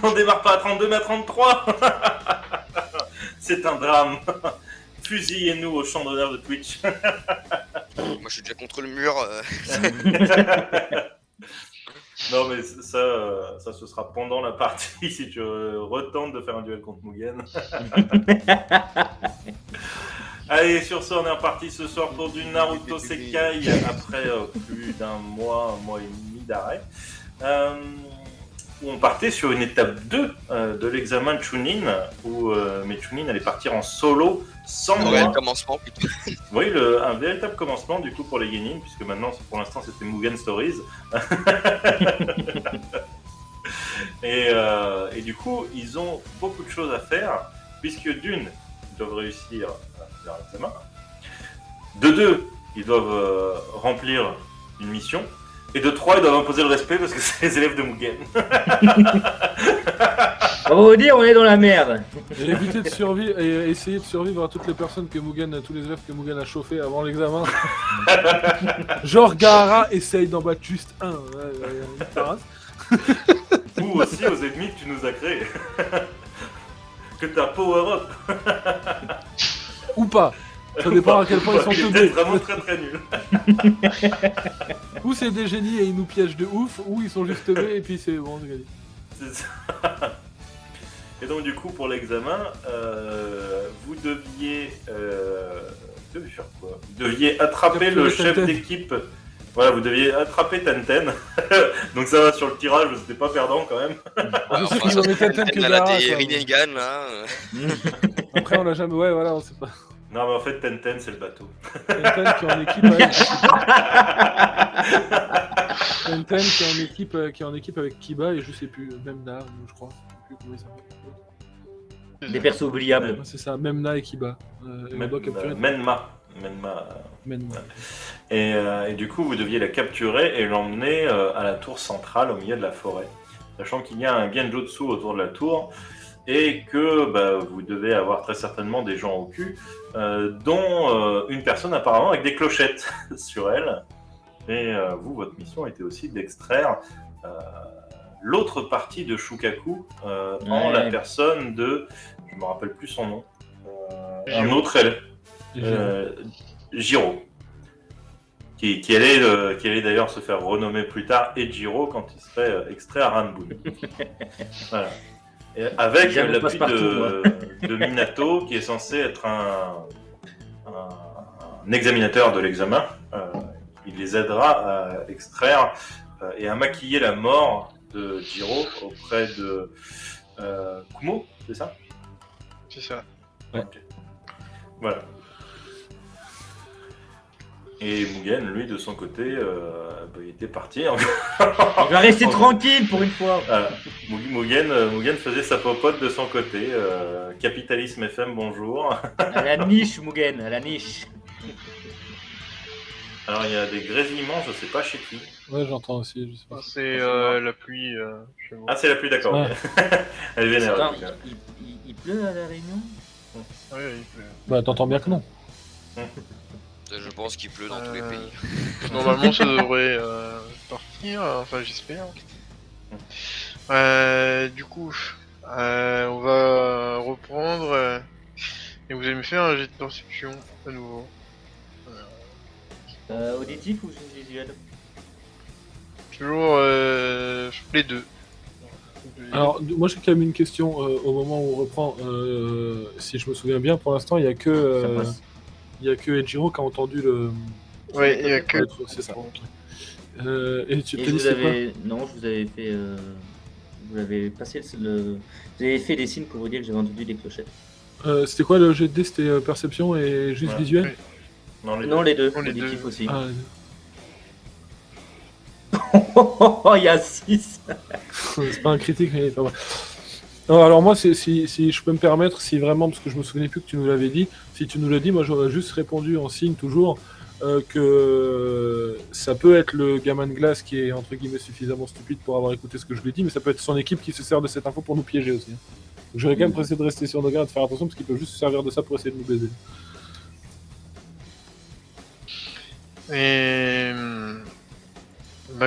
On démarre pas à 32 mais à 33. C'est un drame. Fusillez-nous au champ d'honneur de Twitch. Moi, je suis déjà contre le mur. Non, mais ça ce sera pendant la partie si tu retentes de faire un duel contre Mugen. Allez, sur ce, on est reparti ce soir pour du Naruto Sekai après plus d'un mois, un mois et demi d'arrêt. Où on partait sur une étape 2 de l'examen Chunin, où mais Chunin allait partir en solo sans moi. Le commencement plutôt. Oui, un véritable commencement du coup pour les Genin, puisque maintenant pour l'instant c'était Mugen Stories. et du coup, ils ont beaucoup de choses à faire, puisque d'une, ils doivent réussir leur examen. De deux, ils doivent remplir une mission. Et de 3, ils doivent imposer le respect parce que c'est les élèves de Mugen. On va vous dire, on est dans la merde. Et éviter de survivre et essayer de survivre à toutes les personnes que Mugen, tous les élèves que Mugen a chauffés avant l'examen. Genre Gaara essaye d'en battre juste un. Ou aussi aux ennemis que tu nous as créés. Que t'as power up. Ou pas. Ça dépend à quel point ils sont teubés. C'est vraiment très très nul. Ou c'est des génies et ils nous piègent de ouf, ou ils sont juste teubés et puis c'est bon, c'est gagné. C'est ça. Et donc du coup pour l'examen, vous deviez faire quoi ? Vous deviez attraper le chef Tenten. d'équipe. Voilà, vous deviez attraper Tenten. Donc ça va sur le tirage, c'était pas perdant quand même. Je sais qu'ils ont mis Tenten que Elle a Gaara. des quoi. Rinnegan là. Après on l'a jamais. Ouais, voilà, on sait pas. Non mais en fait Tenten c'est le bateau. Tenten qui est en équipe avec. Tenten qui est en équipe avec Kiba et je sais plus, Memna, je crois. Je sais plus comment il s'appelle. Des persos oubliables. Ouais, c'est ça, Memna et Kiba. Et on doit capturer Menma. Memna. Et du coup, vous deviez la capturer et l'emmener à la tour centrale au milieu de la forêt. Sachant qu'il y a un genjutsu autour de la tour et que vous devez avoir très certainement des gens au cul, dont une personne apparemment avec des clochettes sur elle. Et vous, votre mission était aussi d'extraire l'autre partie de Shukaku en la personne de... Je me rappelle plus son nom. Un autre élève. Jiro. Qui allait d'ailleurs se faire renommer plus tard Ejiro quand il serait extrait à Ranbun. Voilà. Et avec l'appui de Minato qui est censé être un examinateur de l'examen. Il les aidera à extraire et à maquiller la mort de Jiro auprès de Kumo, c'est ça ? C'est ça. Ouais. Okay. Voilà. Et Mugen, lui, de son côté, il était parti. Il va rester tranquille pour une fois. Mugen faisait sa popote de son côté. Capitalisme FM, bonjour. À la niche, Mugen, à la niche. Alors, il y a des grésillements, je sais pas chez qui. Ouais, j'entends aussi, je sais pas. C'est la pluie chez moi. Ah, c'est la pluie, d'accord. Ouais. Elle est vénère. Il pleut à la Réunion ? Oui, il pleut. Bah, t'entends bien que non. Je pense qu'il pleut dans tous les pays. Normalement, ça devrait partir, enfin j'espère. Du coup, on va reprendre et vous allez me faire un jet de perception à nouveau. Auditif ou visuel ? Toujours les deux. Alors, moi j'ai quand même une question au moment où on reprend. Si je me souviens bien, pour l'instant, il y a que Ejiro qui a entendu le. Ouais, il y a que. C'est ça. Et tu Et t'as dit c'est quoi ? Non, je vous avais fait. Vous avez passé le. Vous avez fait des signes pour vous dire que j'avais entendu des clochettes. C'était quoi le jet de dés ? C'était perception et juste Ouais. visuel ? Ouais. Non, les deux. Oh, les Auditif deux. aussi. Ah, Oh, il y a 6. c'est pas un critique, mais pas mal. Non, alors moi, si je peux me permettre, si vraiment, parce que je me souvenais plus que tu nous l'avais dit, si tu nous l'as dit, moi j'aurais juste répondu en signe toujours que ça peut être le gamin de glace qui est entre guillemets suffisamment stupide pour avoir écouté ce que je lui ai dit, mais ça peut être son équipe qui se sert de cette info pour nous piéger aussi. Donc j'aurais quand même essayé de rester sur nos gardes et de faire attention parce qu'ils peuvent juste se servir de ça pour essayer de nous baiser. Et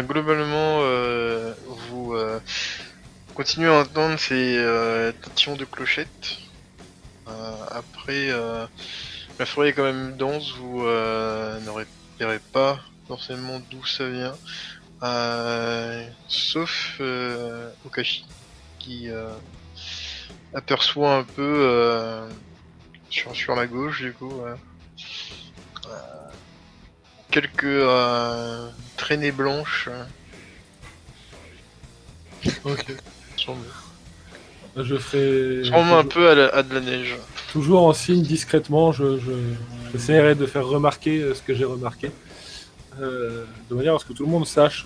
globalement, vous continuez à entendre ces tatillons de clochettes. Après, la forêt est quand même dense, vous ne repérez pas forcément d'où ça vient. Sauf Okashi qui aperçoit un peu sur la gauche du coup quelques traînées blanches. Ok. Semble Je ferai. un peu à de la neige. Toujours en signe discrètement, j'essaierai de faire remarquer ce que j'ai remarqué. De manière à ce que tout le monde sache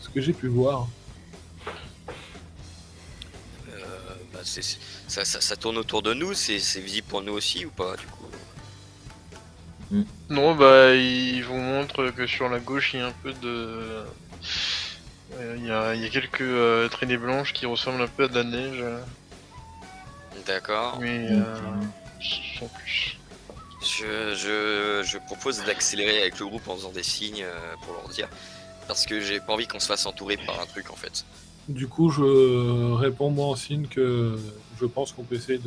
ce que j'ai pu voir. Bah, ça tourne autour de nous, c'est visible pour nous aussi ou pas du coup? Non, bah il vous montre que sur la gauche il y a un peu de... Il y a quelques traînées blanches qui ressemblent un peu à de la neige, D'accord. mais Ok. sans plus. Je propose d'accélérer avec le groupe en faisant des signes pour leur dire. Parce que j'ai pas envie qu'on se fasse entourer par un truc en fait. Du coup, je réponds moi en signe que je pense qu'on peut essayer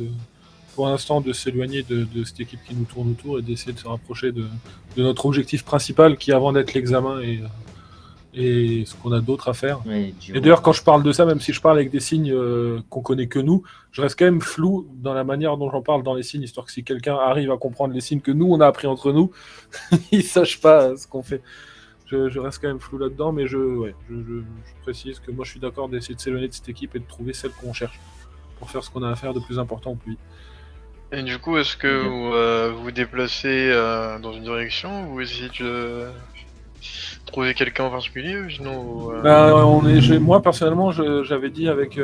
pour l'instant, de s'éloigner de cette équipe qui nous tourne autour et d'essayer de se rapprocher de notre objectif principal qui est avant d'être l'examen et ce qu'on a d'autre à faire. Ouais, Et d'ailleurs, quand je parle de ça, même si je parle avec des signes qu'on connaît que nous, je reste quand même flou dans la manière dont j'en parle dans les signes, histoire que si quelqu'un arrive à comprendre les signes que nous, on a appris entre nous, il ne sache pas ce qu'on fait. Je reste quand même flou là-dedans, mais je précise que moi, je suis d'accord d'essayer de s'éloigner de cette équipe et de trouver celle qu'on cherche pour faire ce qu'on a à faire de plus important au plus vite. Et du coup, est-ce que vous vous déplacez dans une direction ou vous essayez de trouver quelqu'un en particulier ou sinon moi, personnellement, j'avais dit avec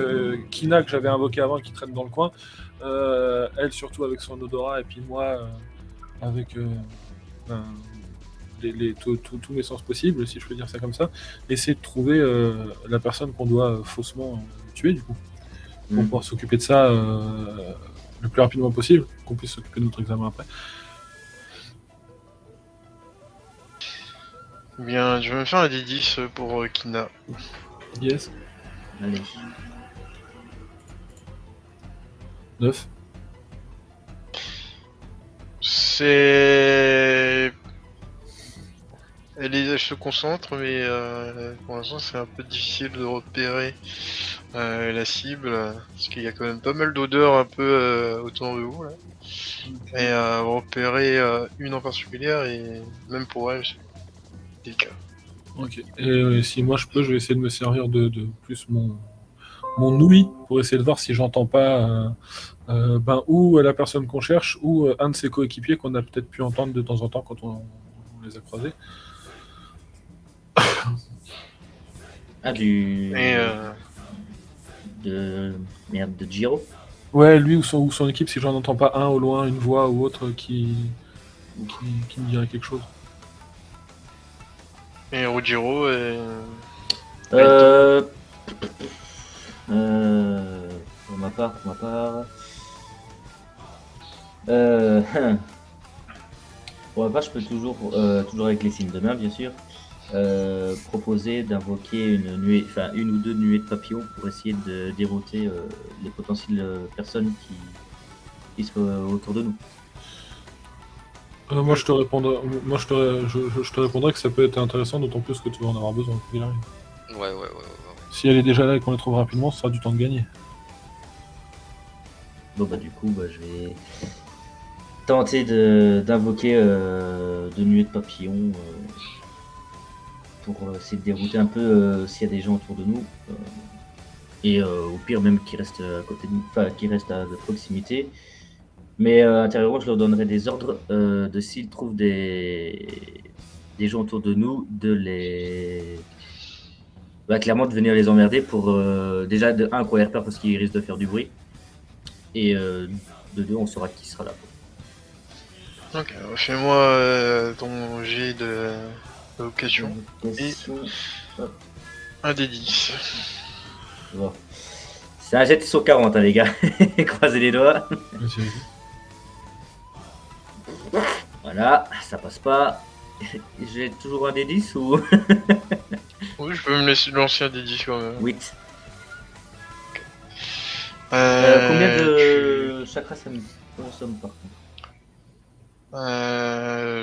Kina que j'avais invoqué avant qui traîne dans le coin. Elle, surtout avec son odorat, et puis moi, avec tous mes sens possibles, si je peux dire ça comme ça. Essayer de trouver la personne qu'on doit faussement tuer, du coup. Pour pouvoir s'occuper de ça le plus rapidement possible, qu'on puisse s'occuper de notre examen après. Bien, je vais me faire un D10 pour Kina. Yes. Allez. 9. C'est... Elle se concentre, mais pour l'instant c'est un peu difficile de repérer la cible, parce qu'il y a quand même pas mal d'odeurs un peu autour de vous là. Et repérer une en particulier, et même pour elle, c'est délicat. Ok. Et si moi je peux, je vais essayer de me servir de plus mon ouïe pour essayer de voir si j'entends pas ou la personne qu'on cherche ou un de ses coéquipiers qu'on a peut-être pu entendre de temps en temps quand on les a croisés. Ah, Et de Giro. Ouais, lui ou son équipe, si j'en entends pas un au loin, une voix ou autre qui me dirait quelque chose. et Ruggiero et... Pour ma part. Pour ma part, je peux toujours avec les signes de main, bien sûr, proposer d'invoquer une ou deux nuées de papillons pour essayer de dérouter les potentielles personnes qui sont autour de nous. Moi, je te répondrais que ça peut être intéressant, d'autant plus que tu vas en avoir besoin. Qu'il arrive. Ouais. Si elle est déjà là et qu'on la trouve rapidement, ce sera du temps de gagner. Bon bah du coup, je vais tenter d'invoquer de nuées de papillons pour essayer de dérouter un peu s'il y a des gens autour de nous. Et au pire même qui restent à côté de nous, enfin qui restent à de proximité. Mais intérieurement, je leur donnerai des ordres de s'ils trouvent des gens autour de nous, de les... clairement de venir les emmerder pour déjà de 1 qu'on les repère parce qu'ils risquent de faire du bruit. Et de 2, on saura qui sera là. Ok, fais-moi ton jet de location. Un des 10. Bon. C'est un jet de 140, hein, les gars. Croisez les doigts. Vas-y. Voilà, ça passe pas. J'ai toujours un des 10 ou Oui, je peux me laisser lancer un des 10 quand même. 8. Combien tu- de chakras ça me consomme par contre?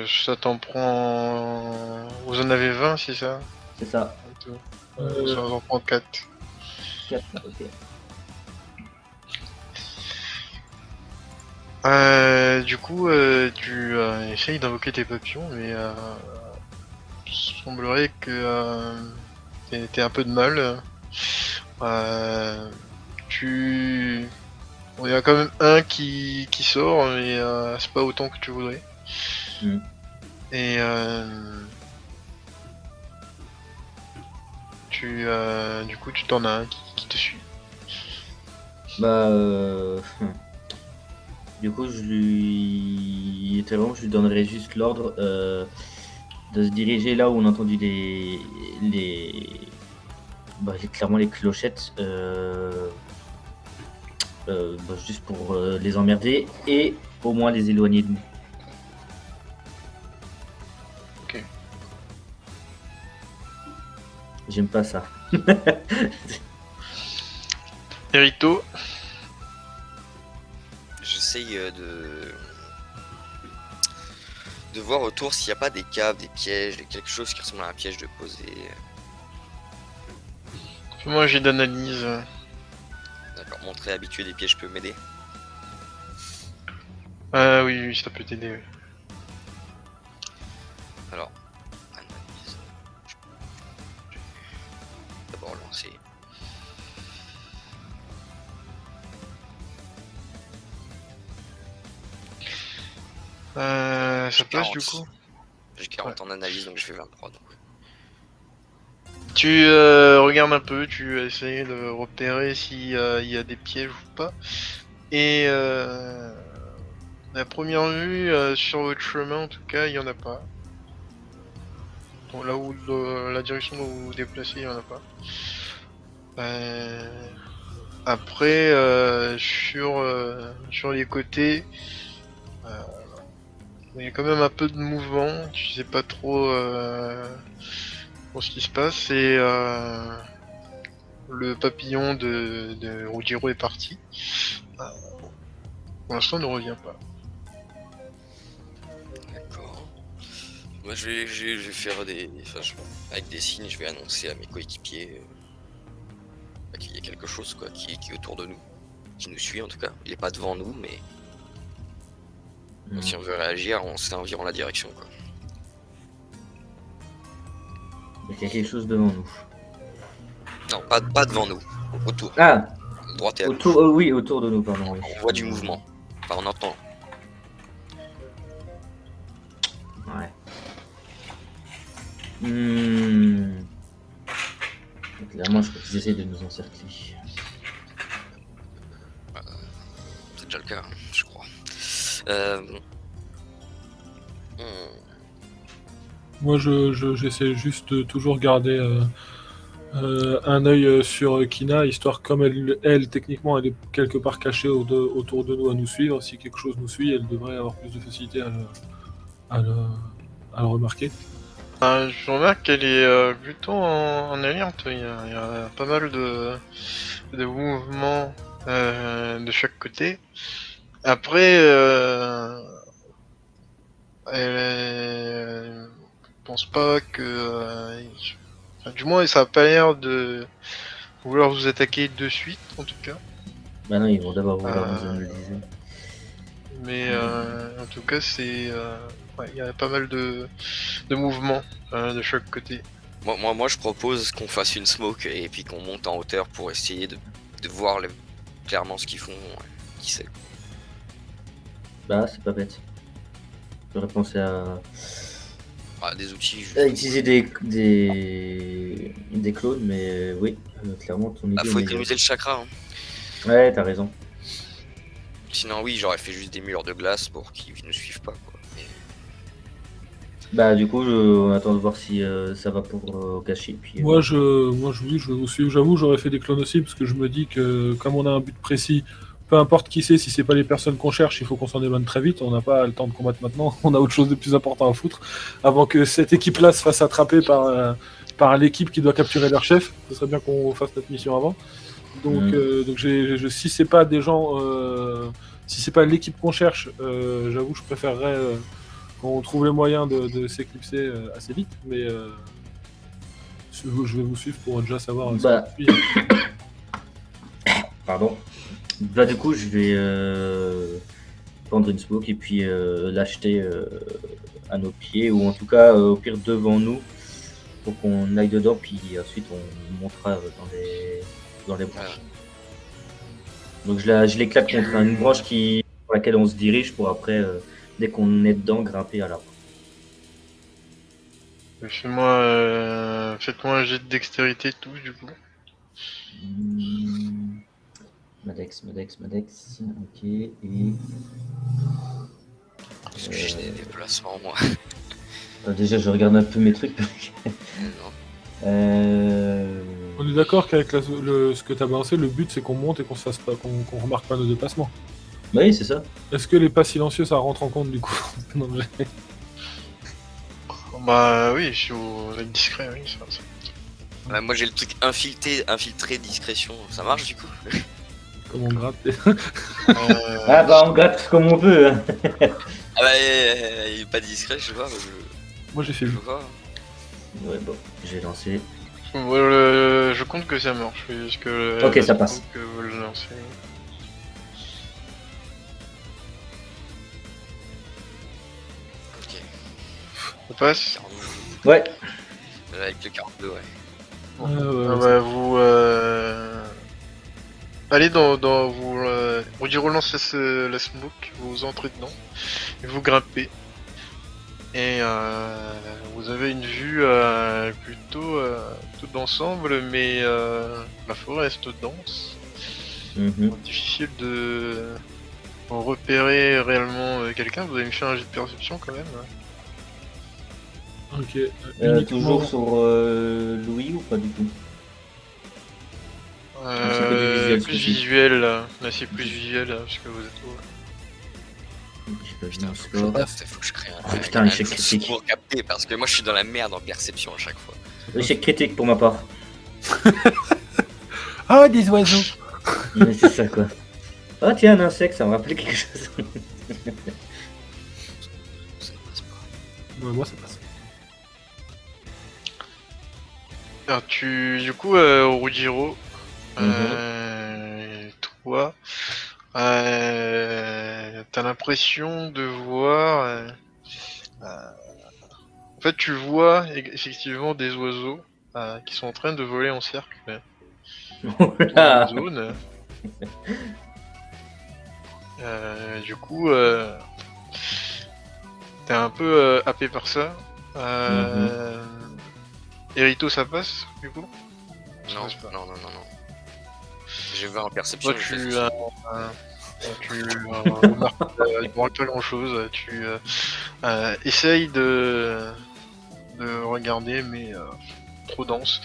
Ça t'en prend. Vous en avez 20, c'est ça? C'est ça, Ça en prend 4. 4, ok. Du coup, tu essayes d'invoquer tes papillons, mais il semblerait que t'aies un peu de mal. Bon, il y a quand même un qui sort, mais c'est pas autant que tu voudrais. Mm. Et du coup, tu t'en as un qui te suit. Bah, du coup, je lui donnerais juste l'ordre de se diriger là où on a entendu clairement les clochettes, juste pour les emmerder et au moins les éloigner de nous. Ok. J'aime pas ça. Erito, J'essaye de voir autour s'il n'y a pas des caves, des pièges, quelque chose qui ressemble à un piège de poser. fais-moi un jet d'analyse. D'accord, montrer habitué des pièges peut m'aider. Ah oui, ça peut t'aider. Oui. Alors, analyse. Je vais d'abord lancer. Ça passe du 40. coup. J'ai 40 en analyse, donc je fais 23. Donc. Tu regardes un peu, tu essaies de repérer s'il y a des pièges ou pas. Et à première vue, sur votre chemin en tout cas, il y en a pas. Bon, là où la direction où vous vous déplacez, il y en a pas. Après, sur les côtés, il y a quand même un peu de mouvement. Tu sais pas trop ce qui se passe. Et le papillon de Ruggiero est parti. Pour l'instant, il ne revient pas. D'accord. Moi je vais faire des. Enfin, avec des signes, je vais annoncer à mes coéquipiers qu'il y a quelque chose quoi, qui est autour de nous. Qui nous suit en tout cas. Il est pas devant nous, mais. Donc, si on veut réagir, on sait environ la direction quoi. Il y a quelque chose devant nous. Non, pas devant nous. Autour. Ah, Droite et à gauche. autour, oui, autour de nous, pardon. Oui. On voit du mouvement. Enfin, on entend. Ouais. Clairement, je crois qu'ils essaient de nous encercler. C'est déjà le cas, hein, je crois. Moi, j'essaie juste de toujours garder un œil sur Kina, histoire comme elle, techniquement, elle est quelque part cachée autour de nous à nous suivre. Si quelque chose nous suit, elle devrait avoir plus de facilité à le remarquer. Je remarque qu'elle est plutôt en alerte. Il y a pas mal de mouvements de chaque côté. Après, elle pense pas que. Enfin, du moins, ça a pas l'air de vouloir vous attaquer de suite, en tout cas. Bah non, ils vont d'abord vouloir nous analyser. Mais en tout cas, c'est. Il y a pas mal de mouvements de chaque côté. Moi, je propose qu'on fasse une smoke et puis qu'on monte en hauteur pour essayer de voir clairement ce qu'ils font. Qui sait. Bah, c'est pas bête. J'aurais pensé à Des outils. utiliser des clones, mais oui, clairement, ton idée. Faut économiser le chakra. Hein. Ouais, t'as raison. Sinon, oui, j'aurais fait juste des murs de glace pour qu'ils ne nous suivent pas. Quoi. Mais... Bah, du coup, on attend de voir si ça va pour cacher. Puis, Moi, je vous suis. J'avoue, j'aurais fait des clones aussi parce que je me dis que comme on a un but précis, peu importe qui c'est, si c'est pas les personnes qu'on cherche, il faut qu'on s'en éloigne très vite. On n'a pas le temps de combattre maintenant. On a autre chose de plus important à foutre avant que cette équipe-là se fasse attraper par l'équipe qui doit capturer leur chef. Ce serait bien qu'on fasse notre mission avant. Donc, si c'est pas des gens, si c'est pas l'équipe qu'on cherche, j'avoue, je préférerais qu'on trouve les moyens de s'éclipser assez vite. Mais je vais vous suivre pour déjà savoir ce Bah. que je suis. Pardon. Bah du coup, je vais prendre une smoke et puis l'acheter à nos pieds, ou en tout cas au pire devant nous, pour qu'on aille dedans, puis ensuite on montera dans les branches. Donc je l'éclate contre une branche sur laquelle on se dirige, pour après, dès qu'on est dedans, grimper à l'arbre. Faites-moi un jet de dextérité tous du coup. Madex, ok, et... Parce que j'ai des déplacements, moi. Déjà, je regarde un peu mes trucs. Non. On est d'accord qu'avec ce que tu as balancé, le but c'est qu'on monte et qu'on se fasse pas, qu'on remarque pas nos déplacements. Bah oui, c'est ça. Est-ce que les pas silencieux ça rentre en compte du coup? Non, Bah oui, je vais être discret, oui, ça. Moi j'ai le truc infiltré discrétion, ça marche du coup? Comment on gratte? Ah bah on gratte comme on veut. Hein. Ah bah il est pas discret, je sais pas. Moi j'ai fait Je 8. vois. Ouais, bon, j'ai lancé. Je compte que ça marche, parce que Ok, ça passe. que vous le lancez. Ok. Ça passe. 42. Ouais. Avec le 42, ouais. Ah bah, vous allez dans vous relancez la smoke, vous entrez dedans, et vous grimpez. Et vous avez une vue plutôt d'ensemble, mais la forêt reste dense. Difficile de repérer réellement quelqu'un. Vous avez me faire un jet de perception quand même. Ok. Toujours sur Louis ou pas du tout? c'est que du visuel, Plus ce que visuel là. Là c'est plus visuel parce que vous êtes J'ai pas vu Putain, mon faut que je score. tape, faut que je crée un. Putain, échec critique. Pour capter, parce que moi je suis dans la merde en perception à chaque fois. Échec critique pour ma part. Ah, des oiseaux! Mais c'est ça quoi. Oh tiens, un insecte, ça me rappelait quelque chose. Ça ne passe pas. Ouais, moi ça passe. Alors du coup, Ruggiero, toi, t'as l'impression de voir... en fait, tu vois effectivement des oiseaux qui sont en train de voler en cercle dans la zone. Du coup, t'es un peu happé par ça. Erito, ça passe du coup? Non, passe pas. non. Je vais en perception. Toi, je tu fais remarques pas grand chose. Tu essayes de regarder, mais trop dense.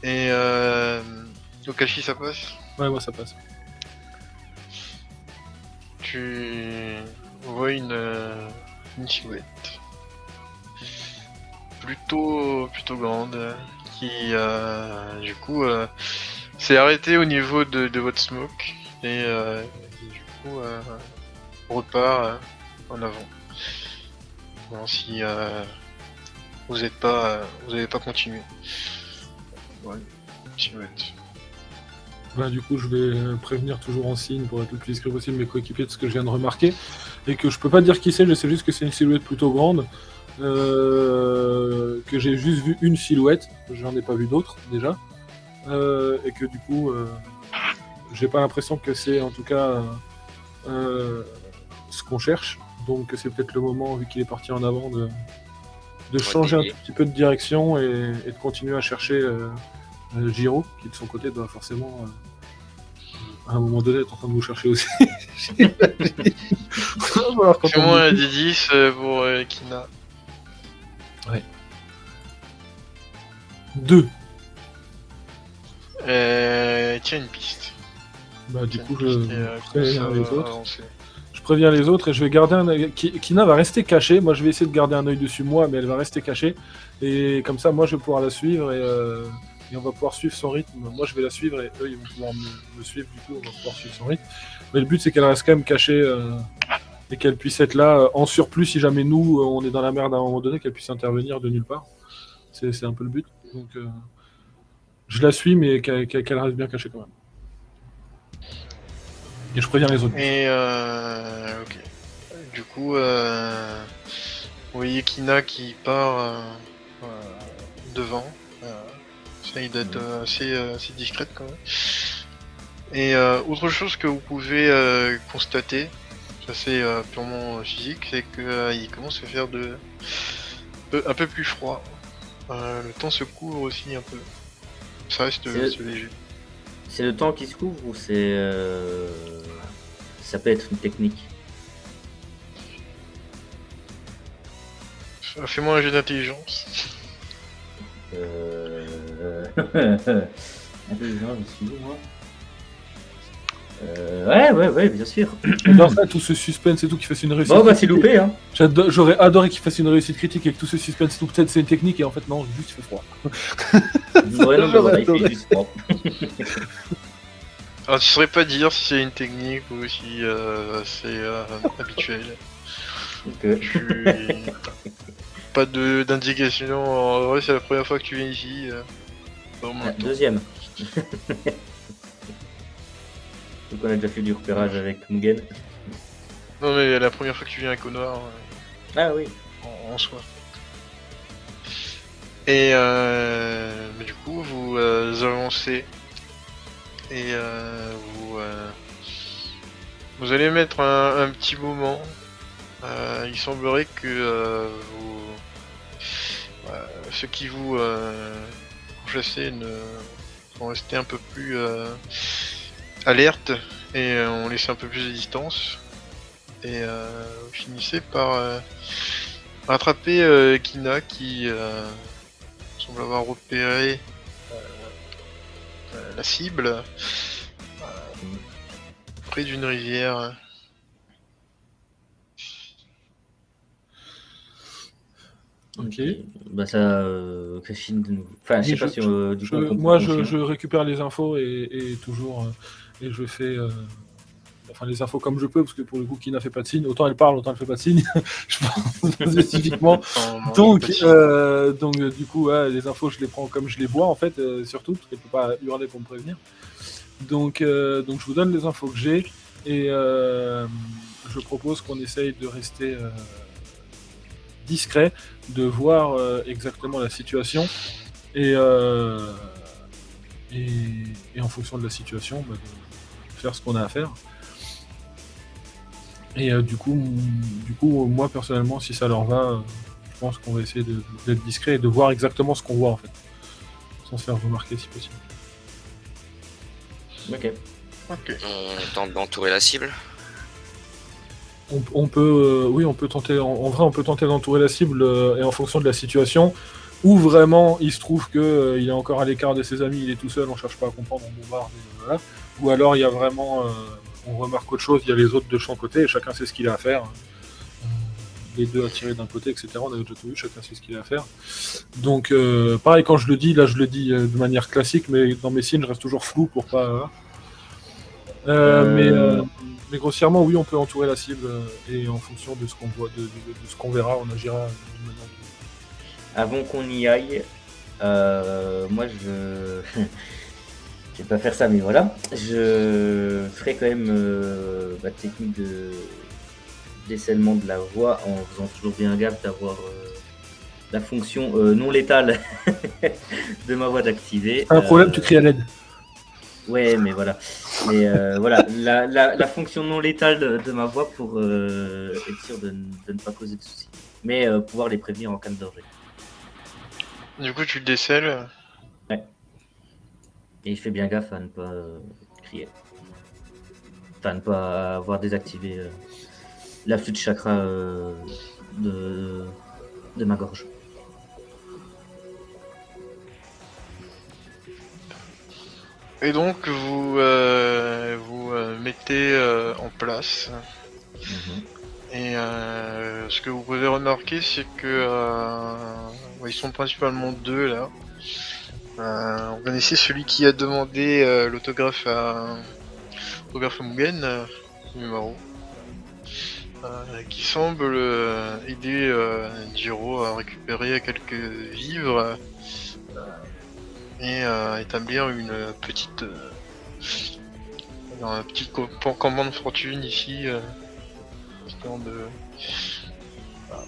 Et Okashi, ça passe? Ouais, moi ça passe. Tu vois une silhouette plutôt grande qui du coup s'est arrêtée au niveau de votre smoke et du coup repart en avant. Bon, si vous n'avez pas continué. Ouais, silhouette. Bah, du coup, je vais prévenir toujours en signe pour être le plus discret possible mes coéquipiers de ce que je viens de remarquer. Et que je peux pas dire qui c'est, je sais juste que c'est une silhouette plutôt grande. Que j'ai juste vu une silhouette, j'en ai pas vu d'autres déjà. Et que du coup, j'ai pas l'impression que c'est en tout cas ce qu'on cherche. Donc c'est peut-être le moment, vu qu'il est parti en avant, de changer un tout petit peu de direction et de continuer à chercher Giro, qui de son côté doit forcément à un moment donné être en train de vous chercher aussi. Fais-moi un D10 pour Kina. Ouais. 2. Tiens une piste. Bah du Tiens coup une piste, je préviens les autres. avancer. Je préviens les autres et je vais garder un œil. Kina va rester cachée. Moi je vais essayer de garder un œil dessus moi, mais elle va rester cachée. Et comme ça moi je vais pouvoir la suivre et et on va pouvoir suivre son rythme. Moi, je vais la suivre et eux, ils vont pouvoir me suivre, du coup, on va pouvoir suivre son rythme. Mais le but, c'est qu'elle reste quand même cachée et qu'elle puisse être là en surplus si jamais nous, on est dans la merde à un moment donné, qu'elle puisse intervenir de nulle part. C'est un peu le but. Donc, je la suis, mais qu'elle reste bien cachée quand même. Et je préviens les autres. Et ok. Du coup, vous voyez Kina qui part devant. Essaye d'être assez discrète quand même. Et autre chose que vous pouvez constater, ça c'est purement physique, c'est qu'il commence à faire un peu plus froid. Le temps se couvre aussi un peu. Ça reste léger. C'est le temps qui se couvre ou c'est. Ça peut être une technique. Fais-moi un jeu d'intelligence. Intelligent, je suis où, moi ouais, bien sûr. J'adore ça, tout ce suspense et tout qui fasse une réussite. Bon, bah, c'est loupé, hein. J'aurais adoré qu'il fasse une réussite critique avec tout ce suspense et tout. Peut-être c'est une technique et en fait, non, juste il fait froid. Ouais, non, bah, il fait juste froid. Alors tu saurais pas dire si c'est une technique ou si c'est habituel. Ok. Pas d'indication. En vrai, c'est la première fois que tu viens ici. Vraiment. Deuxième. Donc on a déjà fait du repérage avec Mugen. Non mais la première fois que tu viens à Konoha Ah oui. en soi. Et mais du coup vous avancez et vous allez mettre un petit moment. Il semblerait que ceux qui vous pourchassez vont rester un peu plus alerte et on laisse un peu plus de distance et vous finissez par rattraper Kina qui semble avoir repéré la cible près d'une rivière. Ok. Bah ça, Christine, enfin, je sais pas si du coup, on comprend moi, ton chien. je récupère les infos et toujours, et je fais, enfin, les infos comme je peux, parce que pour le coup, qui n'a fait pas de signe, autant elle parle, autant elle fait pas de signe, je pense spécifiquement. Donc, du coup, les infos, je les prends comme je les vois, en fait, surtout, parce qu'elle peut pas hurler pour me prévenir. Donc, je vous donne les infos que j'ai, et je propose qu'on essaye de rester discret, de voir exactement la situation et en fonction de la situation, bah, de faire ce qu'on a à faire. Et du coup, moi personnellement, si ça leur va, je pense qu'on va essayer d'être discret et de voir exactement ce qu'on voit en fait, sans se faire remarquer si possible. Ok. On tente d'entourer la cible. On peut, oui, on peut tenter. En vrai, on peut tenter d'entourer la cible et en fonction de la situation, ou vraiment, il se trouve que il est encore à l'écart de ses amis, il est tout seul, on cherche pas à comprendre, on bombarde, et voilà. Ou alors il y a vraiment, on remarque autre chose, il y a les autres de son côté, et chacun sait ce qu'il a à faire. Les deux à tirer d'un côté, etc. On a déjà tout vu, chacun sait ce qu'il a à faire. Donc, pareil, quand je le dis, là, je le dis de manière classique, mais dans mes signes, je reste toujours flou pour pas. Mais grossièrement, oui, on peut entourer la cible et en fonction de ce qu'on voit, de ce qu'on verra, on agira d'une manière. Avant qu'on y aille, moi je. Je vais pas faire ça, mais voilà. Je ferai quand même ma technique de décèlement de la voix en faisant toujours bien gaffe d'avoir la fonction non létale de ma voix d'activer. Un problème, tu cries à l'aide. Ouais, mais voilà. Mais voilà, la fonction non létale de ma voix pour être sûr de ne pas causer de soucis. Mais pouvoir les prévenir en cas de danger. Du coup, tu le décèles. Et je fais bien gaffe à ne pas crier. Enfin, à ne pas avoir désactivé la flûte chakra de ma gorge. Et donc, vous mettez en place. Et ce que vous pouvez remarquer, c'est que ils sont principalement deux là. On connaissait celui qui a demandé l'autographe à Mugen, Mimaro, qui semble aider Jiro à récupérer quelques vivres et établir une petite campement de fortune ici, histoire de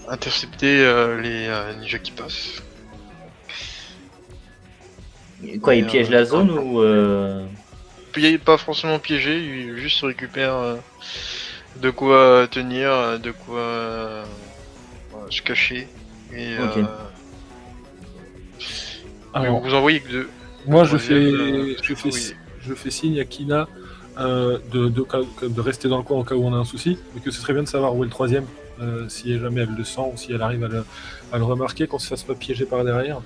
intercepter les ninjas qui passent. Quoi, il Et, piège la zone ou Pas forcément piégé, il juste récupère de quoi tenir, de quoi se cacher. Et Ok. mais Alors, vous envoyez que deux. moi, Le troisième, je fais signe à Kina de rester dans le coin au cas où on a un souci, mais que ce serait bien de savoir où est le troisième, si jamais elle le sent ou si elle arrive à le remarquer, qu'on se fasse pas piéger par derrière,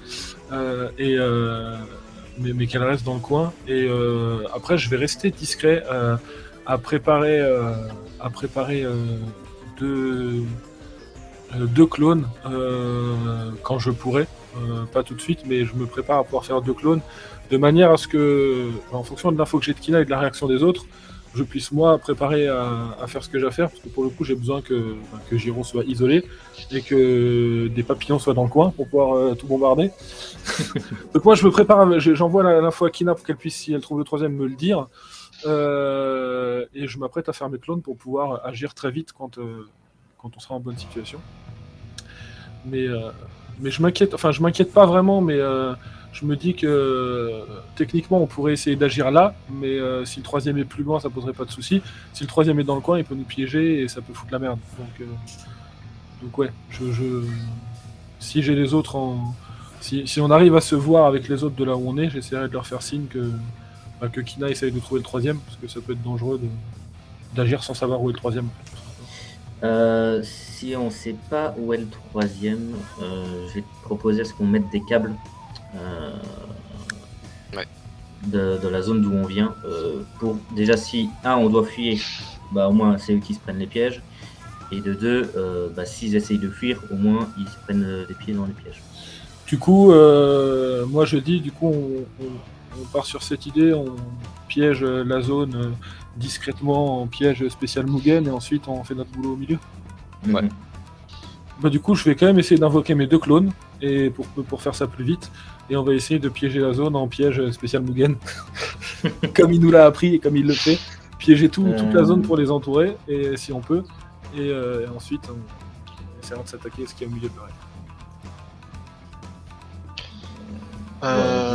mais qu'elle reste dans le coin. Et après, je vais rester discret à préparer deux clones quand je pourrai. Pas tout de suite, mais je me prépare à pouvoir faire 2 clones de manière à ce que, en fonction de l'info que j'ai de Kina et de la réaction des autres, je puisse moi préparer à faire ce que j'ai à faire, parce que pour le coup j'ai besoin que Jiro soit isolé et que des papillons soient dans le coin pour pouvoir tout bombarder. Donc moi je me prépare, j'envoie l'info à Kina pour qu'elle puisse, si elle trouve le troisième, me le dire, et je m'apprête à faire mes clones pour pouvoir agir très vite quand on sera en bonne situation. Mais je m'inquiète pas vraiment, mais je me dis que techniquement on pourrait essayer d'agir là, mais si le troisième est plus loin, ça poserait pas de souci. Si le troisième est dans le coin, il peut nous piéger et ça peut foutre la merde. Donc ouais, si j'ai les autres si on arrive à se voir avec les autres de là où on est, j'essaierai de leur faire signe que Kina essaye de trouver le troisième, parce que ça peut être dangereux d'agir sans savoir où est le troisième. si on sait pas où est le troisième, je vais te proposer à ce qu'on mette des câbles Ouais. de la zone d'où on vient. Pour déjà, si on doit fuir, bah au moins c'est eux qui se prennent les pièges. Et de deux, s'ils essayent de fuir, au moins ils se prennent des pieds dans les pièges. Du coup, moi je dis, on part sur cette idée, on piège la zone discrètement en piège spécial Mugen et ensuite on fait notre boulot au milieu. Ouais. Bah, du coup, je vais quand même essayer d'invoquer mes 2 clones et pour faire ça plus vite. Et on va essayer de piéger la zone en piège spécial Mugen. Comme il nous l'a appris et comme il le fait. Piéger toute la zone pour les entourer, et si on peut. Et ensuite, on essaiera de s'attaquer à ce qu'il y a au milieu de l'arène.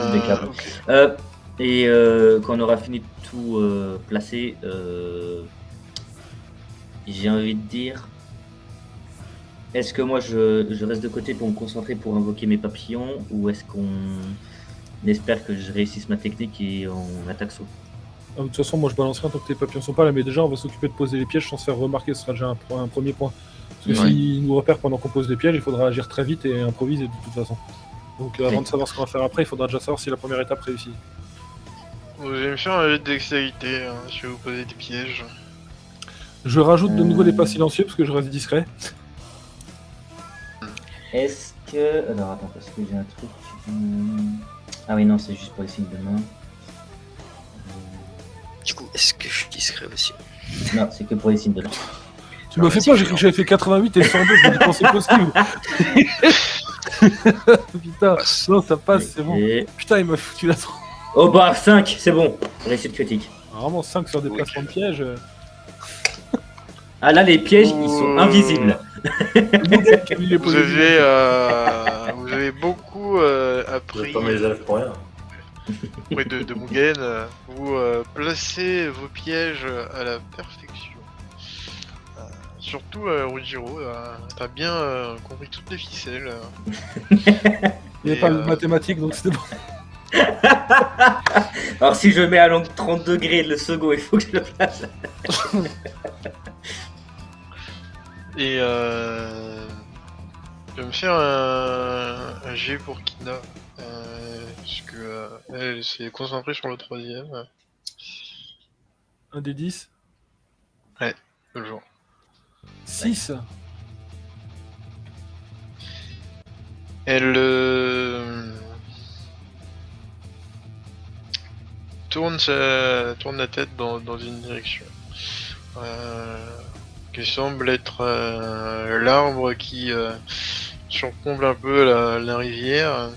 Juste des câbles. ok. Et quand on aura fini de tout placer, j'ai envie de dire, est-ce que moi je reste de côté pour me concentrer pour invoquer mes papillons, ou est-ce qu'on espère que je réussisse ma technique et on attaque saut? De toute façon, moi je balancerai tant que tes papillons sont pas là, mais déjà on va s'occuper de poser les pièges sans se faire remarquer, ce sera déjà un premier point. Parce que s'ils nous repèrent pendant qu'on pose des pièges, il faudra agir très vite et improviser de toute façon. Donc avant de savoir ce qu'on va faire après, il faudra déjà savoir si la première étape réussit. Vous allez me faire un jet de dextérité, je vais vous poser des pièges. Je rajoute de nouveau des pas silencieux parce que je reste discret. Est-ce que... Alors attends, parce que j'ai un truc... Ah oui, non, c'est juste pour les signes de main. Du coup, est-ce que je suis discret aussi? Non, c'est que pour les signes de main. Tu m'as fait peur, j'ai cru que j'avais fait 88 et 102, je me dis quand c'est possible. Putain, non, ça passe, c'est bon. Et... Putain, il m'a foutu la trop. Oh bah 5, c'est bon. Réussite critique. Vraiment 5 sur des placements de pièges. Ah là, les pièges, ils sont invisibles. Vous avez beaucoup Vous appris êtes pas mes élèves pour rien. auprès de Mugen. Vous placez vos pièges à la perfection. Surtout Rujiro, t'as bien compris toutes les ficelles. Il n'y a pas de mathématiques, donc c'était bon. Alors si je mets à l'angle 30 degrés le second, il faut que je le place. Et je vais me faire un G pour Kina. Parce que elle s'est concentrée sur le troisième. Un des 10. Toujours. 6. Elle tourne la tête dans une direction. Qui semble être l'arbre qui surplombe un peu la rivière.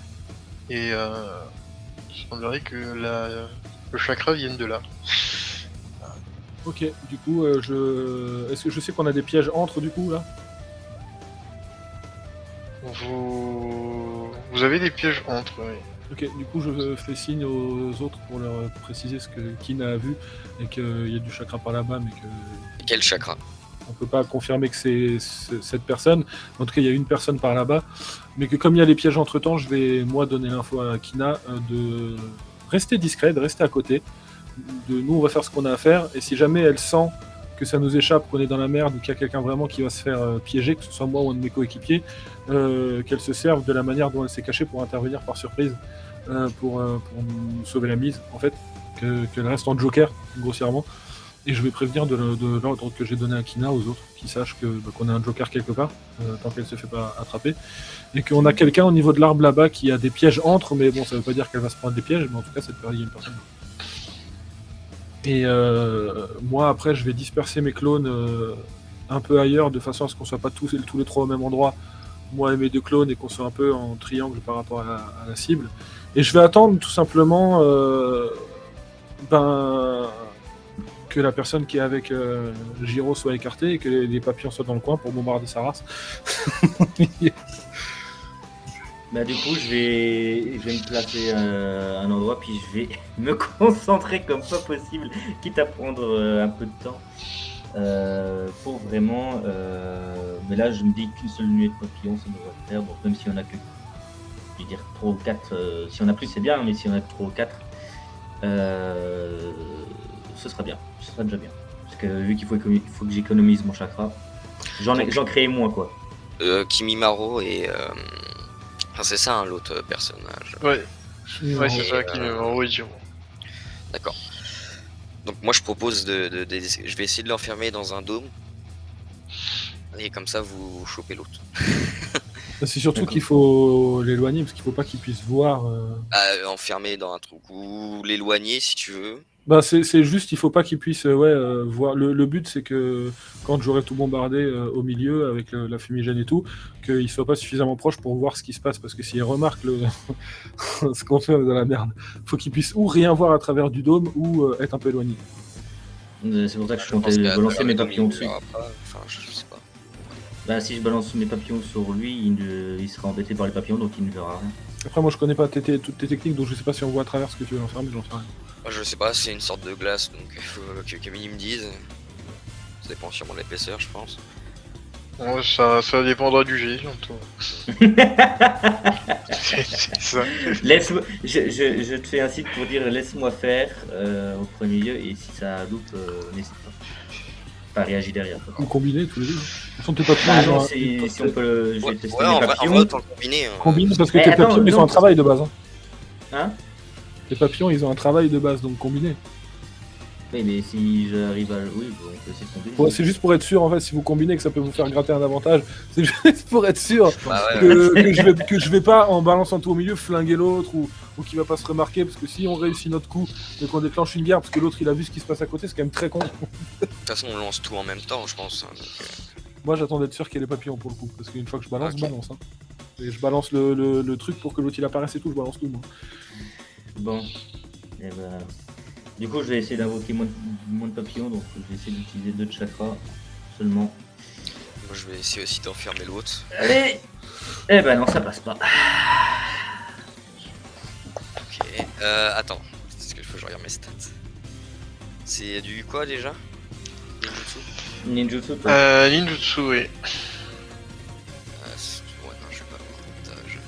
Et il semblerait que le chakra vienne de là. Ok, du coup, est-ce que je sais qu'on a des pièges entre, du coup, là? Vous avez des pièges entre, oui. Ok, du coup, je fais signe aux autres pour leur préciser ce que Kina a vu et qu'il y a du chakra par là-bas, mais que Quel chakra? on peut pas confirmer que c'est cette personne. En tout cas, il y a une personne par là-bas, mais que comme il y a les pièges entre-temps, je vais, moi, donner l'info à Kina de rester discret, de rester à côté. Nous, on va faire ce qu'on a à faire, et si jamais elle sent que ça nous échappe, qu'on est dans la merde, ou qu'il y a quelqu'un vraiment qui va se faire piéger, que ce soit moi ou un de mes coéquipiers, qu'elle se serve de la manière dont elle s'est cachée pour intervenir par surprise, pour nous sauver la mise, en fait, qu'elle reste en joker, grossièrement. Et je vais prévenir de l'ordre que j'ai donné à Kina aux autres, qui sachent qu'on a un joker quelque part, tant qu'elle se fait pas attraper, et qu'on a quelqu'un au niveau de l'arbre là-bas qui a des pièges entre, mais bon, ça veut pas dire qu'elle va se prendre des pièges, mais en tout cas, il y a une personne. Et moi, après, je vais disperser mes clones un peu ailleurs, de façon à ce qu'on soit pas tous les trois au même endroit, moi et mes deux clones, et qu'on soit un peu en triangle par rapport à la cible. Et je vais attendre tout simplement que la personne qui est avec Giro soit écartée et que les papillons soient dans le coin pour bombarder sa race. Bah du coup je vais me placer à un endroit puis je vais me concentrer comme pas possible, quitte à prendre un peu de temps pour vraiment mais là je me dis qu'une seule nuée de papillons ça devrait le faire, donc même si on a que je veux dire 3 ou 4 si on a plus c'est bien, mais si on a que 3 ou 4 ce sera bien, ce sera déjà bien parce que vu qu'il faut que j'économise mon chakra, j'en crée moins quoi. Kimimaro et... Enfin, c'est ça, hein, l'autre personnage. Ouais, Ouais, c'est ça qui me envoie Giro. D'accord. Donc moi je propose je vais essayer de l'enfermer dans un dôme. Et comme ça vous chopez l'autre. C'est surtout D'accord. qu'il faut l'éloigner, parce qu'il faut pas qu'il puisse voir... Enfermer dans un trou ou l'éloigner si tu veux. Bah c'est juste, il faut pas qu'il puisse voir. Le but c'est que quand j'aurai tout bombardé au milieu avec la fumigène et tout, qu'il soit pas suffisamment proche pour voir ce qui se passe, parce que s'il remarque ce qu'on fait dans la merde, faut qu'il puisse ou rien voir à travers du dôme ou être un peu éloigné. C'est pour ça que je pense comptais qu'à balancer mes travers le dôme, papillons il dessus. verra pas. Enfin, je sais pas. Bah si je balance mes papillons sur lui, il sera embêté par les papillons donc il ne verra rien. Après moi je connais pas toutes tes techniques, donc je sais pas si on voit à travers ce que tu veux enfermer, j'en sais rien. Moi, je sais pas, c'est une sorte de glace, donc il faut que Camille me dise. Ça dépend sûrement de l'épaisseur, je pense. Ouais, ça dépendra du jet, surtout. c'est ça. Laisse-moi, je te fais un site pour dire laisse-moi faire au premier lieu et si ça loupe, n'hésite pas. Pas réagir derrière. Ou combiner tous les deux. De toute façon tes papillons, Ah ils ont non, un- si on peut je vais tester en mes vrai, papillons. autant le combiner. Hein. combine parce que Eh, tes attends, papillons ils ont non, un travail de base. Hein. Hein? Les papillons ils ont un travail de base, donc combiner. Oui mais si j'arrive à... Oui, bon, on peut essayer de combiner. Ouais, c'est juste pour être sûr en fait, si vous combinez que ça peut vous faire gratter un avantage. C'est juste pour être sûr Bah ouais, que je vais pas en balançant tout au milieu flinguer l'autre ou qu'il va pas se remarquer, parce que si on réussit notre coup et qu'on déclenche une guerre parce que l'autre il a vu ce qui se passe à côté, c'est quand même très con. de toute façon, on lance tout en même temps, je pense. Hein, donc, Moi j'attends d'être sûr qu'il y ait les papillons pour le coup, parce qu'une fois que je balance, Ok. je balance. Hein. Et je balance le truc pour que l'autre il apparaisse et tout, je balance tout moi. Bon. Et ben... Du coup je vais essayer d'invoquer moins de papillons, donc je vais essayer d'utiliser 2 de chakras seulement. moi, je vais essayer aussi d'enfermer l'autre. Allez. Eh ben non ça passe pas. Ok. Attends. Est-ce que je peux regarder mes stats? C'est du quoi déjà? Ninjutsu. Ninjutsu toi. Ninjutsu, oui. Ouais, non, je vais pas avoir avantage.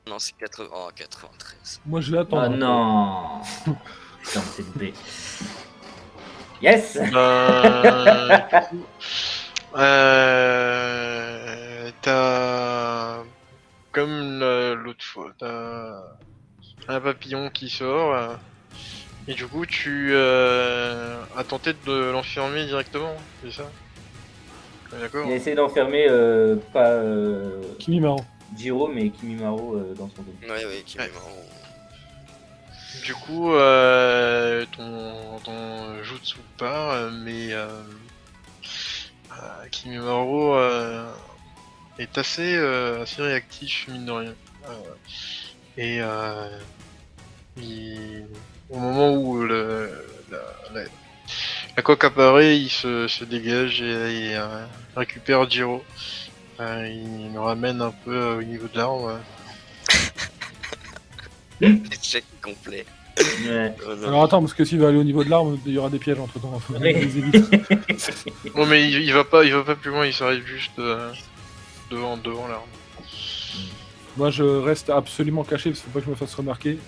Non, c'est 93. Moi je l'attends. Oh non. Putain c'est loupé. Yes. T'as comme l'autre fois, t'as un papillon qui sort et du coup tu as tenté de l'enfermer directement, c'est ça? On est d'accord. Il a essayé d'enfermer pas Kimimaro. Jiro, mais Kimimaro dans son dos. Ouais, qui Ouais. est marrant. Du coup, ton jutsu part, mais Kimimaro est assez réactif, mine de rien. Et au moment où la coque apparaît, il se dégage et récupère Jiro. Il le ramène un peu au niveau de l'arbre. Échec complet. Ouais. Oh non. Alors attends, parce que s'il va aller au niveau de l'arme, il y aura des pièges entre temps. Faut Oui. les éviter. Non mais il va pas plus loin, il s'arrête juste devant l'arbre. Moi, je reste absolument caché parce qu'il faut pas que je me fasse remarquer.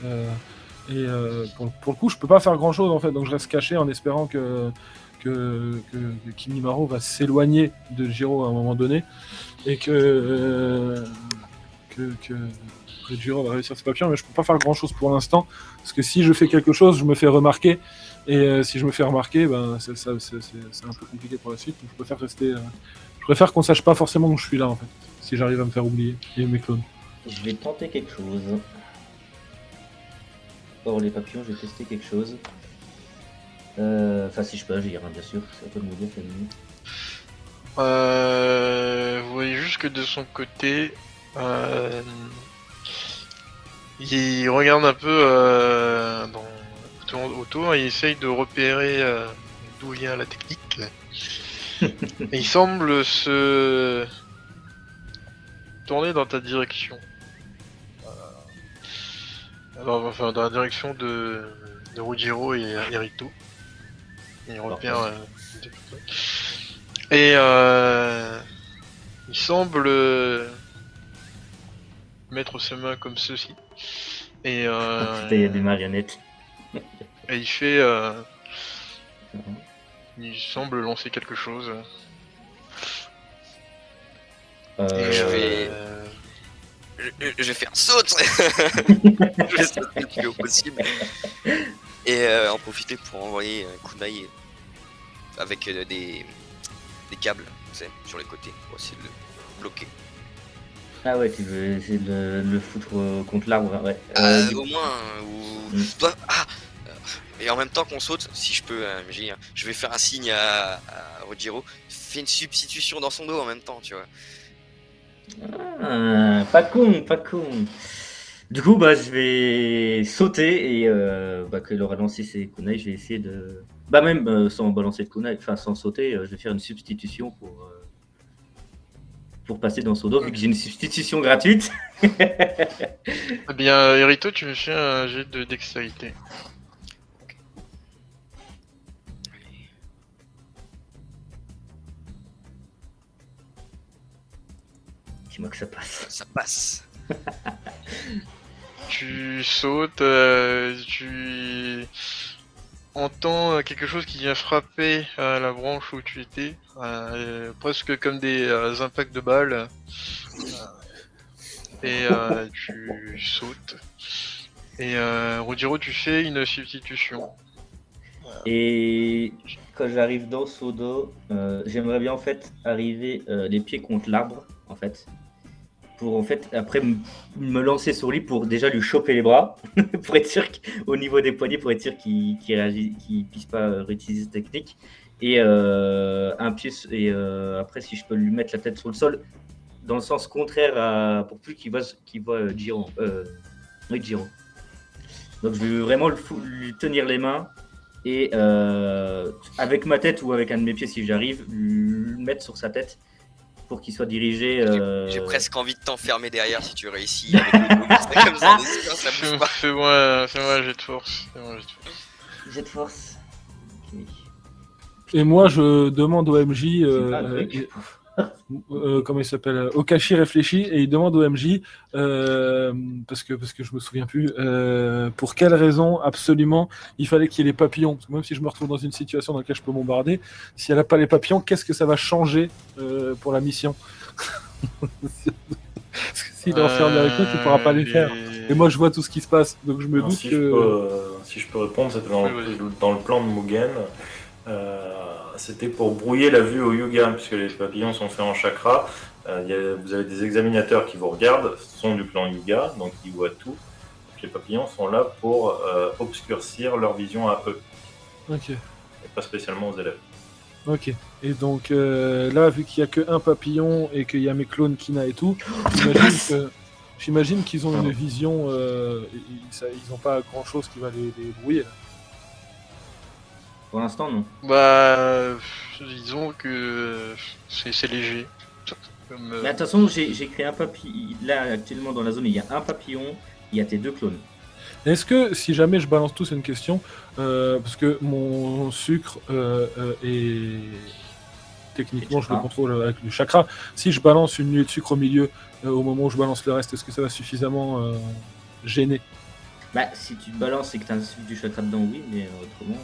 Pour le coup, je peux pas faire grand chose en fait, donc je reste caché en espérant que Kimimaro va s'éloigner de Jiro à un moment donné et que Jiro va réussir ses papillons, mais je peux pas faire grand chose pour l'instant parce que si je fais quelque chose, je me fais remarquer et si je me fais remarquer, ben c'est un peu compliqué pour la suite. Donc je préfère rester. Je préfère qu'on sache pas forcément que je suis là en fait, si j'arrive à me faire oublier et mes clones. Je vais tenter quelque chose. Hors les papillons, je vais tester quelque chose. Enfin, si je peux agir, hein, bien sûr. C'est à toi de me dire, Camille. Vous voyez juste que de son côté, il regarde un peu autour et il essaye de repérer d'où vient la technique. Et il semble se tourner dans ta direction. Enfin, dans la direction de Rujiro et Erito. Il repère. Et il semble mettre ses mains comme ceci. Et, Putain, il y a des marionnettes. et il fait. Il semble lancer quelque chose. Et, Je vais faire saute. Je vais sauter le plus haut possible. Et en profiter pour envoyer un coup d'œil avec des câbles, tu sais, sur les côtés pour essayer de le bloquer. Ah ouais, tu veux essayer de le foutre contre l'arbre, ouais. Au moins, ou... et en même temps qu'on saute, si je peux, je vais faire un signe à Rojiro, fais une substitution dans son dos en même temps, tu vois. Ah, pas con, pas con. Du coup, bah, je vais sauter et qu'il aura lancé ses kunai, je vais essayer de... Bah même sans balancer de kunai, enfin sans sauter, je vais faire une substitution pour passer dans son dos, vu que j'ai une substitution gratuite. Eh bien, Erito, tu me fais un jet de dextérité. Dis-moi que ça passe. Ça passe. Tu sautes, tu entends quelque chose qui vient frapper la branche où tu étais, presque comme des impacts de balles. Et tu sautes. Et Rojiro, tu fais une substitution. Et quand j'arrive dans Sodo, j'aimerais bien en fait arriver les pieds contre l'arbre, en fait. Pour en fait après me lancer sur lui pour déjà lui choper les bras, pour être sûr qu'au niveau des poignets, pour être sûr qu'il puisse pas réutiliser cette technique. Et un pied et après si je peux lui mettre la tête sur le sol dans le sens contraire pour plus qu'il voit Jiro. Oui, Jiro. Donc je vais vraiment lui tenir les mains et avec ma tête ou avec un de mes pieds si j'arrive, le mettre sur sa tête pour qu'il soit dirigé. J'ai presque envie de t'enfermer derrière si tu réussis. Avec le dos. C'est comme ça, ça bouge pas. Fais-moi un jet de force. Jet de force. Okay. Et moi, je demande au MJ, Ah, comment il s'appelle, Okashi réfléchit et il demande au MJ, parce que je me souviens plus, pour quelle raison absolument il fallait qu'il y ait les papillons. Parce que même si je me retrouve dans une situation dans laquelle je peux bombarder, si elle n'a pas les papillons, qu'est-ce que ça va changer pour la mission? Parce que s'il est enfermé avec toi, tu ne pourras pas les faire. Et moi, je vois tout ce qui se passe, donc je me doute que... Si je peux répondre, c'était dans le plan de Mugen. c'était pour brouiller la vue au Yuga, puisque les papillons sont faits en chakra. Vous avez des examinateurs qui vous regardent, ce sont du clan Yuga, donc ils voient tout. Les papillons sont là pour obscurcir leur vision à eux, Ok. et pas spécialement aux élèves. Ok. Et donc là, vu qu'il y a que un papillon et qu'il y a mes clones Kina et tout, j'imagine qu'ils ont une vision. Ils n'ont pas grand chose qui va les brouiller. Là. Pour l'instant, non. Bah, disons que c'est léger. Comme, Mais de toute façon, j'ai créé un papillon. Là, actuellement, dans la zone, il y a un papillon, il y a tes 2 clones. Est-ce que, si jamais je balance tout, c'est une question, parce que mon sucre est... Techniquement, je le contrôle avec le chakra. Si je balance une nuée de sucre au milieu, au moment où je balance le reste, est-ce que ça va suffisamment gêner? Bah, si tu te balances et que tu as du chakra dedans, oui, mais autrement.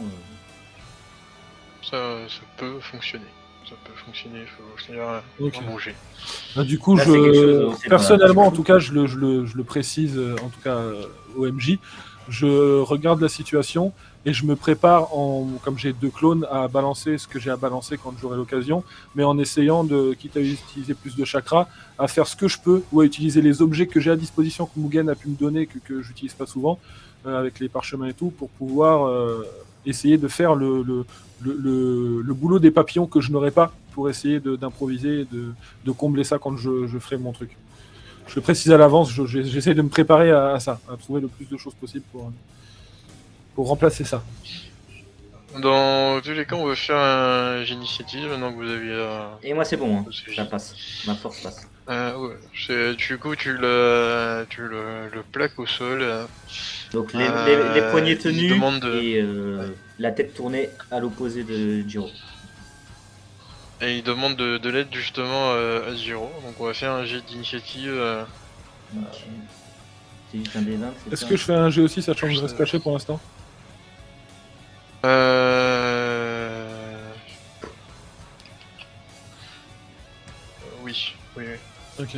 ça peut fonctionner. Ça peut fonctionner, il faut Ok. manger. Du coup, Là, c'est quelque chose, c'est personnellement, pas- en tout cas, je le précise, en tout cas au MJ, je regarde la situation et je me prépare, comme j'ai 2 clones, à balancer ce que j'ai à balancer quand j'aurai l'occasion, mais en essayant, quitte à utiliser plus de chakras, à faire ce que je peux ou à utiliser les objets que j'ai à disposition que Mugen a pu me donner, que j'utilise pas souvent, avec les parchemins et tout, pour pouvoir essayer de faire le boulot des papillons que je n'aurais pas, pour essayer d'improviser, de combler ça quand je ferai mon truc. Je le précise à l'avance, j'essaie de me préparer à ça, à trouver le plus de choses possible pour remplacer ça. Dans tous les cas, on va faire un jet d'initiative maintenant que vous avez Et moi, c'est bon, hein. ce Ça passe. Ma force passe. ouais. Du coup, tu le plaques au sol. Donc, les poignets il tenus demande et la tête tournée à l'opposé de Jiro. Et il demande de l'aide justement à Zero. Donc on va faire un jet d'initiative. Ok. C'est juste un des 20, c'est Est-ce ça que je fais un G aussi, sachant que je reste caché pour l'instant? Oui, oui, oui. Ok.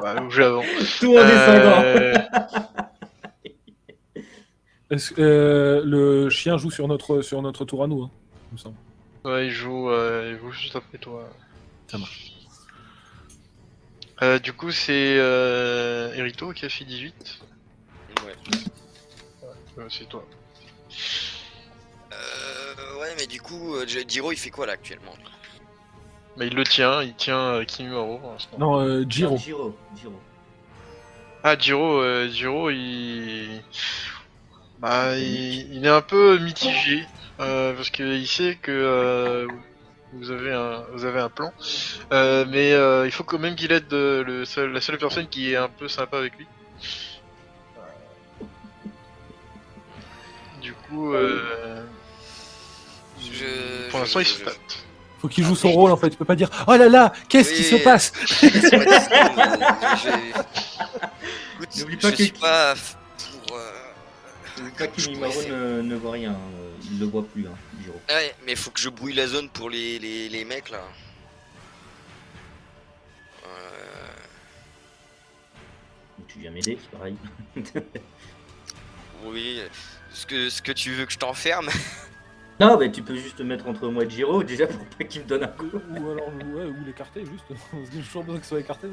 Bah, où j'avance. Tout en descendant. Est-ce que le chien joue sur notre tour à nous, hein, il me semble. Ouais, il joue juste après toi. Ça marche. Du coup, c'est Erito qui a fait 18. Ouais. C'est toi. Ouais, mais du coup, Jiro il fait quoi là actuellement? Mais il tient Kimimaro pour l'instant. Non, Jiro. Jiro. Ah, Jiro, il est un peu mitigé parce qu'il sait que vous avez un plan, mais il faut quand même qu'il aide la seule personne qui est un peu sympa avec lui. Du coup, pour l'instant, il se tâte. Faut qu'il joue son rôle en fait, tu peux pas dire oh là là, qu'est-ce qui se passe? Écoute, N'oublie pas je que- suis pas pour. Pas Kimimaro ne voit rien. Il le voit plus, hein, Jiro. Ouais, mais faut que je brouille la zone pour les mecs là. Tu viens m'aider, c'est pareil. Oui, ce que tu veux que je t'enferme. Non, mais tu peux juste te mettre entre moi et Jiro, déjà pour pas qu'il me donne un coup. Ou alors, ouais, ou l'écarter juste. Parce que j'ai toujours besoin que ce soit écarté.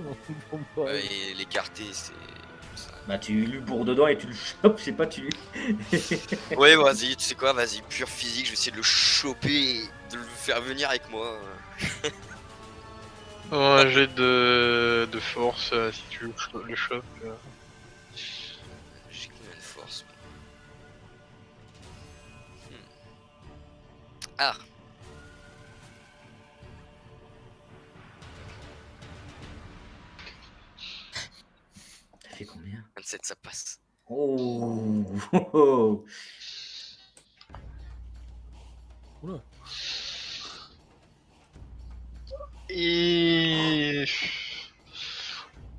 Et l'écarter, c'est. ça. Bah, tu lui bourres dedans et tu le chopes, je sais pas, tu. Ouais, vas-y, tu sais quoi, vas-y, pure physique, je vais essayer de le choper et de le faire venir avec moi. Un jet de force si tu le chopes. J'ai combien de force? Ah! Ça fait combien? 27, ça passe. Oh, oh, oh. Oula. Et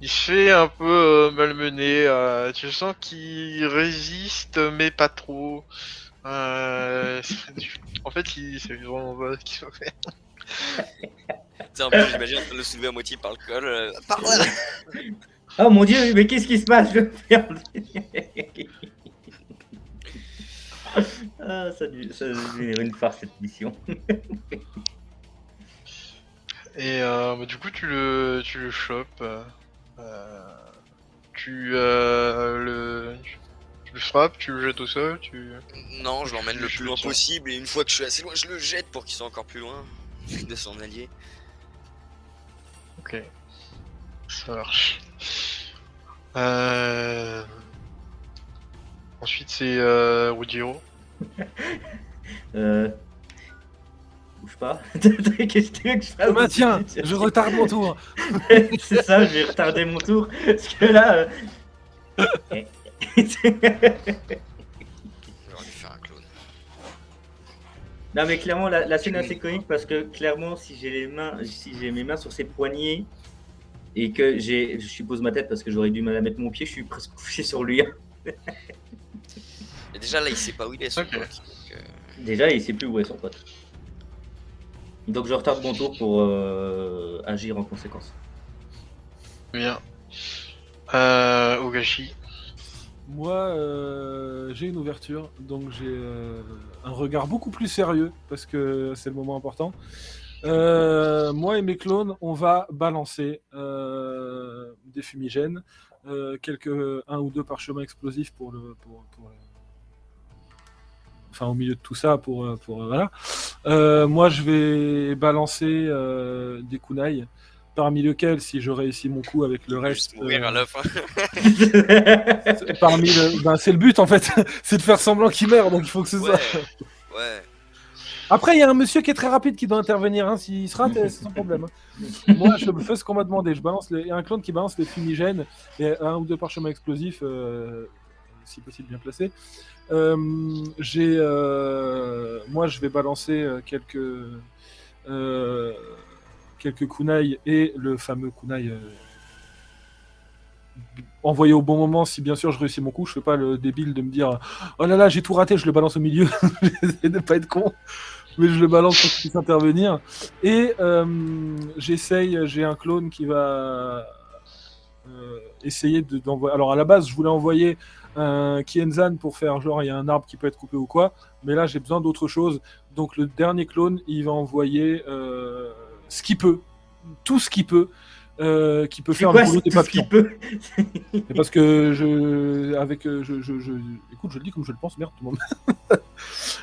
il se fait un peu malmener. Tu sens qu'il résiste, mais pas trop. En fait, il sait vraiment pas ce qu'il faut faire. Tu sais, en plus, j'imagine en train de le soulever à moitié par le col. Par là! Oh mon dieu, mais qu'est-ce qui se passe? Je merde. Ah, ça devient une farce cette mission. Et bah, du coup, tu le chopes. Tu le frappes, tu le jettes au sol, Non, je l'emmène le Je plus loin tiens. possible et une fois que je suis assez loin, je le jette pour qu'il soit encore plus loin de son allié. Ok. Ça marche. Ensuite, c'est Ruggiero. Bouge pas. Qu'est-ce que tu veux que je fasse? Je maintiens, je retarde mon tour. C'est ça, je vais retarder mon tour. Parce que là. Je vais lui faire un clone. Non mais clairement la scène est assez comique parce que clairement si j'ai mes mains sur ses poignets et que je suppose ma tête parce que j'aurais du mal à mettre mon pied, je suis presque couché sur lui. Et déjà là, il sait pas où il est son Ok. pote. Donc, Déjà il sait plus où est son pote. Donc je retarde mon tour pour agir en conséquence. Bien. Ogashi. Moi, j'ai une ouverture, donc j'ai un regard beaucoup plus sérieux, parce que c'est le moment important. Moi et mes clones, on va balancer des fumigènes, un ou deux parchemins explosifs enfin au milieu de tout ça, voilà. Moi, je vais balancer des kunai, parmi lesquels, si je réussis mon coup avec le il va reste, juste mourir à la fin. c'est le but en fait, c'est de faire semblant qu'il meurt, donc il faut que ce soit. Ouais. Après, il y a un monsieur qui est très rapide qui doit intervenir, hein. S'il se rate, c'est son problème. Hein. Moi, je fais ce qu'on m'a demandé. Il y a un clone qui balance les fumigènes et un ou deux parchemins explosifs, si possible bien placés. Moi, je vais balancer quelques kunai et le fameux kunai envoyé au bon moment. Si bien sûr je réussis mon coup, je fais pas le débile de me dire oh là là, j'ai tout raté, je le balance au milieu. J'essaie de pas être con. Mais je le balance pour qu'il puisse intervenir. Et j'ai un clone qui va essayer d'envoyer. Alors à la base, je voulais envoyer un Kienzan pour faire genre il y a un arbre qui peut être coupé ou quoi. Mais là, j'ai besoin d'autre chose. Donc le dernier clone, il va envoyer ce qu'il peut. Tout ce qu'il peut. Qui peut faire le boulot des papillons. Et parce que écoute, je le dis comme je le pense, merde, tout le monde.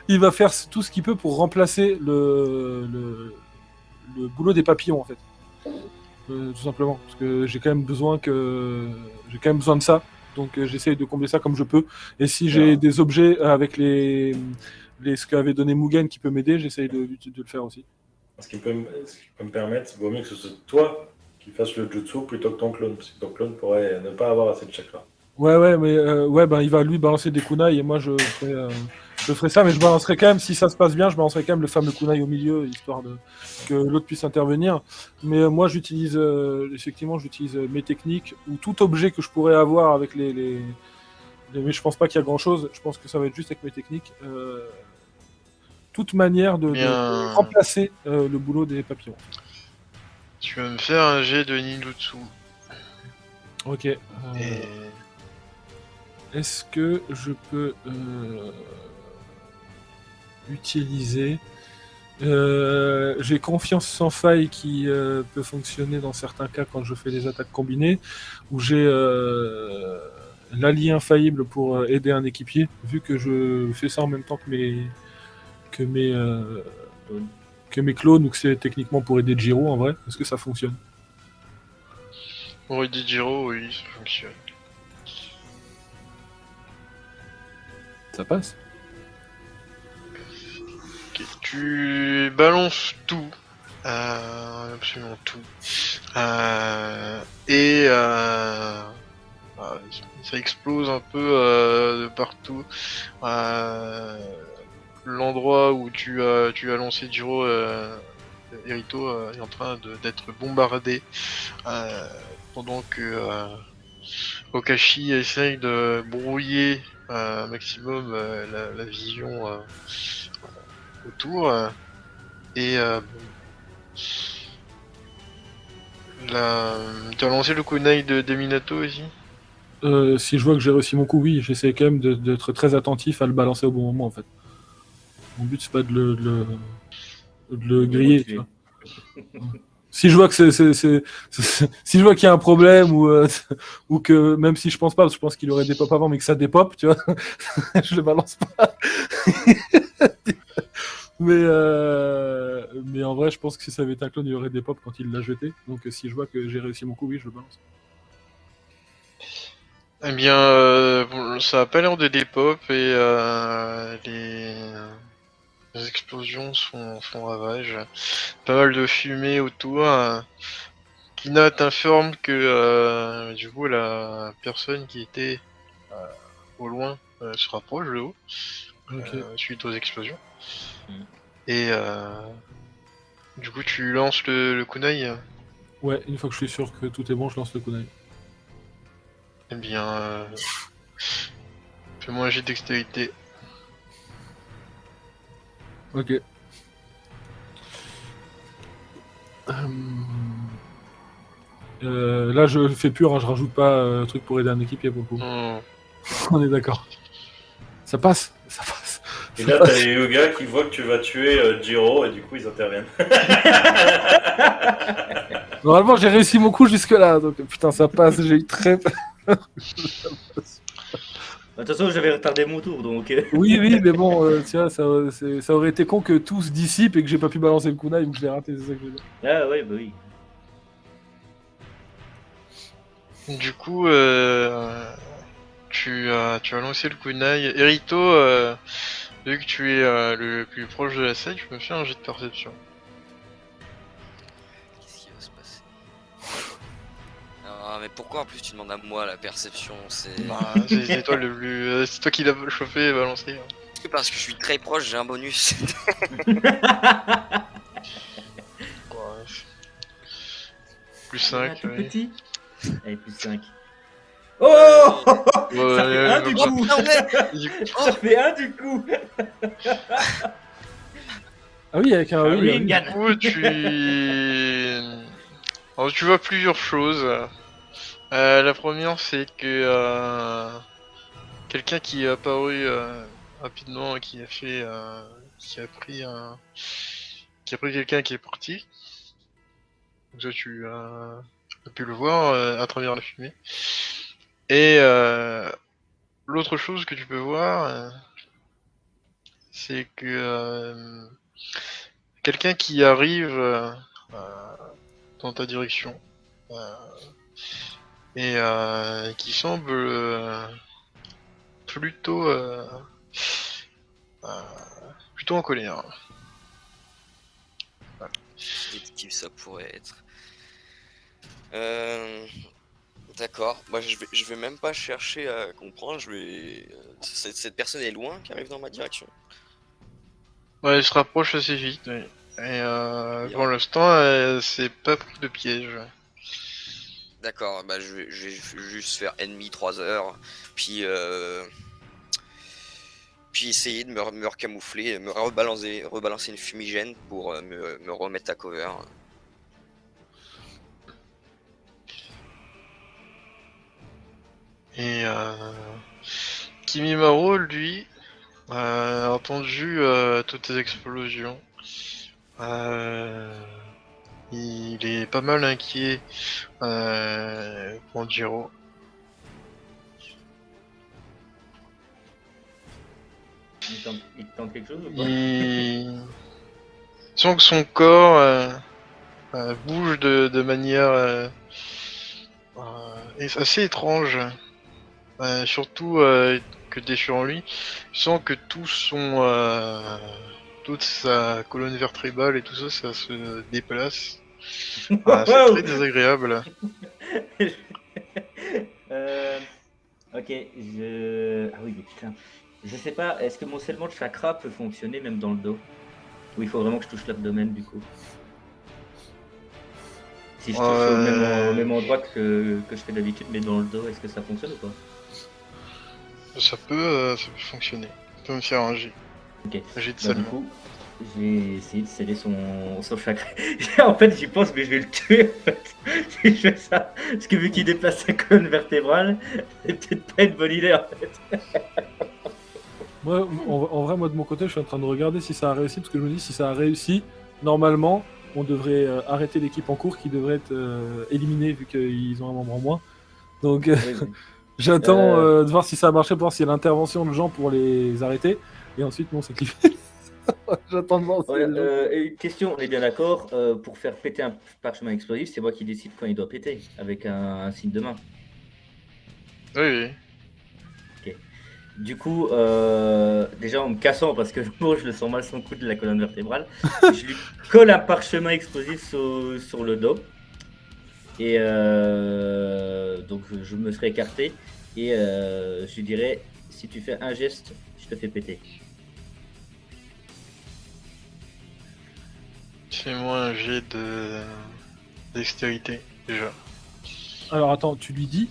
Il va faire tout ce qu'il peut pour remplacer le boulot des papillons en fait. Tout simplement, parce que j'ai quand même besoin de ça. Donc j'essaye de combler ça comme je peux. Et si j'ai des objets avec ce qu'avait donné Mugen qui peut m'aider, j'essaye de le faire aussi. Ce qui peut me permettre, il vaut mieux que ce soit toi qui fasses le jutsu plutôt que ton clone, parce que ton clone pourrait ne pas avoir assez de chakra. Ouais, mais il va lui balancer des kunai et moi je ferai ça, mais je balancerai quand même, si ça se passe bien, je balancerai quand même le fameux kunai au milieu, histoire que l'autre puisse intervenir. Mais moi j'utilise mes techniques, ou tout objet que je pourrais avoir avec mais je pense pas qu'il y a grand chose, je pense que ça va être juste avec mes techniques. Toute manière de remplacer le boulot des papillons. Tu vas me faire un jet de ninjutsu. Ok. Est-ce que je peux utiliser j'ai confiance sans faille qui peut fonctionner dans certains cas quand je fais des attaques combinées, où j'ai l'allié infaillible pour aider un équipier, vu que je fais ça en même temps que mes clones, ou que c'est techniquement pour aider Jiro en vrai. Est-ce que ça fonctionne? Pour aider Jiro, oui, ça fonctionne. Ça passe. Okay. Tu balances tout, absolument tout, et ça explose un peu de partout. L'endroit où tu as lancé Jiro, Erito, est en train d'être bombardé, pendant que Okashi essaye de brouiller un maximum la vision autour, et Tu as lancé le kunai de Minato aussi? Si je vois que j'ai réussi mon coup, oui, j'essaie quand même d'être très attentif à le balancer au bon moment en fait. Mon but c'est pas de le griller. Tu vois. Si je vois que si je vois qu'il y a un problème ou que même si je pense pas, parce que je pense qu'il aurait des pop avant, mais que ça dépop, tu vois, je le balance pas. Mais en vrai, je pense que si ça avait été un clone, il y aurait des pop quand il l'a jeté. Donc si je vois que j'ai réussi mon coup, oui, je le balance. Eh bien, bon, ça a pas l'air de dépop et les explosions font ravage. Pas mal de fumée autour. Kina t'informe que du coup la personne qui était au loin se rapproche de haut Ok. suite aux explosions. Mm. Et du coup tu lances le kunai. Ouais, une fois que je suis sûr que tout est bon, je lance le kunai. Eh bien, fais-moi un jet de dextérité. Ok. Là, je fais pur, hein, je rajoute pas truc pour aider un équipier pour le coup. Non. On est d'accord. Ça passe, ça passe. Et Ça là, passe. t'as les Yoga qui voient que tu vas tuer Jiro et du coup, ils interviennent. Normalement, j'ai réussi mon coup jusque-là, donc putain, ça passe, j'ai eu très peur. De toute façon, j'avais retardé mon tour, donc. Oui, mais bon, tu vois, ça aurait été con que tout se dissipe et que j'ai pas pu balancer le kunai ou que je l'ai raté, c'est ça que je veux dire. Ah ouais, bah oui. Du coup, tu as lancé le kunai. Erito, vu que tu es le plus proche de la scène, je me fais un jet de perception. Qu'est-ce qui va se passer? Ah, mais pourquoi en plus tu demandes à moi la perception? C'est Bah, c'est toi le plus, c'est toi qui l'as chauffé et balancé. Hein. Est-ce que parce que je suis très proche, j'ai un bonus? Ouais. Plus Il y en a 5, tout oui. petit. Allez, plus 5. Oh Ouais, ça fait un du comme coup. Non, mais- Du coup, Ça fait un du coup. Ah oui, avec un oui, oui. Ringan. du coup, Alors, tu vois plusieurs choses. La première, c'est que quelqu'un qui est apparu rapidement, qui a pris quelqu'un qui est parti. Donc ça, tu as pu le voir à travers la fumée. Et l'autre chose que tu peux voir, c'est que quelqu'un qui arrive dans ta direction et qui semble plutôt euh, plutôt en colère. Quel détective ça pourrait être? D'accord. Moi, je vais même pas chercher à comprendre. Cette personne est loin qui arrive dans ma direction. Ouais, il se rapproche assez vite. Oui. Et Bien. pour l'instant, c'est pas pris de piège. D'accord. Bah, je vais juste faire ennemi 3 heures, puis essayer de me recamoufler, me rebalancer une fumigène pour me remettre à cover. Et Kimimaro, lui, a entendu toutes ces explosions. Il est pas mal inquiet pour Jiro. Il te tente quelque chose ou pas? Il sent que son corps bouge de manière assez étrange. Surtout que t'es sur lui. Il sent que toute sa colonne vertébrale et tout ça, ça se déplace. C'est très désagréable. Ok, Ah oui, mais putain. Je sais pas, est-ce que mon scellement de chakra peut fonctionner même dans le dos? Ou il faut vraiment que je touche l'abdomen du coup? Si je touche au même endroit que je fais d'habitude, mais dans le dos, est-ce que ça fonctionne ou pas? Ça peut fonctionner. Tu peux me faire un jet. Ok. Un jet de Bah, du salement. coup, j'ai essayé de sceller son chakra. En fait, j'y pense, mais je vais le tuer. En fait. Si je fais ça, parce que vu qu'il déplace sa colonne vertébrale, c'est peut-être pas une bonne idée. En fait. Moi, en vrai, moi de mon côté, je suis en train de regarder si ça a réussi, parce que je me dis si ça a réussi, normalement, on devrait arrêter l'équipe en cours qui devrait être éliminée vu qu'ils ont un membre en moins. Donc Oui, oui. j'attends de voir si ça a marché, pour voir s'il y a l'intervention de gens pour les arrêter. Et ensuite, non, c'est clippé. J'attends de voir. Voilà, et une question, on est bien d'accord, pour faire péter un parchemin explosif, c'est moi qui décide quand il doit péter, avec un signe de main. Oui, oui. Du coup, déjà en me cassant, parce que bon, je le sens mal son coup de la colonne vertébrale, je lui colle un parchemin explosif sur le dos. Et donc je me serais écarté et je lui dirais, si tu fais un geste, je te fais péter. Fais-moi un jet de dextérité, déjà. Alors attends, tu lui dis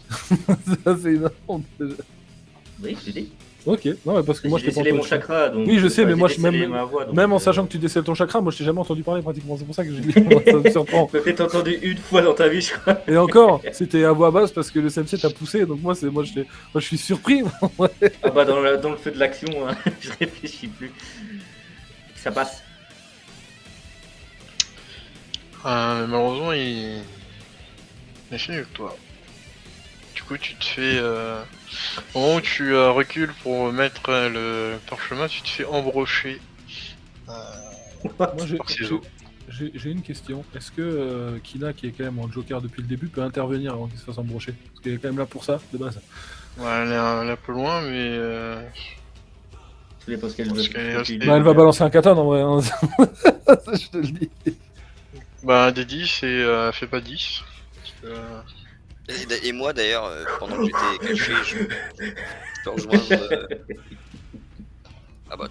ça, c'est une honte, déjà. Oui, je t'ai dit. Ok, non, mais parce que moi je J'ai t'ai pas décelé mon entendu. chakra, donc Oui, je sais, mais moi, j'ai je- décelé même- ma voix, donc, Même en sachant que tu décèles ton chakra, moi je t'ai jamais entendu parler pratiquement, c'est pour ça que je dis, ça me surprend. peut-être entendu une fois dans ta vie, je crois. Et encore, c'était à voix basse parce que le sensei t'a poussé, donc moi je suis surpris. Ah bah dans le feu de l'action, hein, je réfléchis plus. Ça passe. Malheureusement, il est fini avec toi. Du coup, tu te fais... Au moment où tu recules pour mettre le parchemin, tu te fais embrocher Moi par ses os. j'ai une question. Est-ce que Kina, qui est quand même en Joker depuis le début, peut intervenir avant qu'il se fasse embrocher? Parce qu'elle est quand même là pour ça, de base. Ouais, elle est un peu loin, mais... Tous les postes qu'elle Parce veut. qu'elle est restée- Bah, elle va balancer un katana en vrai, hein. Je te le dis. Bah, des 10 et fait pas 10. Parce que, Et moi d'ailleurs, pendant que j'étais caché, je peux rejoindre. Ah bah,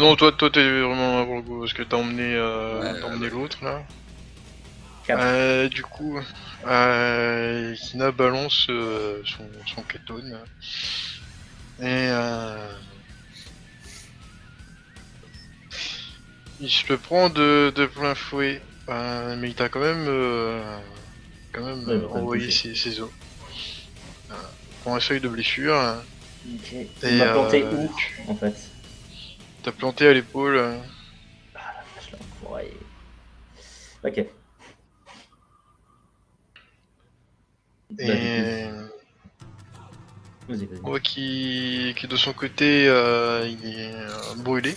non, toi t'es vraiment là pour le coup, parce que t'as emmené, t'as emmené l'autre, là. Quatre. Du coup, Kina balance son ketone. Et il se le prend de plein fouet. Mais il t'a quand même, Ouais, bah, envoyé touché. ses os. Pour un seuil de blessure. Ok. Et, Il m'a planté où, tu- en fait? T'as planté à l'épaule. Je l'ai enfoiré. Ok. Bah, du Et coup, vas-y, vas-y. on voit qu'il de son côté, il est brûlé.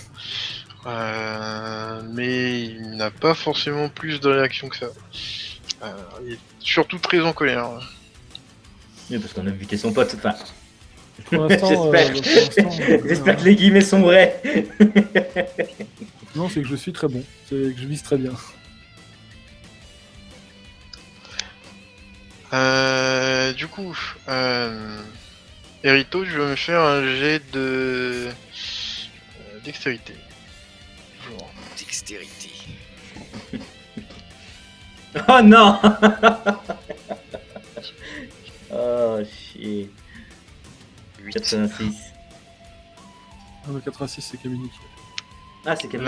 Mais il n'a pas forcément plus de réaction que ça. Il est surtout très en colère. Oui, parce qu'on a buté son pote. Enfin, Pour l'instant, j'espère que les guillemets sont vrais. Non, c'est que je suis très bon. C'est que je vise très bien. Du coup, Erito, je vais me faire un jet de dextérité. Toujours. dextérité. Oh non. Oh shit. 8. 86. Ah, le 86, c'est Kamini. Ah, c'est Camille.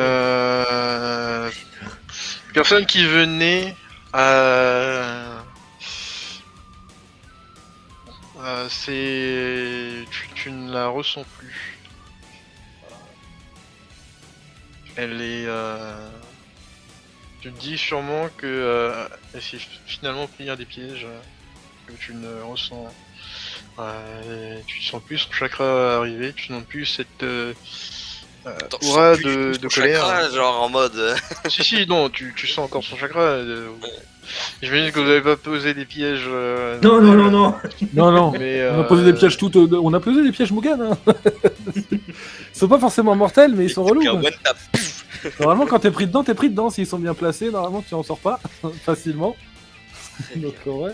Personne qui venait c'est... Tu ne la ressens plus. Elle est... Tu te dis sûrement que elle s'est finalement pris un des pièges que tu ne ressens. Tu sens plus son chakra arriver, tu sens plus cette Attends, aura je sens plus de mon colère. chakra, genre en mode. Si, non, tu sens encore son chakra. J'imagine que vous avez pas posé des pièges. Non, non, non, non. Non, non. Mais, On a posé des pièges on a posé des pièges Mugen, hein. Ils sont pas forcément mortels, mais ils sont relous. Puis un quoi. one tap. Normalement, quand t'es pris dedans, t'es pris dedans. S'ils sont bien placés, normalement, tu en sors pas facilement. Donc, ouais,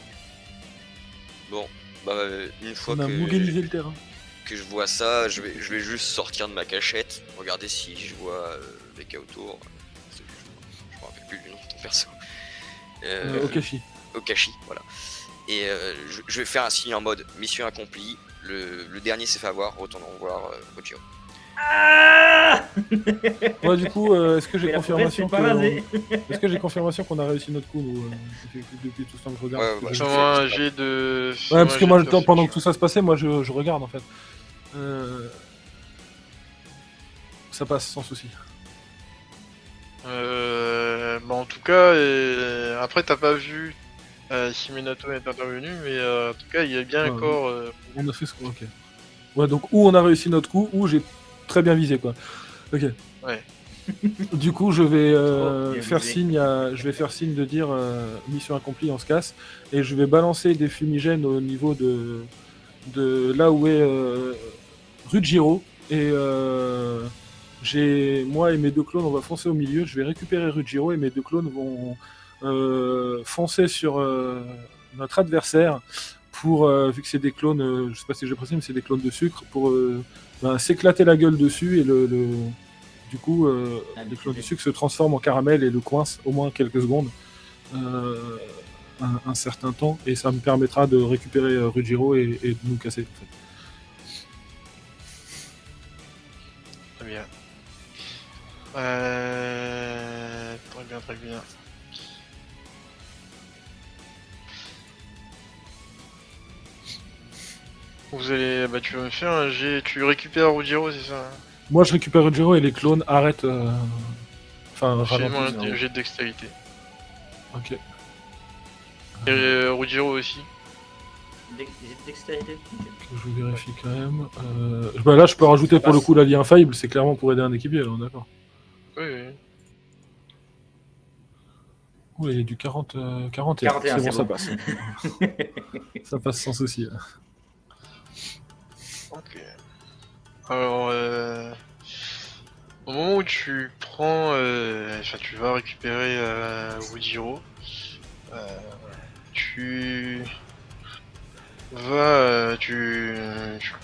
Bon, bah, une fois on a mugenisé le terrain. que je vois ça, je vais juste sortir de ma cachette, regarder si je vois Veka autour. Je me rappelle plus du nom de ton perso. Okashi. Okashi, voilà. Et je vais faire un signe en mode mission accomplie. Le dernier s'est fait avoir, retournons voir Kojiro. Ah Ouais, du coup, est-ce que j'ai Mais la forêt, confirmation c'est pas rasé. est-ce que j'ai confirmation qu'on a réussi notre coup, nous, depuis tout ce temps que je regarde Ouais, parce que bah, je- je Fais-moi un jet de. Ouais, parce que moi, le temps, pendant que tout ça. ça se passait, moi, je regarde, en fait. Ça passe sans souci. Bah en tout cas, après t'as pas vu si Minato est intervenu, mais en tout cas il y a bien un Ouais. corps. On a fait ce qu'on... Ok. Ouais, donc, ou on a réussi notre coup, ou j'ai très bien visé, quoi. Ok. Ouais. Du coup, je vais Trop bien faire visé. je vais faire signe de dire mission accomplie, on se casse, et je vais balancer des fumigènes au niveau de là où est Ruggiero, et moi et mes deux clones, on va foncer au milieu. Je vais récupérer Ruggiero et mes deux clones vont foncer sur notre adversaire pour, vu que c'est des clones, je sais pas si j'ai précisé, mais c'est des clones de sucre, pour s'éclater la gueule dessus et du coup, les clones de sucre se transforment en caramel et le coincent au moins quelques secondes, un certain temps, et ça me permettra de récupérer Ruggiero et de nous casser. En fait. Très bien. Très bien. Vous allez, bah tu vas me faire un jet, tu récupères Ruggiero, c'est ça? Moi, je récupère Ruggiero et les clones arrêtent. Enfin, Fais-moi ralentissent. un jet de dextérité. Ok. Et Ruggiero aussi. Dextérité. Je vérifie quand même. Bah là, je peux rajouter pour le coup l'allié infaillible, c'est clairement pour aider un équipier, là, d'accord. Oui, oui. Oui, il y a du 41. 41, C'est bon, c'est ça bon. passe. Ça passe sans souci. Là. Ok. Alors, au moment où tu prends, enfin, tu vas récupérer Ruggiero, tu vas, tu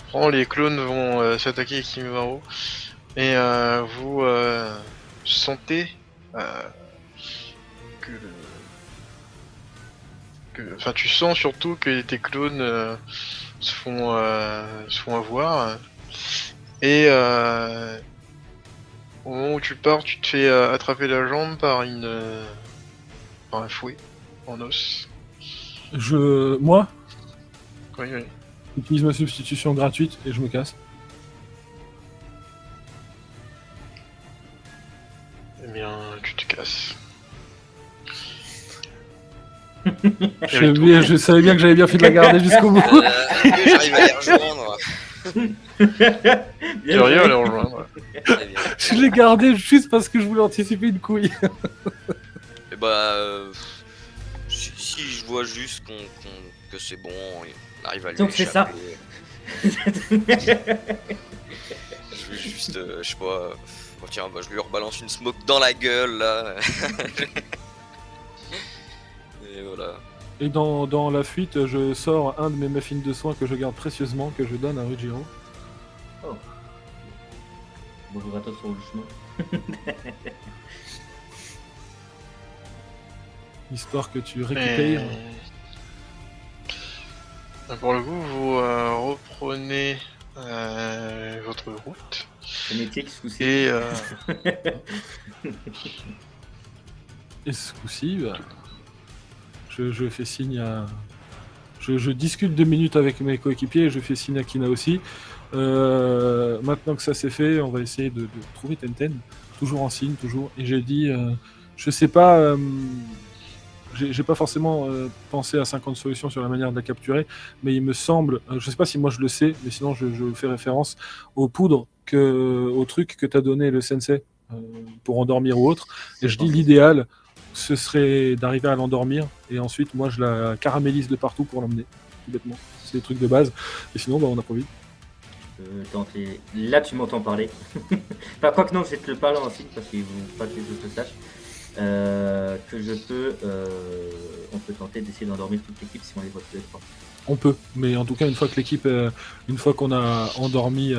prends, les clones vont s'attaquer à Kimimaro et vous sentez que enfin, tu sens surtout que tes clones se font avoir. Et au moment où tu pars, tu te fais attraper la jambe par par un fouet en os. Moi, Oui, oui. j'utilise ma substitution gratuite et je me casse. Eh bien, tu te casses. Je savais bien que j'avais bien fait de la garder jusqu'au bout. Est-ce que j'arrive à les rejoindre? Tu arrives à les rejoindre. Très bien. Je l'ai gardé juste parce que je voulais anticiper une couille. Et bah, si je vois juste que c'est bon, on arrive à lui Donc c'est ça. échapper. Je vais juste, je sais pas, oh tiens, bah, je lui rebalance une smoke dans la gueule là. Et voilà. Et dans la fuite, je sors un de mes muffins de soins que je garde précieusement, que je donne à Ruggiero. Bonjour à toi sur le chemin. Histoire que tu récupères. Pour le coup, vous reprenez votre route. Phonétique, souci. Et Et ce coup-ci, bah, je fais signe à... Je discute 2 minutes avec mes coéquipiers et je fais signe à Kina aussi. Maintenant que ça c'est fait, on va essayer de trouver Tenten. Toujours en signe, toujours. Et j'ai dit, je sais pas... j'ai pas forcément pensé à 50 solutions sur la manière de la capturer, mais il me semble, je sais pas si moi je le sais, mais sinon je fais référence aux poudres, au truc que t'as donné le sensei pour endormir ou autre. Et je dis l'idéal, ce serait d'arriver à l'endormir, et ensuite moi je la caramélise de partout pour l'emmener, tout bêtement. C'est des trucs de base, et sinon bah, on a pas envie. Tenter. Là, tu m'entends parler. Enfin, quoi que non, je vais te le parler en signe parce qu'il ne faut pas que je te sache. Que je peux. On peut tenter d'essayer d'endormir toute l'équipe si on les voit tous les trois. On peut, mais en tout cas une fois qu'on a endormi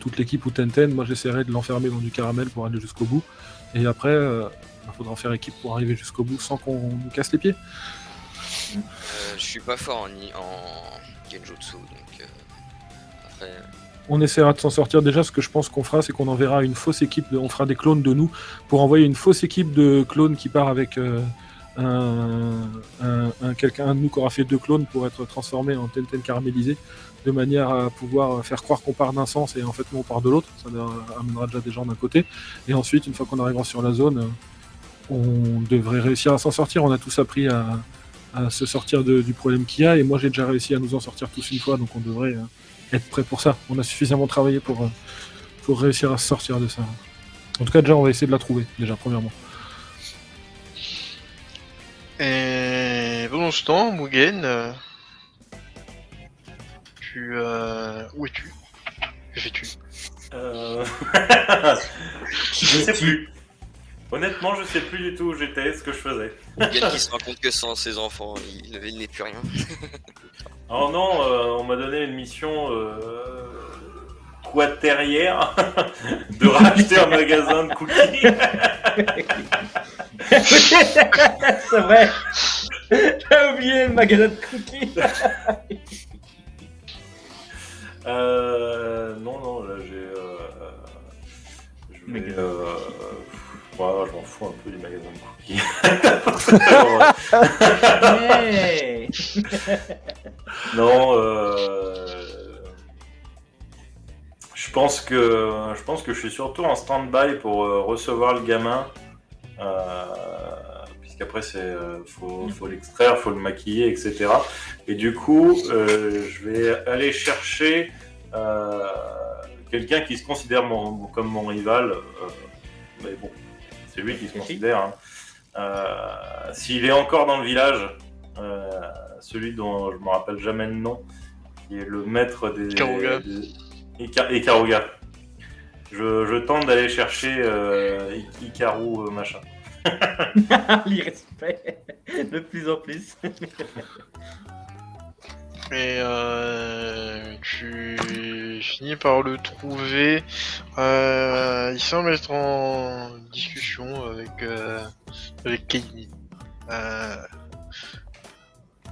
toute l'équipe ou Tenten, moi j'essaierai de l'enfermer dans du caramel pour aller jusqu'au bout. Et après, il faudra faire équipe pour arriver jusqu'au bout sans qu'on nous casse les pieds. Je suis pas fort en genjutsu, donc après. on essaiera de s'en sortir. Déjà, ce que je pense qu'on fera, c'est qu'on enverra une fausse équipe, on fera des clones de nous, pour envoyer une fausse équipe de clones qui part avec quelqu'un de nous qui aura fait 2 clones pour être transformé en Tenten caramélisé, de manière à pouvoir faire croire qu'on part d'un sens et en fait nous on part de l'autre. Ça amènera déjà des gens d'un côté. Et ensuite, une fois qu'on arrivera sur la zone, on devrait réussir à s'en sortir. On a tous appris à se sortir du problème qu'il y a, et moi j'ai déjà réussi à nous en sortir tous une fois, donc on devrait être prêt pour ça. On a suffisamment travaillé pour réussir à se sortir de ça. En tout cas, déjà on va essayer de la trouver, déjà premièrement. Et pendant ce temps, Mugen, où es-tu? Que fais-tu? Je sais plus. Honnêtement, je sais plus du tout où j'étais, ce que je faisais. Mugen qui se rend compte que sans ses enfants, il n'est plus rien. Oh non, on m'a donné une mission quaterrière de racheter un magasin de cookies. C'est vrai. T'as oublié le magasin de cookies. Non, là j'ai. Magasin. Ouais, je m'en fous un peu du magasin de cookies. Hey. Non, je pense que je suis surtout en stand-by pour recevoir le gamin. Puisqu'après faut l'extraire, faut le maquiller, etc. Et du coup, je vais aller chercher quelqu'un qui se considère comme mon rival. Mais bon, c'est lui qui se considère. Hein. S'il est encore dans le village, celui dont je me rappelle jamais le nom, qui est le maître des Ikaruga. Je tente d'aller chercher Ikaru machin. L'irrespect, de plus en plus. Et tu finis par le trouver. Il semble être en discussion avec Kaini.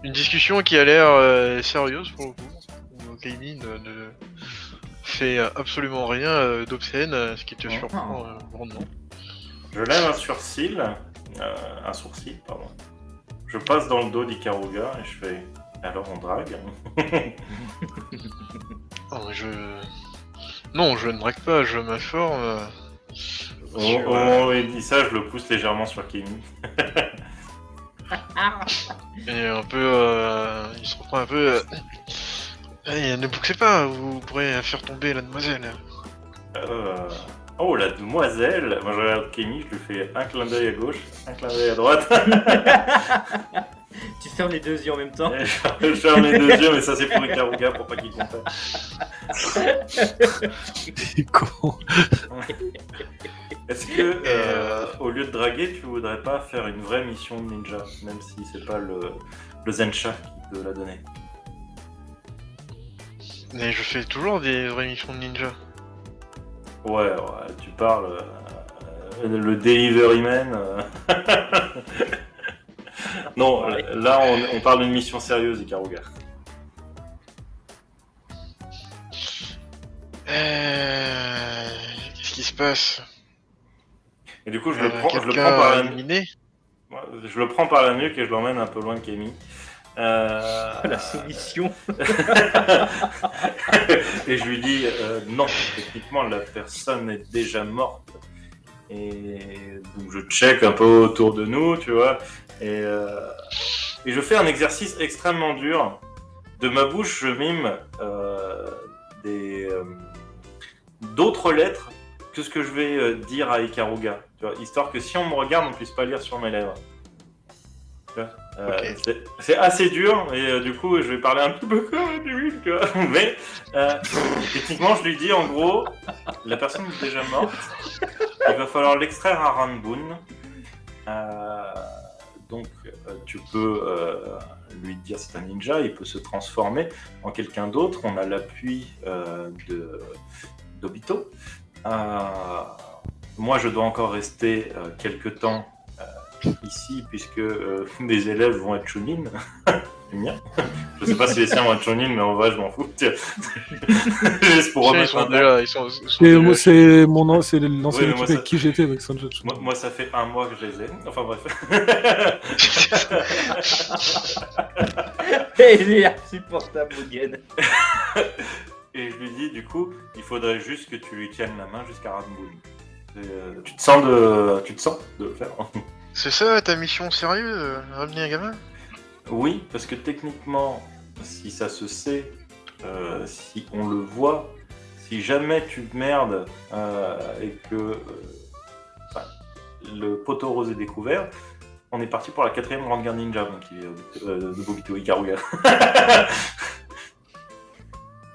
Une discussion qui a l'air sérieuse pour le coup. Où Kaini ne fait absolument rien d'obscène, ce qui te surprend grandement. Je lève un sourcil, pardon. Je passe dans le dos d'Ikaruga et je fais. Alors on drague. Non, je ne drague pas, je m'informe. Il dit ça, je le pousse légèrement sur Kimi. Et un peu, il se reprend un peu. Hey, ne bouclez pas, vous pourrez faire tomber la demoiselle. Oh, la demoiselle. Moi je regarde Kimi, je lui fais un clin d'œil à gauche, un clin d'œil à droite. Tu fermes les deux yeux en même temps. Je ferme les deux yeux, mais ça c'est pour Ikaruga pour pas qu'il comprenne. C'est con. Est-ce que, au lieu de draguer, tu voudrais pas faire une vraie mission de ninja, même si c'est pas le Zensha qui peut la donner? Mais je fais toujours des vraies missions de ninja. Ouais, tu parles. Le Deliveryman. Non, là on parle d'une mission sérieuse, Ikaruga. Qu'est-ce qui se passe? Et du coup, je le prends par la nuque et je l'emmène un peu loin de Kemi. La soumission. Et je lui dis non, techniquement la personne est déjà morte. Et donc je check un peu autour de nous, tu vois. Et je fais un exercice extrêmement dur. De ma bouche, je mime d'autres lettres que ce que je vais dire à Ikaruga, tu vois, histoire que si on me regarde, on puisse pas lire sur mes lèvres. Okay. C'est assez dur, et du coup, je vais parler un petit peu comme lui, tu vois. Mais techniquement, je lui dis en gros, la personne est déjà morte, il va falloir l'extraire à Ranbun. Donc, tu peux lui dire c'est un ninja, il peut se transformer en quelqu'un d'autre. On a l'appui d'Obito. Moi, je dois encore rester quelques temps ici, puisque mes élèves vont être Chunin. les miens. Je sais pas si les siens vont être Shonin, mais en vrai, je m'en fous. Tiens. Juste pour Ils remettre sont un déjà, ils sont Et moi, déjà- c'est l'ancienne Oui, mais équipe moi, ça- avec qui j'étais avec Sanjutsu. Moi, ça fait 1 mois que je les ai. Enfin, bref. Il est insupportable, Mugen. Et je lui dis, du coup, il faudrait juste que tu lui tiennes la main jusqu'à Ranboon. Tu te sens de le faire? C'est ça ta mission sérieuse, ramener un gamin? Oui, parce que techniquement, si ça se sait, si on le voit, si jamais tu te merdes et que le poteau rose est découvert, on est parti pour la 4ème grande guerre ninja donc, de Bobito Ikaruga.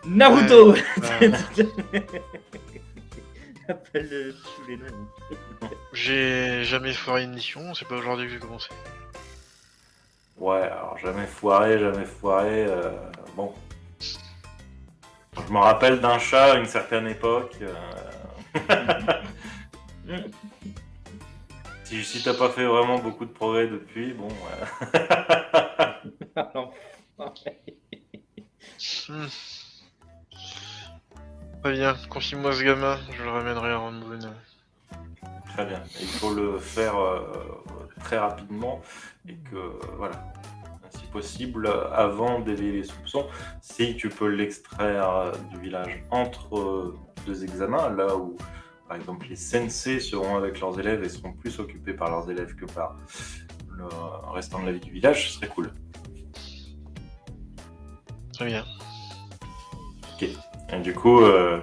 Naruto. Ouais. Appelle tous les noms. J'ai jamais foiré une mission, c'est pas aujourd'hui que j'ai commencé. Ouais, alors jamais foiré. Bon. Je me rappelle d'un chat à une certaine époque. Si t'as pas fait vraiment beaucoup de progrès depuis, bon. Hmm. Très bien, confie-moi ce gamin, je le ramènerai à Ranboon. Très bien. Il faut le faire très rapidement et que, voilà, si possible, avant d'éveiller les soupçons, si tu peux l'extraire du village entre 2 examens, là où, par exemple, les sensei seront avec leurs élèves et seront plus occupés par leurs élèves que par le restant de la vie du village, ce serait cool. Très bien. Ok. Et du coup, et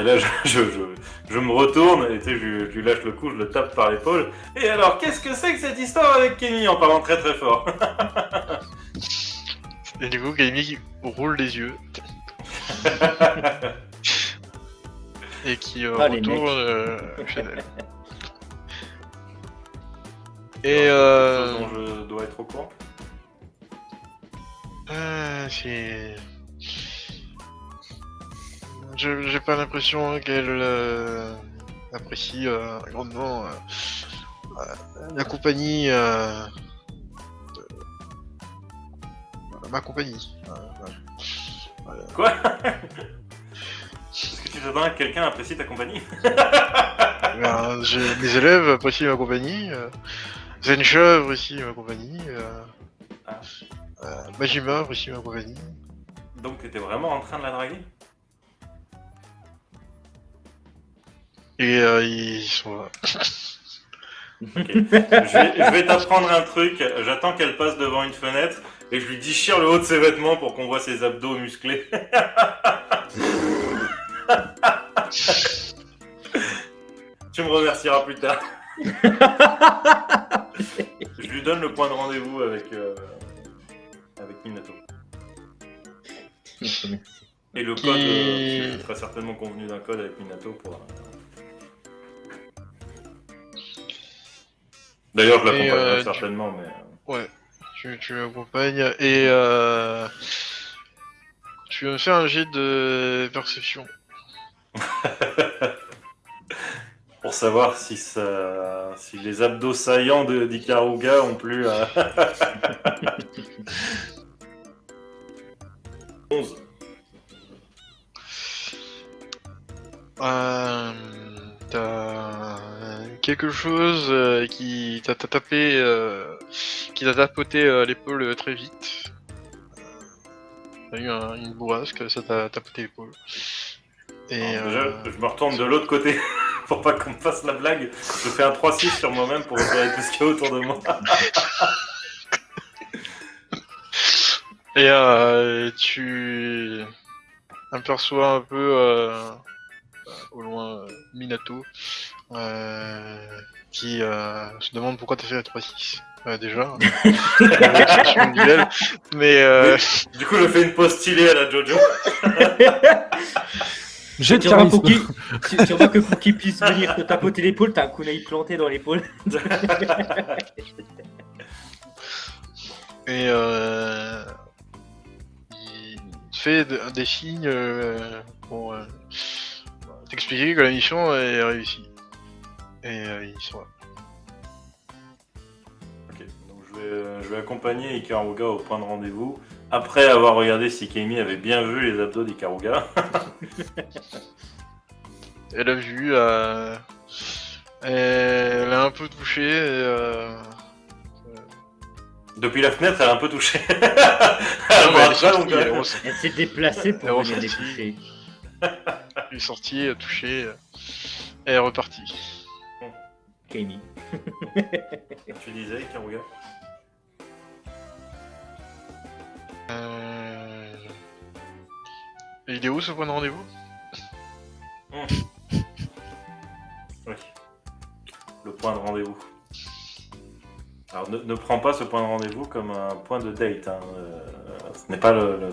là, je me retourne et tu sais, je lui lâche le cou, je le tape par l'épaule. Et alors, qu'est-ce que c'est que cette histoire avec Kenny en parlant très très fort? Et du coup, Kaimi roule les yeux. Et qui Ah, les retourne chez elle. Et Quelque chose dont je dois être au courant. c'est... J'ai pas l'impression qu'elle apprécie grandement la compagnie... ma compagnie. Voilà. Quoi? Est-ce que tu t'attends à que quelqu'un apprécie ta compagnie? Ben, mes élèves apprécient ma compagnie. Zensha apprécie ma compagnie. Majima apprécie ma compagnie. Donc t'étais vraiment en train de la draguer? Et ils sont là. Ok. Je vais t'apprendre un truc. J'attends qu'elle passe devant une fenêtre et je lui déchire le haut de ses vêtements pour qu'on voit ses abdos musclés. Tu me remercieras plus tard. Je lui donne le point de rendez-vous avec Minato. Et le code, tu seras certainement convenu d'un code avec Minato pour... D'ailleurs, je Et, l'accompagnerai certainement, mais... Ouais, tu m'accompagnes et tu vas me faire un jet de perception. pour savoir si les abdos saillants d'Ikaruga ont plu à... 11. T'as quelque chose qui t'a tapé, qui t'a tapoté l'épaule très vite. T'as eu une bourrasque, ça t'a tapoté l'épaule. Et Alors, déjà, je me retourne de l'autre côté pour pas qu'on me fasse la blague. Je fais un 3-6 sur moi-même pour repérer tout ce qu'il y a autour de moi. Et tu aperçois un peu au loin Minato qui se demande pourquoi t'as fait la 3-6 déjà. Sur le duel. Mais Du coup, je fais une pause stylée à la Jojo. J'ai de Tu vois, pour charisme. tu vois que pour qu'il puisse venir te tapoter l'épaule, t'as un kunai planté dans l'épaule. Et il te fait des signes pour t'expliquer que la mission est réussie. Et ils sont là. Ok, donc je je vais accompagner Ikaruga au point de rendez-vous après avoir regardé si Keimi avait bien vu les abdos d'Ikaruga. Elle a vu, elle a un peu touché, Depuis la fenêtre, elle a un peu touché. non, mais elle est sortie, Elle s'est déplacée pour Elle venir les ressortit. toucher. elle est sortie, elle a touché, et elle est repartie. Keimi. Tu disais, Ikaruga? Et il est où ce point de rendez-vous? Oui. Le point de rendez-vous. Alors ne prends pas ce point de rendez-vous comme un point de date. Hein. Ce n'est pas ce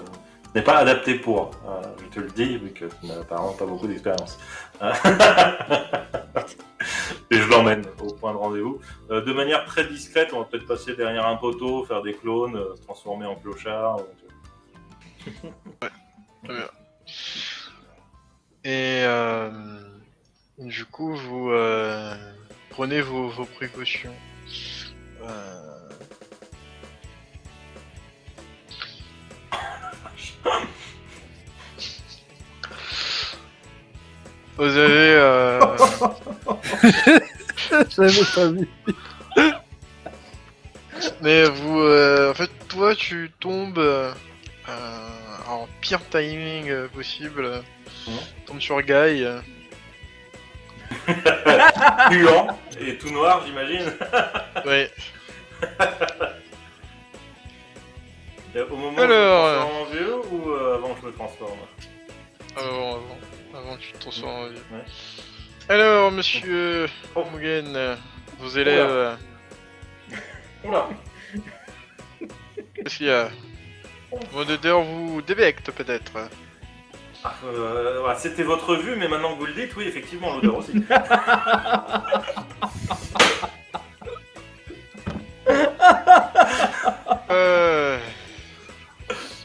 n'est pas adapté pour. Je te le dis, vu que tu n'as apparemment pas beaucoup d'expérience. Et je l'emmène au point de rendez-vous. De manière très discrète, on va peut-être passer derrière un poteau, faire des clones, se transformer en clochard. Très bien. Et du coup, vous prenez vos précautions. Vous avez J'avais pas vu. mais vous en fait toi tu tombes en pire timing possible. Tu tombes sur Guy. Puant et tout noir, j'imagine. Ouais. Au moment Alors, où je me transforme en vieux ou avant que je me transforme? Avant que tu te transformes en vieux. Ouais. Alors, monsieur Mugen, vos élèves, Oula. qu'est-ce qu'il y a? Mon odeur vous débecte peut-être. Voilà, c'était votre vue, mais maintenant que vous le dites, oui, effectivement, l'odeur aussi.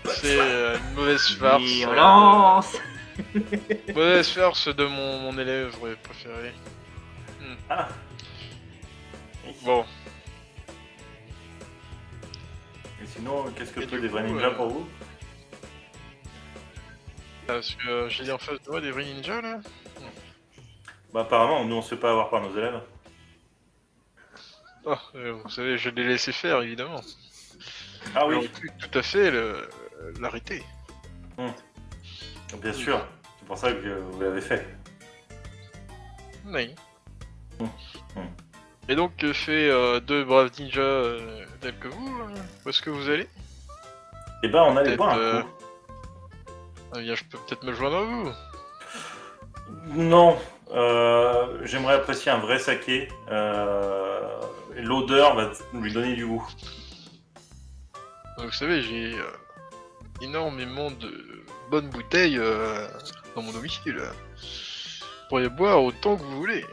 C'est une mauvaise farce. Violence. Mauvaise farce de mon élève préféré. Ah. Bon. Et sinon, qu'est-ce que Et peut du des vrais coup, ninjas pour vous? Parce que j'ai dit en face de moi des vrais ninjas là. Bah apparemment, nous on se fait pas avoir par nos élèves. Oh, vous savez, je l'ai laissé faire évidemment. Ah J'aurais oui, pu tout à fait l'arrêter. bien sûr. C'est pour ça que vous l'avez fait. Oui. Hum. Et donc, que fait deux braves ninjas tels que vous où est-ce que vous allez? Eh ben, on allait Peut-être, boire un coup. Ah bien, je peux peut-être me joindre à vous. Non, j'aimerais apprécier un vrai saké. L'odeur va lui donner du goût. Vous savez, j'ai énormément de bonnes bouteilles dans mon domicile. Vous pourriez boire autant que vous voulez.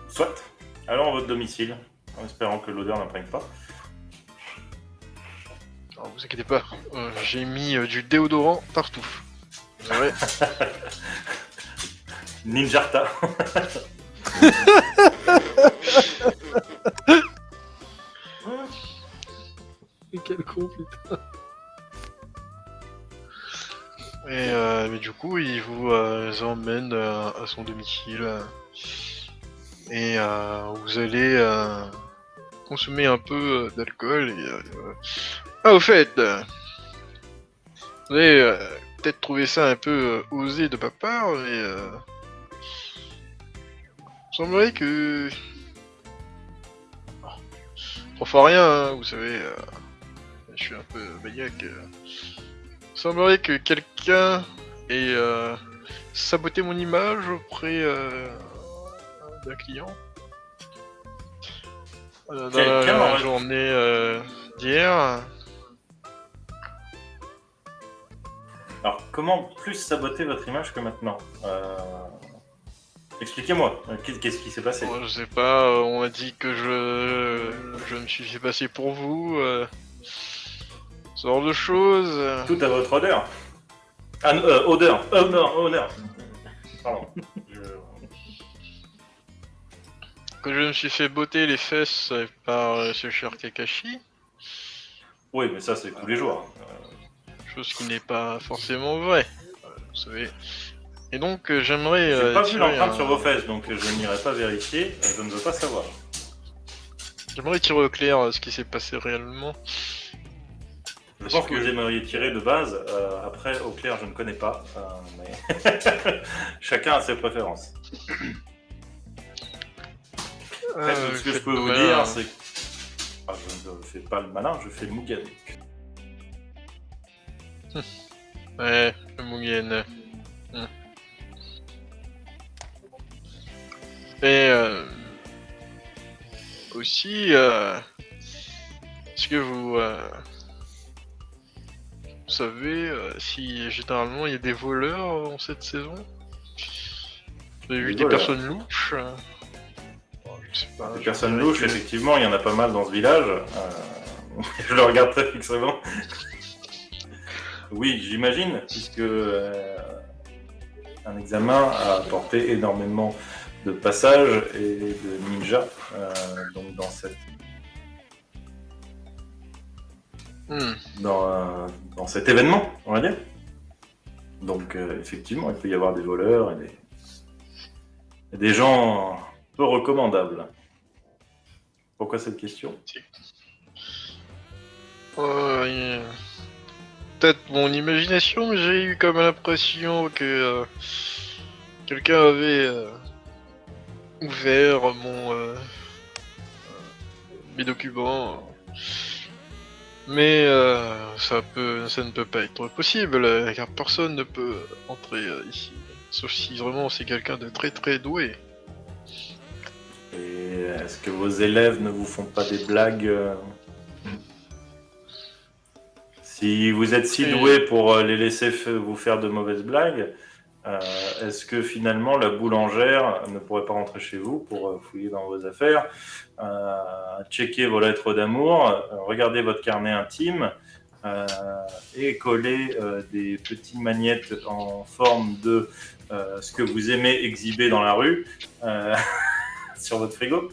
Soit. Allons à votre domicile, en espérant que l'odeur n'imprègne pas. Alors, vous inquiétez pas, j'ai mis du déodorant partout. C'est vrai. Ninjarta. Mais quel con, putain. Et mais du coup, il vous emmène à son domicile. Et vous allez consommer un peu d'alcool. Et, ah, au fait, vous avez peut-être trouvé ça un peu osé de ma part, mais il semblerait que... Enfin rien, hein, vous savez, je suis un peu maniaque. Il semblerait que quelqu'un ait saboté mon image auprès d'un client. Dans Quelqu'un la aurait- journée d'hier. Alors, comment plus saboter votre image que maintenant? Expliquez-moi, qu'est-ce qui s'est passé? Bon, je sais pas, on m'a dit que je me suis fait passer pour vous. Ce genre de choses. Tout à votre odeur. Ah, odeur. Non, honneur. Pardon. que je me suis fait botter les fesses par ce cher Kakashi, Oui, mais ça, c'est tous les jours. chose qui n'est pas forcément vraie, vous savez. Et donc j'aimerais J'ai pas vu tirer l'empreinte sur vos fesses, donc je n'irai pas vérifier, et je ne veux pas savoir. J'aimerais tirer au clair ce qui s'est passé réellement. Je Est-ce pense que que- vous aimeriez tirer de base. Après, au clair, je ne connais pas. Mais chacun a ses préférences. Après, ce que je faites peux le vous malin, dire, hein. c'est que je ne fais pas le malin, je fais le Mugen. Ouais, le Mugen. Et aussi, est-ce que vous savez si généralement il y a des voleurs en cette saison? Vous avez vu Des des voleurs. personnes louches? Je sais pas. Des je personnes dirais louches, que- effectivement, il y en a pas mal dans ce village. Je le regarde très fixement. Oui, j'imagine, puisque un examen a apporté énormément de passages et de ninjas donc Hmm. dans cet événement, on va dire. Donc effectivement, il peut y avoir des voleurs et des gens peu recommandables. Pourquoi cette question? Peut-être mon imagination, mais j'ai eu comme l'impression que quelqu'un avait ouvert mes documents. Mais ça ne peut pas être possible, car personne ne peut entrer ici. Sauf si vraiment c'est quelqu'un de très très doué. Et est-ce que vos élèves ne vous font pas des blagues Si vous êtes si Et- doué pour les laisser vous faire de mauvaises blagues, est-ce que finalement la boulangère ne pourrait pas rentrer chez vous pour fouiller dans vos affaires, checker vos lettres d'amour, regarder votre carnet intime et coller des petites magnettes en forme de ce que vous aimez exhiber dans la rue sur votre frigo?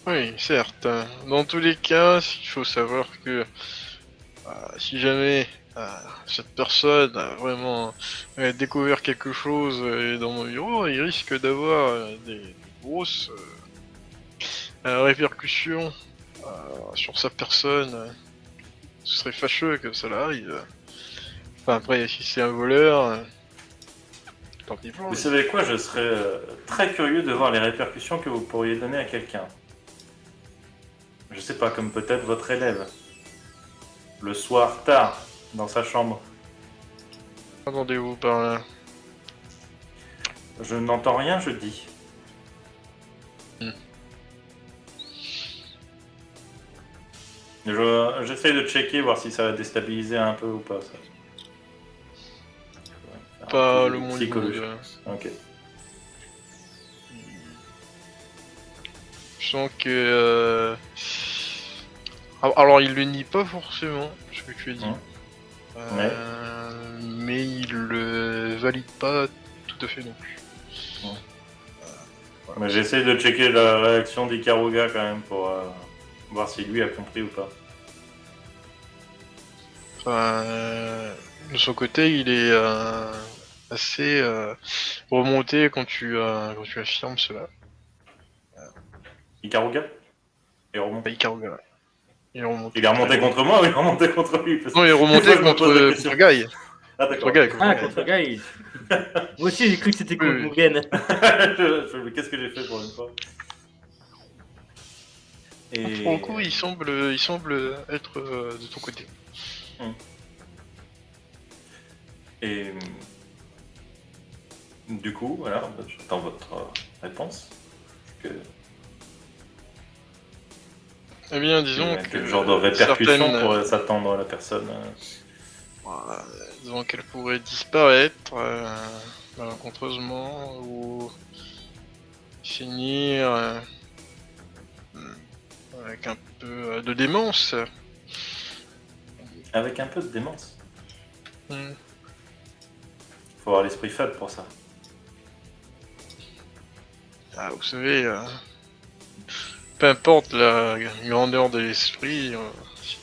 Oui, certes. Dans tous les cas, il faut savoir que si jamais cette personne a vraiment découvert quelque chose dans mon bureau, il risque d'avoir des grosses répercussions sur sa personne. Ce serait fâcheux que cela arrive. Enfin, après, si c'est un voleur, tant pis pour Vous lui. savez quoi, je serais très curieux de voir les répercussions que vous pourriez donner à quelqu'un. Je sais pas, comme peut-être votre élève. Le soir, tard, dans sa chambre. Entendez-vous par là? Je n'entends rien, je dis. J'essaie de checker, voir si ça va déstabiliser un peu ou pas. Ça. Faire un Pas peu le de monde. psychologie. Ok. Je sens que. Alors, il le nie pas forcément, ce que tu as dit. Mais il le valide pas tout à fait non plus. Mais j'essaie de checker la réaction d'Ikaruga quand même pour voir si lui a compris ou pas. Enfin, de son côté, il est assez remonté quand tu affirmes cela. Ikaruga? Il remonte. Pas Ikaruga. Il est remonté. Il est remonté contre moi ou il est remonté contre lui? Parce que Non, il est des fois, remonté je me pose la question. contre Guy. Ah d'accord. Contre Guy, contre Ah, Guy. contre Guy. Moi aussi, j'ai cru que c'était contre Oui, oui. Mugen. Qu'est-ce que j'ai fait pour une fois? Et... Pour le coup, il semble être de ton côté. Et du coup, voilà, j'attends votre réponse. Que... Eh bien, disons que Quel genre de répercussions certaines- pourrait s'attendre à la personne disons qu'elle pourrait disparaître malencontreusement ou finir avec un peu de démence. avec un peu de démence. Hmm. Faut avoir l'esprit faible pour ça. Vous savez, peu importe la grandeur de l'esprit,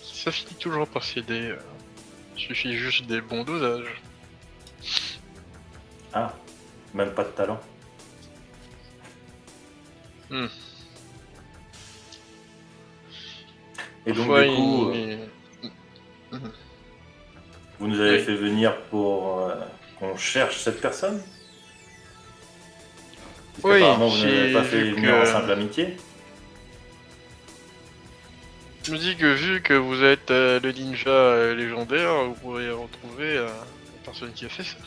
ça finit toujours par céder. Il suffit juste des bons dosages. Ah, même pas de talent. Hmm. Et donc, Parfois, du coup, vous nous avez Oui. fait venir pour qu'on cherche cette personne? Parce Oui, qu'apparemment, vous n'avez j'ai pas fait vu venir en que- simple amitié. Je me dis que vu que vous êtes le ninja légendaire, vous pourrez retrouver la personne qui a fait ça.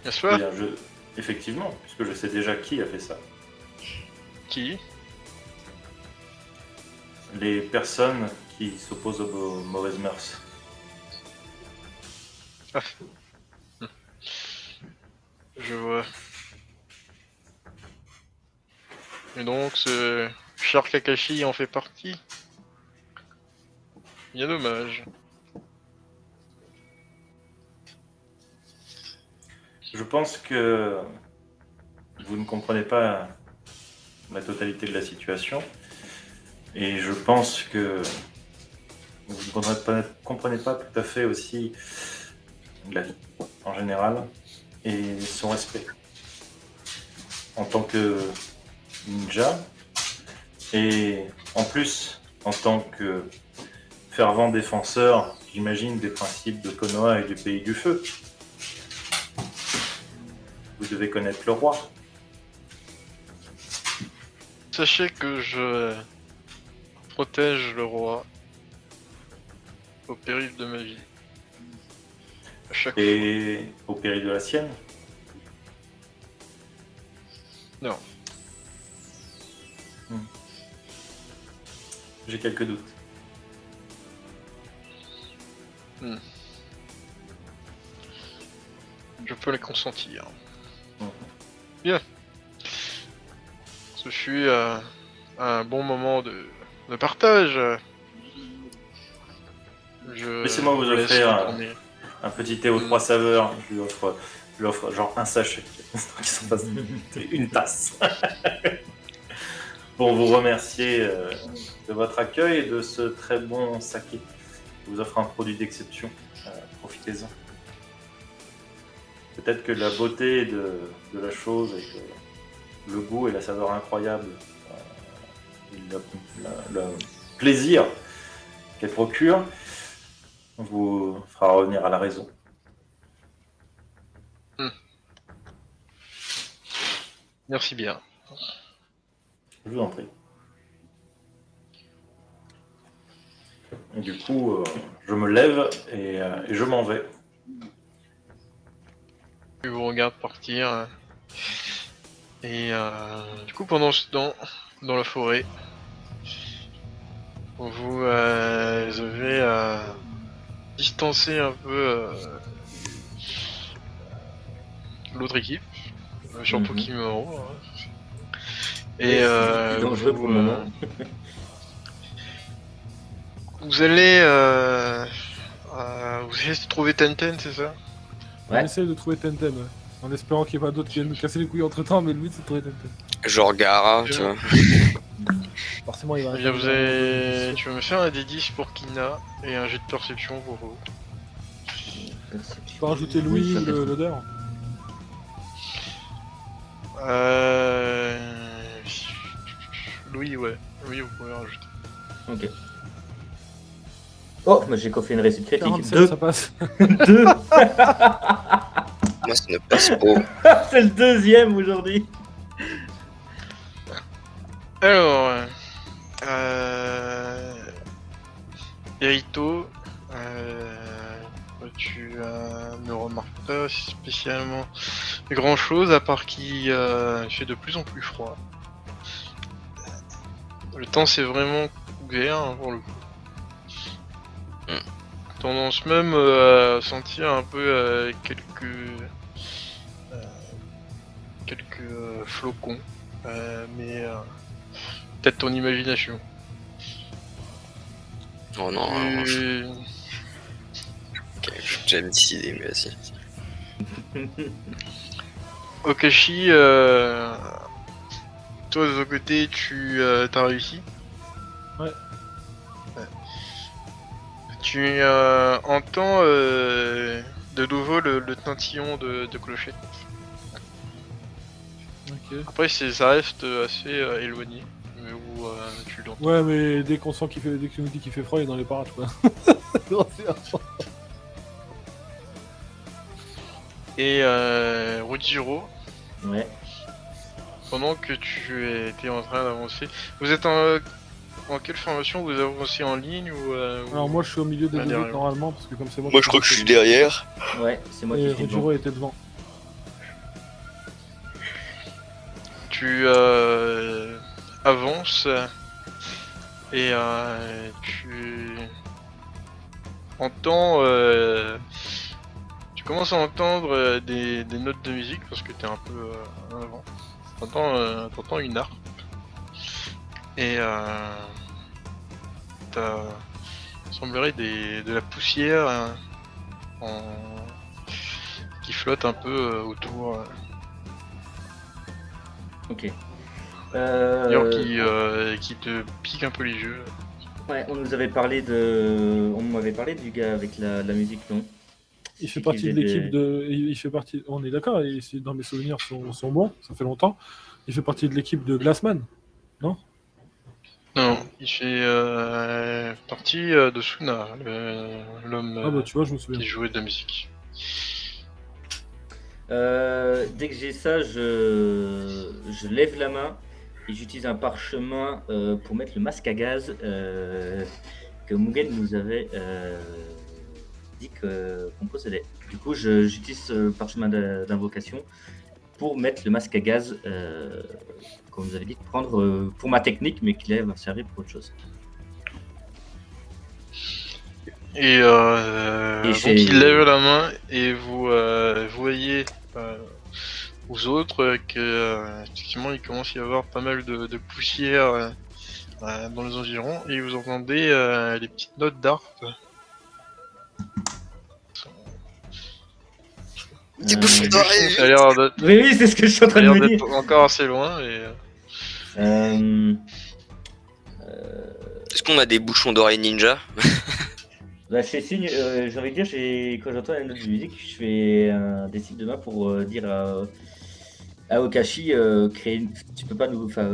N'est-ce Eh pas? bien, effectivement, puisque je sais déjà qui a fait ça. Qui? Les personnes qui s'opposent aux mauvaises mœurs. Je vois. Et donc, ce cher Kakashi en fait partie? Bien dommage. Je pense que vous ne comprenez pas la totalité de la situation. Et je pense que vous ne comprenez pas tout à fait aussi la vie en général et son respect. En tant que ninja et en plus en tant que fervent défenseur, j'imagine, des principes de Konoha et du pays du feu. Vous devez connaître le roi. Sachez que je protège le roi au péril de ma vie. À chaque fois. Et au péril de la sienne. Non. J'ai quelques doutes. Je peux les consentir. Mhm. Bien. Ce fut un bon moment de partage. Laissez-moi vous laisse offrir retourner. un petit thé aux 3 saveurs. Je lui offre genre un sachet. Qui s'en passe une tasse. Pour vous remercier de votre accueil et de ce très bon saké. Je vous offre un produit d'exception. Profitez-en. Peut-être que la beauté de la chose et que le goût et la saveur incroyable, et le plaisir qu'elle procure, vous fera revenir à la raison. Merci bien. Je vous en prie. Et du coup, je me lève et je m'en vais. Je vous regarde partir. Et du coup, pendant ce temps, dans la forêt, vous avez distancé un peu l'autre équipe, surtout Mhm. Kimuro. Oui, c'est plus dangereux pour le moment. Vous allez vous essayez de trouver Tenten, c'est ça? Ouais. On essaie de trouver Tenten, ouais. En espérant qu'il n'y ait pas d'autres qui viennent nous casser les couilles entre temps, mais le but c'est de trouver Tenten. Genre Gara, tu vois. Forcément, il va Eh bien, tu vas me faire un D10 pour Kina et un jet de perception pour vous. Tu peux rajouter Louis ou l'odeur. Louis, ouais. Louis, vous pouvez rajouter. Ok. Oh, moi j'ai coffé une réussite critique. 47, 2. ça passe. 2. Moi, ça ne passe pas. C'est le deuxième aujourd'hui. Alors, Erito, tu ne remarques pas spécialement grand chose à part qu'il fait de plus en plus froid. Le temps s'est vraiment couvert hein, pour le coup. Tendance même à sentir un peu quelques flocons, mais peut-être ton imagination. Oh non, alors, Tu- j'ai déjà décidé, mais vas-y. Okashi toi de ton côté, tu t'as réussi. Ouais. Tu entends de nouveau le tintillon de clocher. Ok. Après, ça reste assez éloigné, mais où tu l'entends. Ouais, mais dès qu'on sent dès qu'il nous dit qu'il fait froid, il est dans les parages, quoi. Et Rujiro, Ouais. pendant que tu étais en train d'avancer, vous êtes en quelle formation? Vous avancez en ligne ou Alors moi, je suis au milieu des Ah, deux derrière. autres, normalement, parce que comme c'est moi, Moi, je crois que je suis derrière. Ouais, c'est moi qui Et suis devant. Rojiro était devant. tu avances et tu entends tu commences à entendre des notes de musique parce que t'es un peu en avant. T'entends une harpe et t'as semblerait de la poussière qui flotte un peu autour. Ok. D'ailleurs qui te pique un peu les yeux. Ouais, on m'avait parlé du gars avec la musique, non? Il fait Qui partie de faisait l'équipe des- de. Il fait partie. On est d'accord, dans mes souvenirs sont bons, ça fait longtemps. Il fait partie de l'équipe de Glassman, non? Non, il fait partie de Suna, l'homme Ah bah tu vois, je me souviens. qui jouait de la musique. Dès que j'ai ça, je lève la main et j'utilise un parchemin pour mettre le masque à gaz que Mugen nous avait dit qu'on possédait. Du coup, j'utilise ce parchemin d'invocation pour mettre le masque à gaz qu'on nous avait dit de prendre pour ma technique, mais qui là va servir pour autre chose. Et, Et donc j'ai- il lève la main et vous voyez aux autres que effectivement il commence à y avoir pas mal de poussière dans les environs et vous entendez les petites notes d'harpe. Des Euh, bouffons d'oreilles. Ça a l'air d'être Oui, c'est ce que je suis en ça a train de l'air me dire. d'être encore assez loin et Euh, Est-ce qu'on a des bouchons d'oreilles ninja? Bah, je fais signe, j'ai envie de dire, quand j'entends la note de musique, je fais des signes de main pour dire à Okashi, tu peux pas nous. Enfin,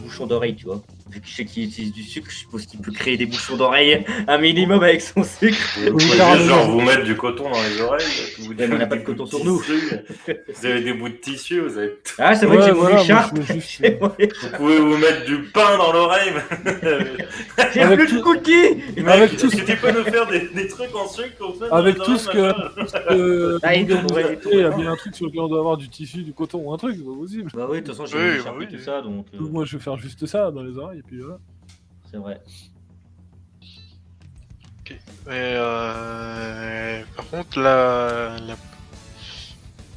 bouchon d'oreille, tu vois. Vu que je sais qu'il utilise du sucre, je suppose qu'il peut créer des bouchons d'oreille un minimum avec son sucre. Vous pouvez faire juste un genre mélange. vous mettre du coton dans les oreilles. Vous mais on n'a pas de coton sur nous. Vous avez des bouts de tissu, vous avez. Ah, c'est vrai que j'ai mon voilà, moi, écharpe. je veux juste. Vous pouvez vous mettre du pain dans l'oreille. J'ai Avec plus de tout- cookies. Mec, Avec est-ce tout que tu peux nous faire des trucs en sucre qu'on fait dans Avec les tout ce oreilles, que. machin Ah, il Mugen nous a devrait- dit, il y a bien un truc sur lequel on doit avoir du tissu, du coton ou un truc, c'est pas possible. Bah oui, de toute façon, j'ai Oui, mon bah écharpe oui, et tout oui. ça, donc Donc, moi, je vais faire juste ça dans les oreilles, et puis voilà. c'est vrai. Et par contre, la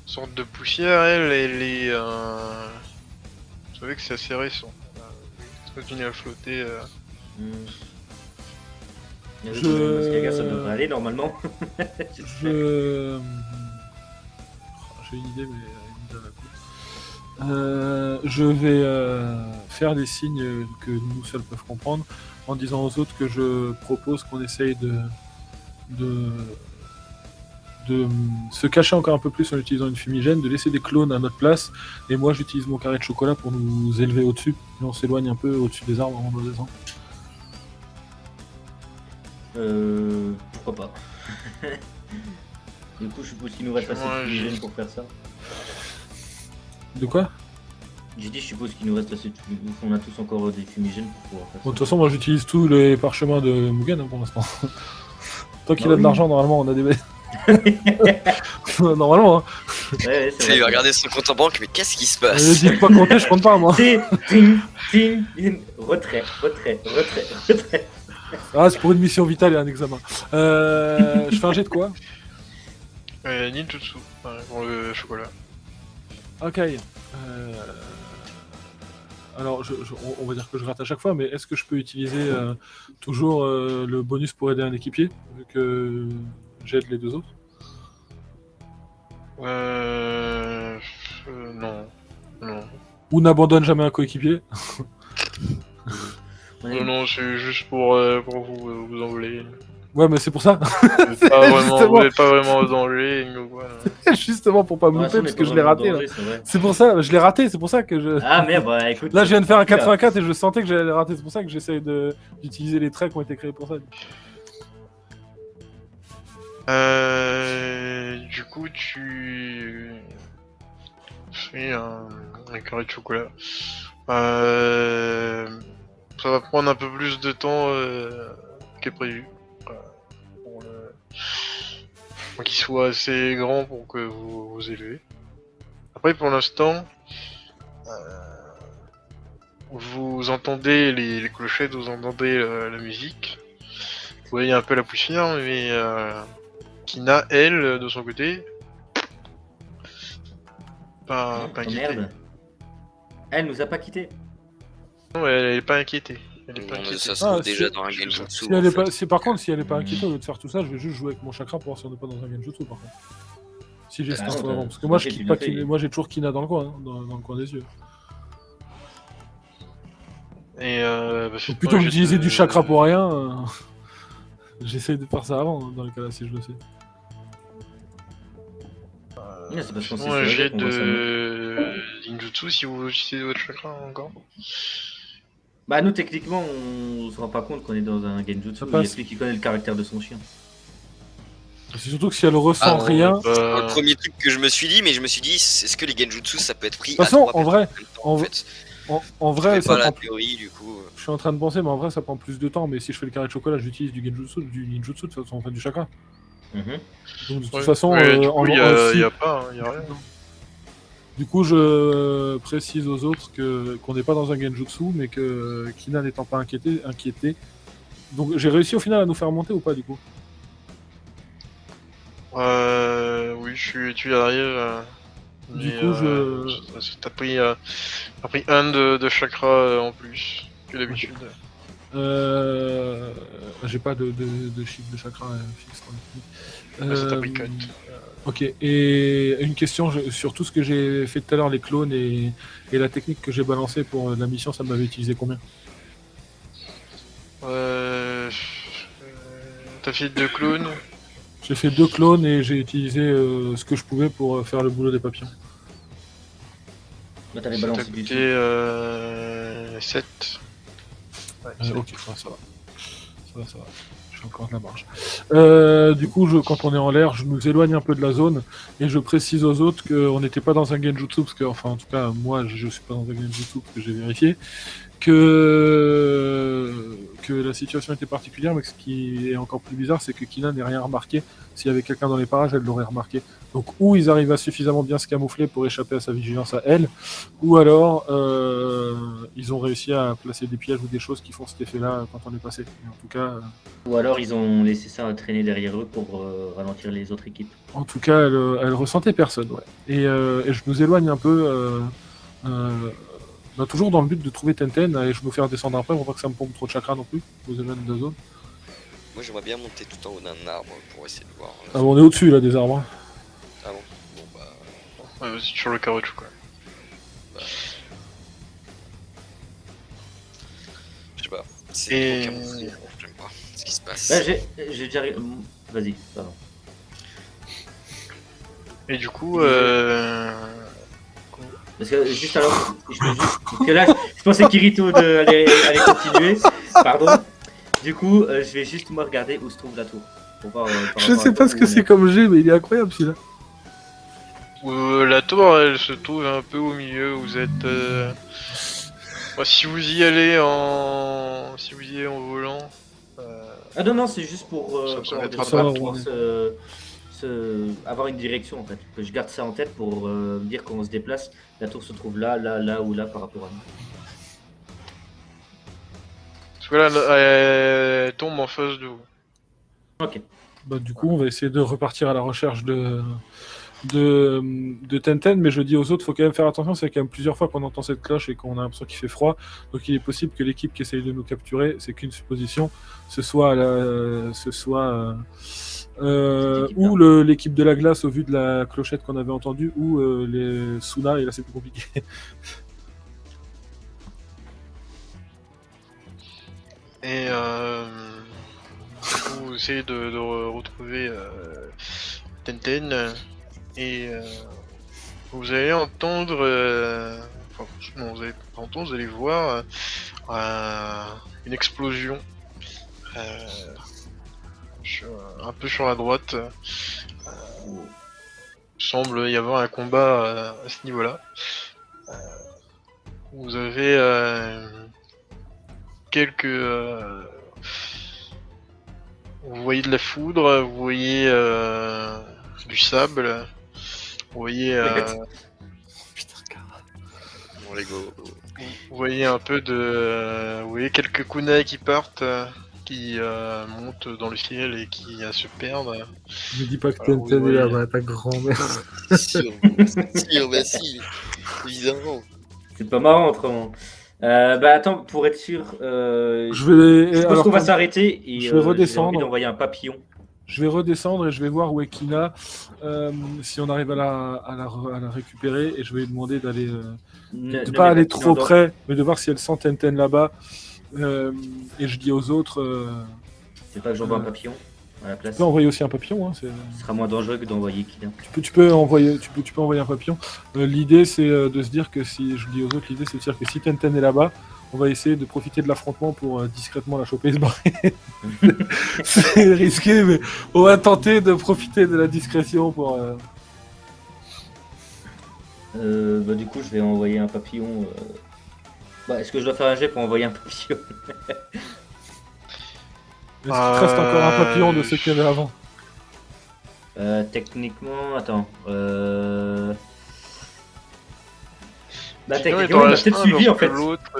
sorte de poussière, elle est. Vous savez que c'est assez récent. Ça continue à flotter. Hmm. Je- Le masque à gaz, ça devrait aller normalement. Je. J'ai une idée, mais elle me donne un coup. Je vais faire des signes que nous seuls peuvent comprendre en disant aux autres que je propose qu'on essaye de se cacher encore un peu plus en utilisant une fumigène, de laisser des clones à notre place, et moi j'utilise mon carré de chocolat pour nous élever au-dessus, et on s'éloigne un peu au-dessus des arbres avant de descendre. Pourquoi pas. Du coup, je suppose qu'il nous reste assez Ouais, de fumigène pour faire ça. De quoi? J'ai dit, je suppose qu'il nous reste assez de fumigène. On a tous encore des fumigènes pour pouvoir faire Bon, de ça. toute façon, moi j'utilise tous les parchemins de Mugen pour l'instant. Tant qu'il Bah a de oui. l'argent, normalement on a des. Normalement, hein. Ouais, Il c'est va vrai. regarder son compte en banque, mais qu'est-ce qui se Ne passe? dites pas compter, je compte pas moi. Ting, ting, ting. Retrait, retrait, retrait, retrait. Ah, c'est pour une mission vitale et un examen. Je fais un jet de quoi? Ninjutsu, pour le chocolat. Ok. Alors, on va dire que je rate à chaque fois, mais est-ce que je peux utiliser toujours le bonus pour aider un équipier, vu que j'aide les deux autres? Non. Non. Ou n'abandonne jamais un coéquipier. On est- Non, c'est juste pour vous envoler. Ouais, mais c'est pour ça. Vous n'êtes pas vraiment en danger, donc voilà. Justement pour pas me Ouais, louper, on est parce pas que je l'ai vraiment en raté. Là. danger, c'est vrai. C'est pour ça, je l'ai raté, c'est pour ça que je... Ah merde, bah écoute. Là, je viens de faire un 84 et je sentais que j'allais le rater. C'est pour ça que j'essaye d'utiliser les traits qui ont été créés pour ça. Du coup, tu fais un carré de chocolat. Ça va prendre un peu plus de temps que prévu. Pour qu'il soit assez grand pour que vous vous élevez. Après, pour l'instant, vous entendez les clochettes, vous entendez la musique. Vous voyez un peu la poussière, mais Kina, elle, de son côté, pas Oh, inquiétée. merde. Elle nous a pas quittés. Non, elle est pas inquiétée. Elle est Non, pas mais inquiétée. ça se trouve Ah, déjà si- dans un genjutsu. Si elle est en pas, fait. par contre, si elle est pas inquiétée au lieu de faire tout ça, je vais juste jouer avec mon chakra pour voir si on n'est pas dans un genjutsu par contre. Si j'ai ce Ah temps non, vraiment. t'as- Parce que moi, t'as je fait, quitte tu pas l'as fait. moi j'ai toujours Kina dans le coin, hein, dans le coin des yeux. Et Donc faites-moi plutôt un que jet d'utiliser de- du chakra pour rien, j'essaye de faire ça avant, hein, dans le cas là, si je le sais. Ouais, c'est parce qu'on s'est Faites-moi un sauvé jet qu'on voit ça, non de ninjutsu si vous utilisez votre chakra encore. Bah nous techniquement on se rend pas compte qu'on est dans un genjutsu. Ça Il y a passe. celui qui connaît le caractère de son chien. C'est surtout que si elle ressent Ah, rien. C'est le premier truc que je me suis dit, mais je me suis dit, est-ce que les genjutsu ça peut être pris De toute façon, à trois en vrai, personnes en- en fait. En Je vrai, fais ça pas la prend... théorie du coup. je suis en train de penser, mais en vrai, ça prend plus de temps. Mais si je fais le carré de chocolat, j'utilise du genjutsu, du ninjutsu, de toute façon, enfin du chakra. Mhm. Donc de toute Ouais. façon, Ouais, du coup, en y si- a pas, y a rien. Du coup, je précise aux autres qu'on n'est pas dans un genjutsu, mais que Kina n'étant pas inquiété. Donc j'ai réussi au final à nous faire monter ou pas du coup? Oui, tu y arrives. Du mais, coup, t'as pris un de chakra en plus que d'habitude. J'ai pas de chiffre de chakra fixe. Ça t'a pris 4. Ok, et une question sur tout ce que j'ai fait tout à l'heure, les clones et la technique que j'ai balancée pour la mission, ça m'avait utilisé combien? T'as fait 2 clones. J'ai fait 2 clones et j'ai utilisé ce que je pouvais pour faire le boulot des papillons. Là t'avais Ça t'a balancé du coûté dessus. 7. Ouais, sept. Ok, ça va. Ça va. J'ai encore de la marge. Du coup, quand on est en l'air, je nous éloigne un peu de la zone et je précise aux autres qu'on n'était pas dans un genjutsu, parce que, enfin, en tout cas, moi, je suis pas dans un genjutsu parce que j'ai vérifié, que la situation était particulière, mais ce qui est encore plus bizarre, c'est que Kina n'ait rien remarqué. S'il y avait quelqu'un dans les parages, elle l'aurait remarqué. Donc, ou ils arrivent à suffisamment bien se camoufler pour échapper à sa vigilance à elle, ou alors ils ont réussi à placer des pièges ou des choses qui font cet effet-là quand on est passé. Et en tout cas, Ou alors ils ont laissé ça traîner derrière eux pour ralentir les autres équipes. elle ressentait personne, ouais. Et je nous éloigne un peu. Bah, toujours dans le but de trouver Tenten et je me fais redescendre après pour pas que ça me pompe trop de chakra non plus. Je vous éloigne de la zone. Moi j'aimerais bien monter tout en haut d'un arbre pour essayer de voir. Ah, bon, on est au-dessus là des arbres. Ah bon. Bon bah. Ouais, c'est sur le carreau de chocolat. Je sais pas. C'est Et- trop camouflé, j'aime pas ce qui se passe. Bah, j'ai déjà. Vas-y, pardon. Et du coup, Parce que juste alors, parce que là, je pensais qu'Irito allait continuer. Pardon. Du coup, je vais juste moi regarder où se trouve la tour. Pour voir, par Je rapport sais à pas où ce que on c'est est. comme jeu, mais il est incroyable celui-là. la tour, elle se trouve un peu au milieu. Vous êtes. Bah, si vous y allez en volant. Ah non, non, c'est juste pour Ça comment va dire, être pour rapide. pouvoir avoir une direction en fait. Que je garde ça en tête pour dire quand on se déplace, la tour se trouve là, là, là ou là par rapport à nous. Parce que là, elle tombe en face de vous. Ok. Bah, du coup, on va essayer de repartir à la recherche de Tenten, mais je dis aux autres, faut quand même faire attention, c'est quand même plusieurs fois qu'on entend cette cloche et qu'on a l'impression qu'il fait froid, donc il est possible que l'équipe qui essaye de nous capturer, c'est qu'une supposition, ce soit ou l'équipe de la glace au vu de la clochette qu'on avait entendue, ou les Suna, et là c'est plus compliqué. Et vous essayez de retrouver Tenten et vous allez entendre, enfin non, vous allez pas entendre, vous allez voir une explosion un peu sur la droite. Semble y avoir un combat à ce niveau-là. Vous avez quelques vous voyez de la foudre, vous voyez du sable, vous voyez Putain, cara. Bon, les go. vous voyez un peu de vous voyez quelques kunai qui partent qui montent dans le ciel et qui se perdent. Me dis pas que Alors, Tenten oui, est oui. là-bas, ta grand-mère. Si, bah si, évidemment. C'est pas marrant autrement. Bah attends, pour être sûr, Je vais. je pense alors, qu'on va s'arrêter et je vais j'ai redescendre. envie d'envoyer un papillon. Je vais redescendre et je vais voir où est Kina, si on arrive à la récupérer, et je vais lui demander d'aller, de pas aller trop près, mais de voir si elle sent Tenten là-bas. Et je dis aux autres, C'est pas que j'envoie un papillon à la place. tu peux envoyer aussi un papillon, hein, Ce sera moins dangereux que d'envoyer Kina. tu peux envoyer un papillon. L'idée c'est de se dire que si je dis aux autres, l'idée c'est de se dire que si Tenten est là-bas, on va essayer de profiter de l'affrontement pour discrètement la choper et se barrer. C'est risqué, mais on va tenter de profiter de la discrétion pour. Bah du coup, je vais envoyer un papillon. Bah, est-ce que je dois faire un jet pour envoyer un papillon? Est-ce qu'il te reste encore un papillon de ce qu'il y avait avant? Techniquement, attends. Bah Sinon, techniquement, il m'a reste peut-être un, suivi en parce que fait. L'autre,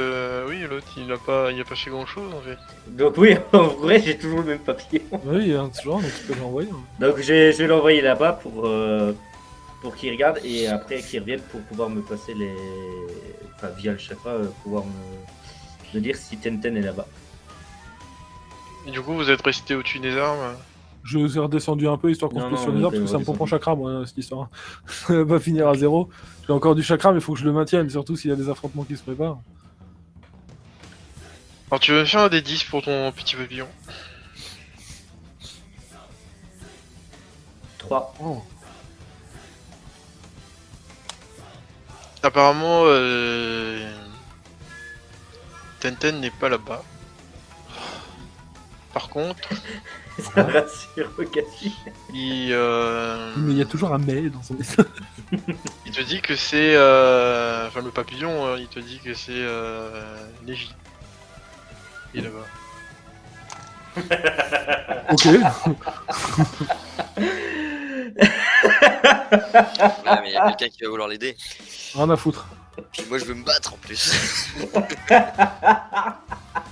oui, l'autre il a pas fait grand chose en fait. Donc oui, en vrai, j'ai toujours le même papillon. Oui, hein, toujours, donc tu peux l'envoyer. Hein. Donc je vais l'envoyer là-bas pour qu'il regarde et après qu'il revienne pour pouvoir me passer les... Enfin, via le chakra, pouvoir me dire si Tenten est là-bas. Et du coup, vous êtes resté au-dessus des armes. Je vous ai redescendu un peu histoire qu'on Non, se pose non, sur les on arbres est parce que ça me pompe en redescendu. chakra, moi, cette histoire. Ça va pas finir à zéro. J'ai encore du chakra, mais il faut que je le maintienne, surtout s'il y a des affrontements qui se préparent. Alors tu veux me faire un D10 pour ton petit papillon. 3. Oh. Apparemment, Tenten n'est pas là-bas. Par contre, Ça rassure Okasi. il Mais il y a toujours un mais dans son dessin. il te dit que c'est... Enfin, le papillon, il te dit que c'est Neji. Il est là-bas. Ok. Ouais, mais il y a quelqu'un qui va vouloir l'aider. Rien à foutre. Puis moi, je veux me battre en plus.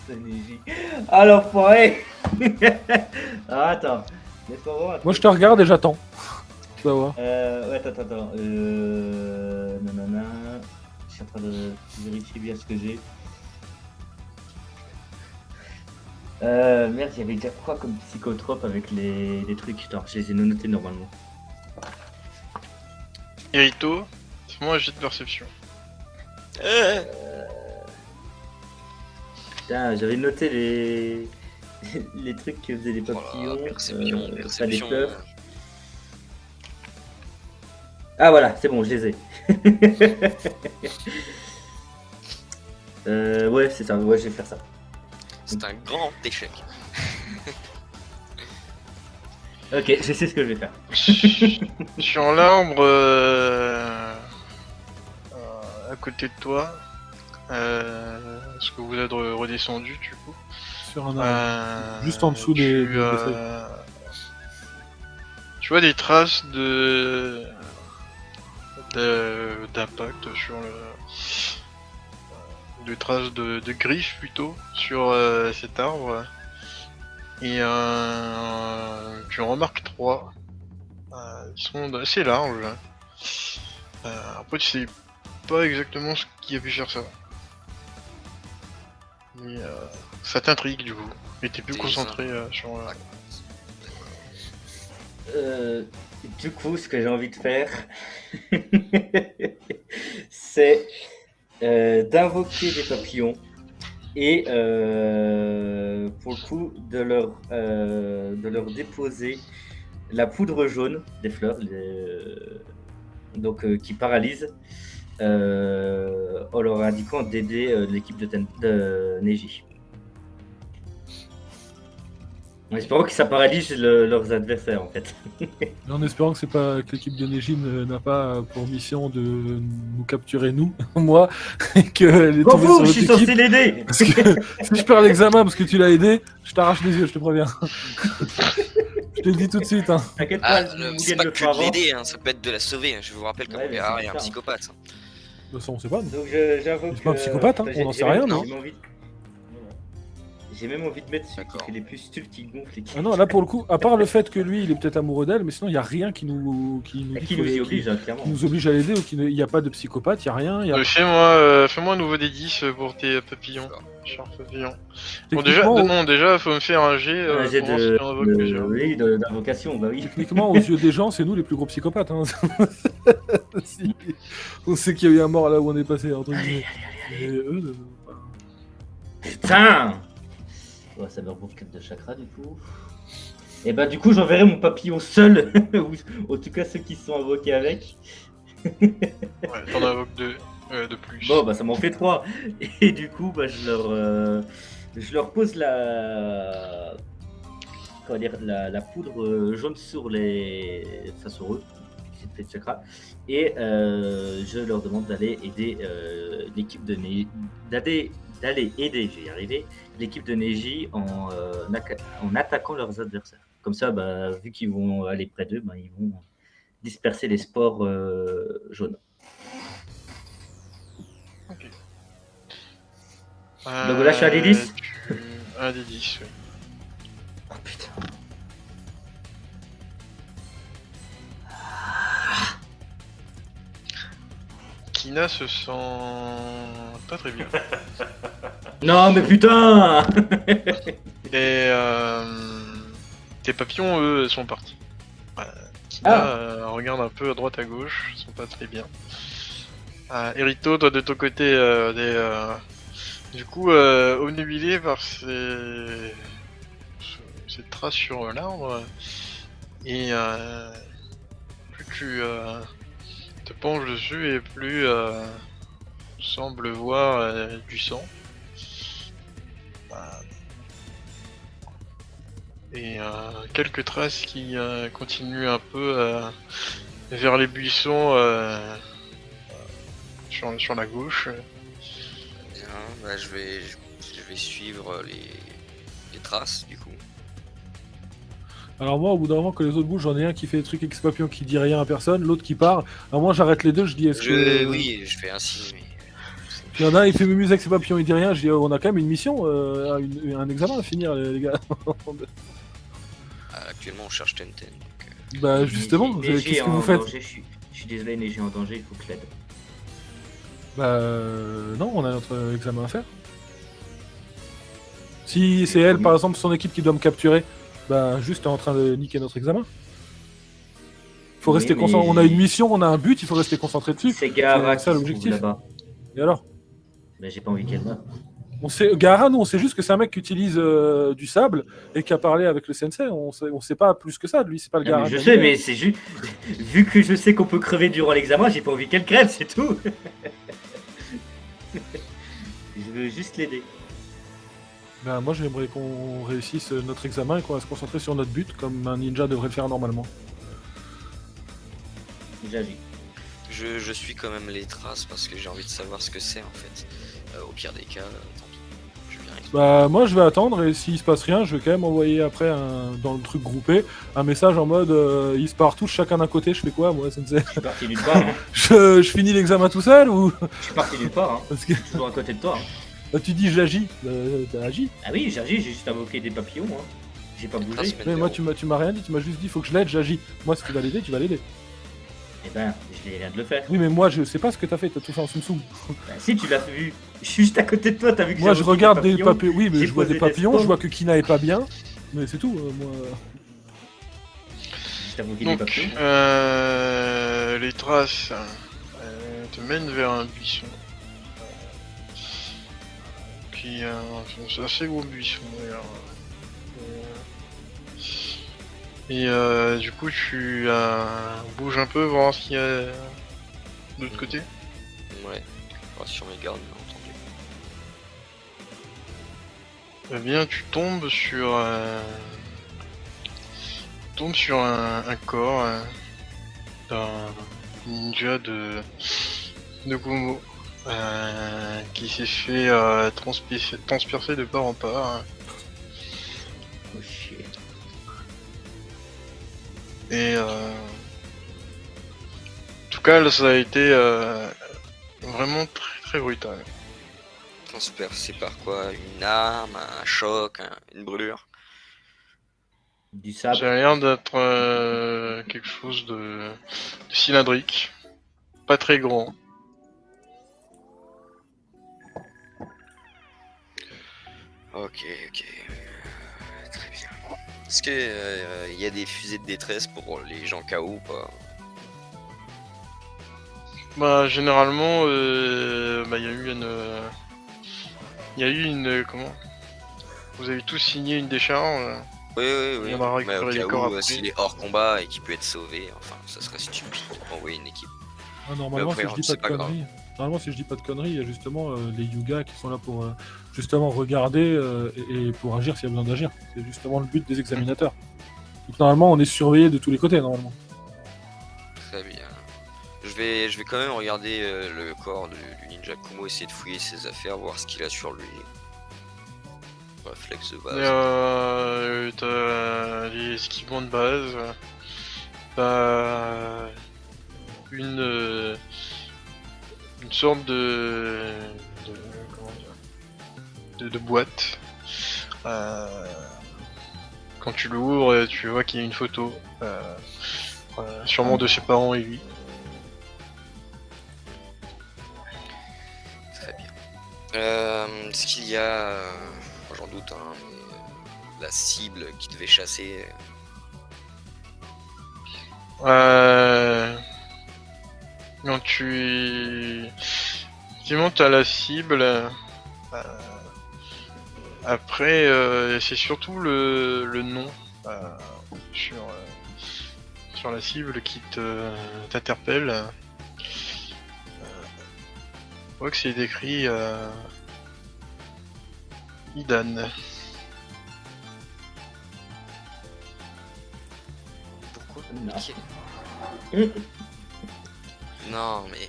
C'est Neji. Ah l'enfoiré. Ah attends. Laisse-moi voir. Moi, je te regarde et j'attends. Tu vas voir. Ouais, attends. Nanana. Je suis en train de vérifier bien ce que j'ai. Merde, il y avait déjà quoi comme psychotrope avec les trucs? Attends, je les ai notés normalement. Irito, fais-moi un jet de perception. Putain, j'avais noté les... les trucs que faisaient les papillons. Voilà, perception, pas les perception. peurs. Ah voilà, c'est bon, je les ai. Ouais, c'est ça, ouais, je vais faire ça. C'est un grand échec. Ok, je sais ce que je vais faire. Sur l'arbre à côté de toi, est-ce que vous êtes redescendu du coup? Sur un arbre. Juste en dessous des feuilles. Tu vois des traces d'impact sur le... des traces de griffes plutôt sur cet arbre. Et tu en remarques 3. Ils sont assez larges. Après tu sais pas exactement ce qui a pu faire ça. Mais ça t'intrigue du coup. Et t'es plus Des concentré sur... Du coup, ce que j'ai envie de faire, c'est d'invoquer des papillons et pour le coup de leur déposer la poudre jaune des fleurs, donc qui paralyse, en leur indiquant d'aider l'équipe de Neji. En espérant que ça paralyse leurs adversaires en fait. Et en espérant que c'est pas que l'équipe de Neji n'a pas pour mission de nous capturer nous, moi, et qu'elle est M'en tombée fous, sur je suis notre censé équipe. l'aider. Parce que si je perds l'examen parce que tu l'as aidé, je t'arrache les yeux, je te préviens. Je te le dis tout de suite. Hein. T'inquiète Ah, pas, c'est Mugen pas le que fera de avant. l'aider, hein, ça peut être de la sauver. Hein. Je vous rappelle que Ouais, mais Gérard c'est est un ça. psychopathe. Hein. De toute façon, on sait pas. Donc j'invoque. C'est pas un psychopathe, hein, on en sait rien, non. J'ai même envie de mettre celui qui D'accord. fait les pustules qui gonflent et qui. Ah non, là pour le coup, à part le fait que lui, il est peut-être amoureux d'elle, mais sinon il y a rien qui nous Qui dit nous y que- oblige, hein, clairement. qui nous oblige à l'aider ou il n'y a pas de psychopathe, il y a rien. Il y a... Fais-moi un nouveau des 10 pour tes papillons. D'accord. Cher papillon. Bon, déjà, Techniquement, déjà, faut me faire un jet Un jet pour voir si j'en invoque plusieurs. oui, d'invocation, bah oui. Techniquement, aux yeux des gens, c'est nous les plus gros psychopathes. Hein. Si- On sait qu'il y a eu un mort là où on est passé. Entre guillemets. Et eux, Putain. Ouais, ça me rebouffe 4 de chakra du coup. Et bah du coup j'enverrai mon papillon seul, ou en tout cas ceux qui sont invoqués avec. Ouais, t'en invoques deux de plus. Bon bah ça m'en fait 3. Et du coup bah je leur pose comment dire, la poudre jaune sur sur eux, qui fait de chakra. Et je leur demande d'aller aider l'équipe de d'aller aider, je vais y arriver, l'équipe de Neji en attaquant leurs adversaires. Comme ça, bah, vu qu'ils vont aller près d'eux, bah, ils vont disperser les spores jaunes. Donc là, je suis à des 10. Un des 10, oui. Oh putain. Kina se sent pas très bien. Non mais putain. Et tes papillons, eux, sont partis. Kina regarde un peu à droite à gauche, ils sont pas très bien. Erito, toi de ton côté, du coup, obnubilé par ces traces sur l'arbre, et plus tu te penches dessus et plus tu sembles voir du sang. Et quelques traces qui continuent un peu vers les buissons sur la gauche. Bien, bah, je vais suivre les traces du coup. alors moi, au bout d'un moment que les autres bougent, j'en ai un qui fait des trucs avec ce papillon qui dit rien à personne, l'autre qui part. Alors moi, j'arrête les deux, je dis est-ce que... Oui, je fais un signe, mais Il y en a un, il fait mémuse avec ses papillons, il dit rien, je dis on a quand même une mission, un examen à finir les gars. actuellement on cherche Tenten. Donc, Bah justement, Neji qu'est-ce que en vous faites? danger, je suis désolé, Neji en danger, il faut que je l'aide. Bah non, on a notre examen à faire. Si c'est elle, par exemple, son équipe qui doit me capturer, bah juste en train de niquer notre examen. Faut Oui, rester mais- concentré. On a une mission, on a un but, il faut rester concentré dessus. C'est Gaara c'est qui ça, se l'objectif. trouve là-bas. Et alors? Mais j'ai pas envie qu'elle meure. On sait, Gaara, nous, on sait juste que c'est un mec qui utilise du sable et qui a parlé avec le sensei. On sait pas plus que ça. Lui, c'est pas le Non, Gaara. mais je de sais, l'univers. mais c'est juste. Vu que je sais qu'on peut crever durant l'examen, j'ai pas envie qu'elle crève, c'est tout. Je veux juste l'aider. Ben, moi, j'aimerais qu'on réussisse notre examen et qu'on va se concentrer sur notre but, comme un ninja devrait le faire normalement. J'agis. je suis quand même les traces parce que j'ai envie de savoir ce que c'est en fait. Au pire des cas, tant pis. Je vais bien explorer. Bah, moi, je vais attendre et s'il se passe rien, je vais quand même envoyer après, dans le truc groupé, un message en mode ils se partent tous chacun d'un côté. Je fais quoi, moi, sensei? Je suis parti nulle part. Hein. Je finis l'examen tout seul ou Je suis parti nulle part. Hein. parce que Je suis toujours à côté de toi. Hein. bah, tu dis j'agis, t'as agi. Ah oui, j'agis, j'ai juste invoqué des papillons. Hein. J'ai pas bougé. traces Mais moi, tu m'as rien dit, tu m'as juste dit faut que je l'aide, j'agis. Moi, si tu vas l'aider, tu vas l'aider. Eh ben, je viens de le faire. Oui, mais moi, je sais pas ce que t'as fait, t'as tout fait en soum-soum. Bah, si, tu l'as vu. Je suis juste à côté de toi, t'as vu que Moi, j'ai je invoqué regarde des papillons. papillons. Oui, mais j'ai je vois posé des des papillons, je spawns. vois que Kina est pas bien. Mais c'est tout, moi. J'ai invoqué des Donc, papillons. les traces te mènent vers un buisson. puis c'est assez gros buisson d'ailleurs. Du coup, tu bouges un peu, voir ce qu'il y a de l'autre côté. Ouais. Enfin, sur mes gardes, bien entendu. Eh bien, tu tombes sur un corps d'un ninja de Kumo qui s'est fait transpercer de part en part. Oh shit. Et en tout cas, là, ça a été vraiment très très brutal. Transpercé par quoi? Une arme, un choc, une brûlure? Du Ça sable. a l'air d'être quelque chose de cylindrique, pas très grand. Ok. Très bien. Est-ce que y a des fusées de détresse pour les gens KO ou pas? Bah généralement, il y a eu une comment? Vous avez tous signé une décharge. Oui. On va Mais au récupérer les cas corps où, après. s'il est hors combat et qu'il peut être sauvé, enfin, ça serait stupide d'envoyer une équipe. Ah, normalement, Mais après, si je dis c'est pas de pas grave. conneries, il y a justement les Yuga qui sont là pour justement regarder et pour agir s'il y a besoin d'agir. C'est justement le but des examinateurs. Donc normalement, on est surveillé de tous les côtés, normalement. Très bien. Je vais quand même regarder le corps du ninja Kumo, essayer de fouiller ses affaires, voir ce qu'il a sur lui. Réflexe de base. T'as les équipements de base. T'as une sorte comment dire, de boîte. Quand tu l'ouvres, tu vois qu'il y a une photo, sûrement de ses parents et lui. Très bien. Est-ce qu'il y a, j'en doute, hein, mais la cible qui devait chasser? Quand tu... Effectivement, t'as la cible. Après, c'est surtout le nom sur la cible qui t'interpelle. Je vois que c'est décrit Idan. Pourquoi? Non. Qui- Non, mais...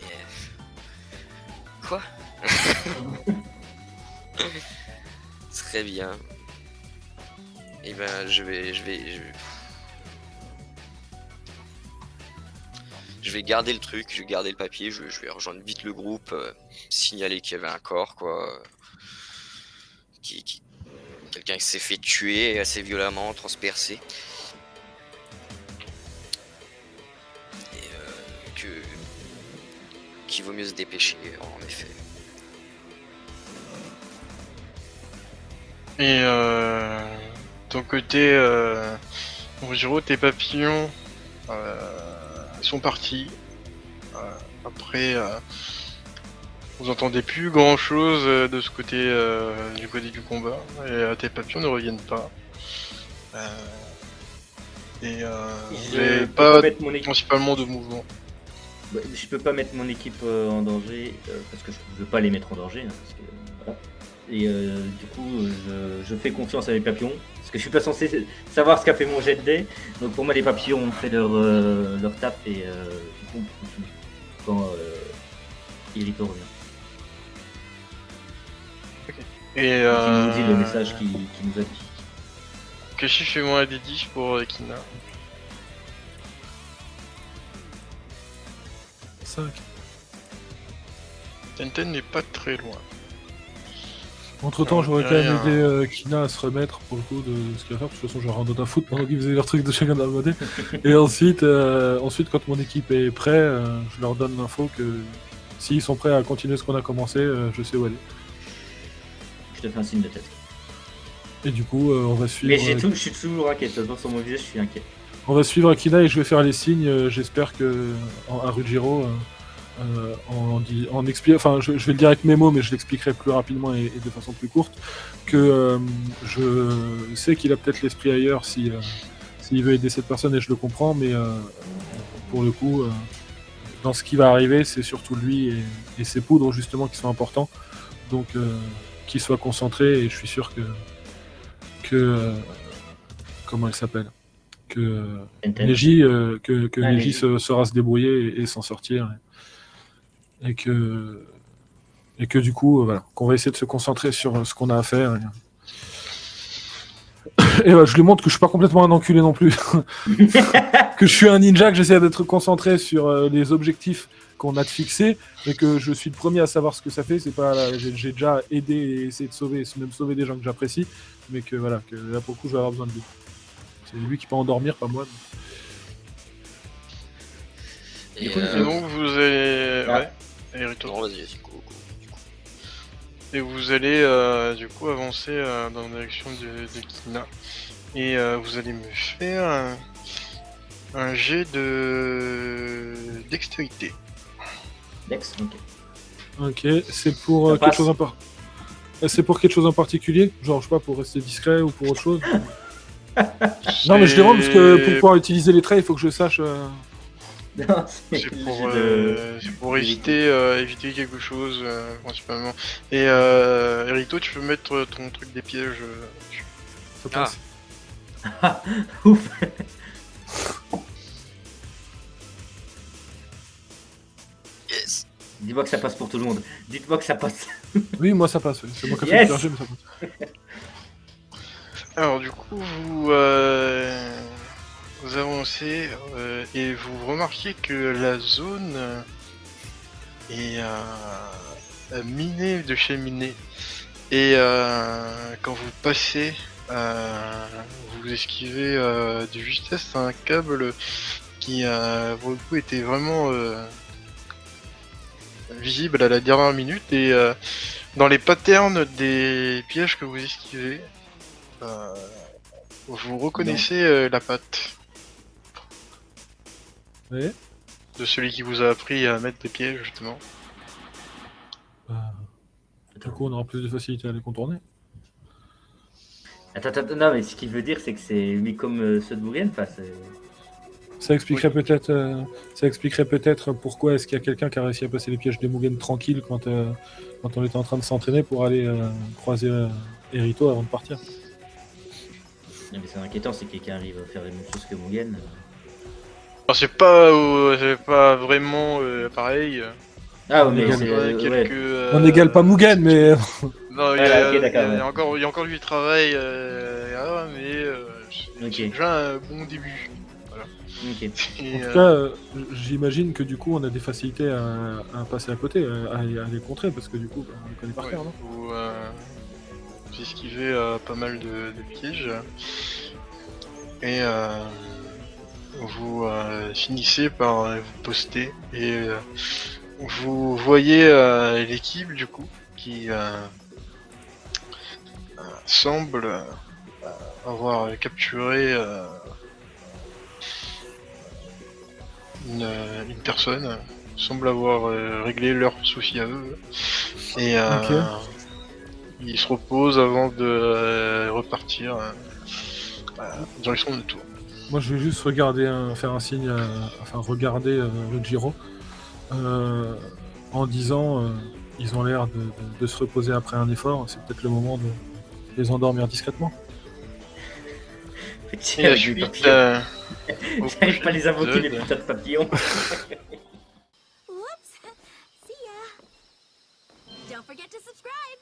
Quoi? Très bien. Et ben, je vais garder le truc, je vais garder le papier, je vais rejoindre vite le groupe, signaler qu'il y avait un corps, quoi. Quelqu'un qui s'est fait tuer assez violemment, transpercé. Et qu'il vaut mieux se dépêcher, en effet. Et ton côté, Rojiro, tes papillons sont partis. Après, vous entendez plus grand chose de ce côté, du côté du combat. Et tes papillons ne reviennent pas. Vous n'avez pas mettre mon équipe. principalement de mouvement. Bah, je peux pas mettre mon équipe en danger parce que je veux pas les mettre en danger. Hein, parce que, voilà. Et du coup, je fais confiance à mes papillons parce que je suis pas censé savoir ce qu'a fait mon jet de dés. Donc pour moi, les papillons ont fait leur tape et du coup, on continue quand Irito revient. Et Il nous dit le message qui nous a dit. Kashi, fais-moi un D10 pour Kina. 5. Tenten n'est pas très loin. Entre temps, Non, j'aurais quand même rien. aidé Kina à se remettre pour le coup de ce qu'il va faire. De toute façon, j'aurais un autre à foutre pendant qu'ils faisaient leur truc de chacun de leur côté. Et ensuite, quand mon équipe est prête, je leur donne l'info que s'ils sont prêts à continuer ce qu'on a commencé, je sais où aller. Je te fais un signe de tête. Et du coup, on va suivre. Mais je suis toujours inquiet. Ça se voit sur mon visage, je suis inquiet. On va suivre Akina et je vais faire les signes. J'espère que à Rujiro, Enfin, je vais le dire avec mes mots, mais je l'expliquerai plus rapidement et de façon plus courte, que je sais qu'il a peut-être l'esprit ailleurs s'il veut aider cette personne, et je le comprends, mais pour le coup, dans ce qui va arriver, c'est surtout lui et ses poudres justement qui sont importants. Donc qu'il soit concentré, et je suis sûr que comment elle s'appelle, que Enten. Neji Neji. saura se débrouiller et s'en sortir, et que du coup voilà, qu'on va essayer de se concentrer sur ce qu'on a à faire. Et je lui montre que je suis pas complètement un enculé non plus, que je suis un ninja, que j'essaie d'être concentré sur les objectifs qu'on a de fixer, mais que je suis le premier à savoir ce que ça fait. C'est pas, j'ai déjà aidé et essayé de sauver, même sauver des gens que j'apprécie, mais que voilà, que là pour le coup je vais avoir besoin de lui. C'est lui qui peut endormir, pas moi. Et Du coup, Et donc vous allez... Ah. Ouais, Hérito. non, vas-y, go. Et vous allez du coup avancer dans la direction de Kina. Et vous allez me faire un jet de dextérité. Dex, ok. Ok, c'est pour Ça quelque passe. chose c'est pour quelque chose en particulier, genre je sais pas, pour rester discret ou pour autre chose. Non mais je demande parce que pour pouvoir utiliser les traits, il faut que je sache. Non, C'est le pour, jeu c'est pour éviter, éviter quelque chose, principalement. Et Hérito, tu peux mettre ton truc des pièges. Ça passe. Ouf. Yes. Dis-moi que ça passe pour tout le monde. Dites-moi que ça passe. Oui, moi ça passe. Oui. C'est moi qui ai fait Yes. le mais ça passe. Alors du coup, vous avancez et vous remarquez que la zone est minée de chez miné. Et quand vous passez, vous esquivez de justesse un câble qui, pour le coup, était vraiment visible à la dernière minute. Et dans les patterns des pièges que vous esquivez, vous reconnaissez la patte Oui. de celui qui vous a appris à mettre des pièges, justement. Du coup, on aura plus de facilité à les contourner. Attends, non, mais ce qu'il veut dire, c'est que c'est lui comme ceux de Mugen, enfin, Ça expliquerait peut-être pourquoi est-ce qu'il y a quelqu'un qui a réussi à passer les pièges de Mugen tranquille quand on était en train de s'entraîner pour aller croiser Hérito avant de partir. Non, mais c'est inquiétant, c'est que quelqu'un arrive à faire les mêmes choses que Mugen. Alors, c'est pas vraiment pareil. Ah, On mais égale c'est. Quelques, Ouais. On n'égale pas Mugen, mais Non, Voilà, ok, d'accord, il y ouais. a encore du travail, mais c'est Ok. déjà un bon début. Ok. Et, en tout cas, j'imagine que du coup, on a des facilités à passer à côté, à les contrer, parce que du coup, on les connaît par ouais, cœur, non vous esquivez pas mal de pièges. Et vous finissez par vous poster. Et vous voyez l'équipe, du coup, qui semble avoir capturé une personne, semble avoir réglé leurs soucis à eux, et Ok. ils se reposent avant de repartir en direction de tour. Moi, je vais juste regarder, faire un signe, regarder Ruggiero, en disant ils ont l'air de se reposer après un effort, c'est peut-être le moment de les endormir discrètement. Et la Avec des suite, papillons. au J'arrive pas à les invoquer, les épisode. putains de papillons. Whoops. See ya. Don't forget to subscribe.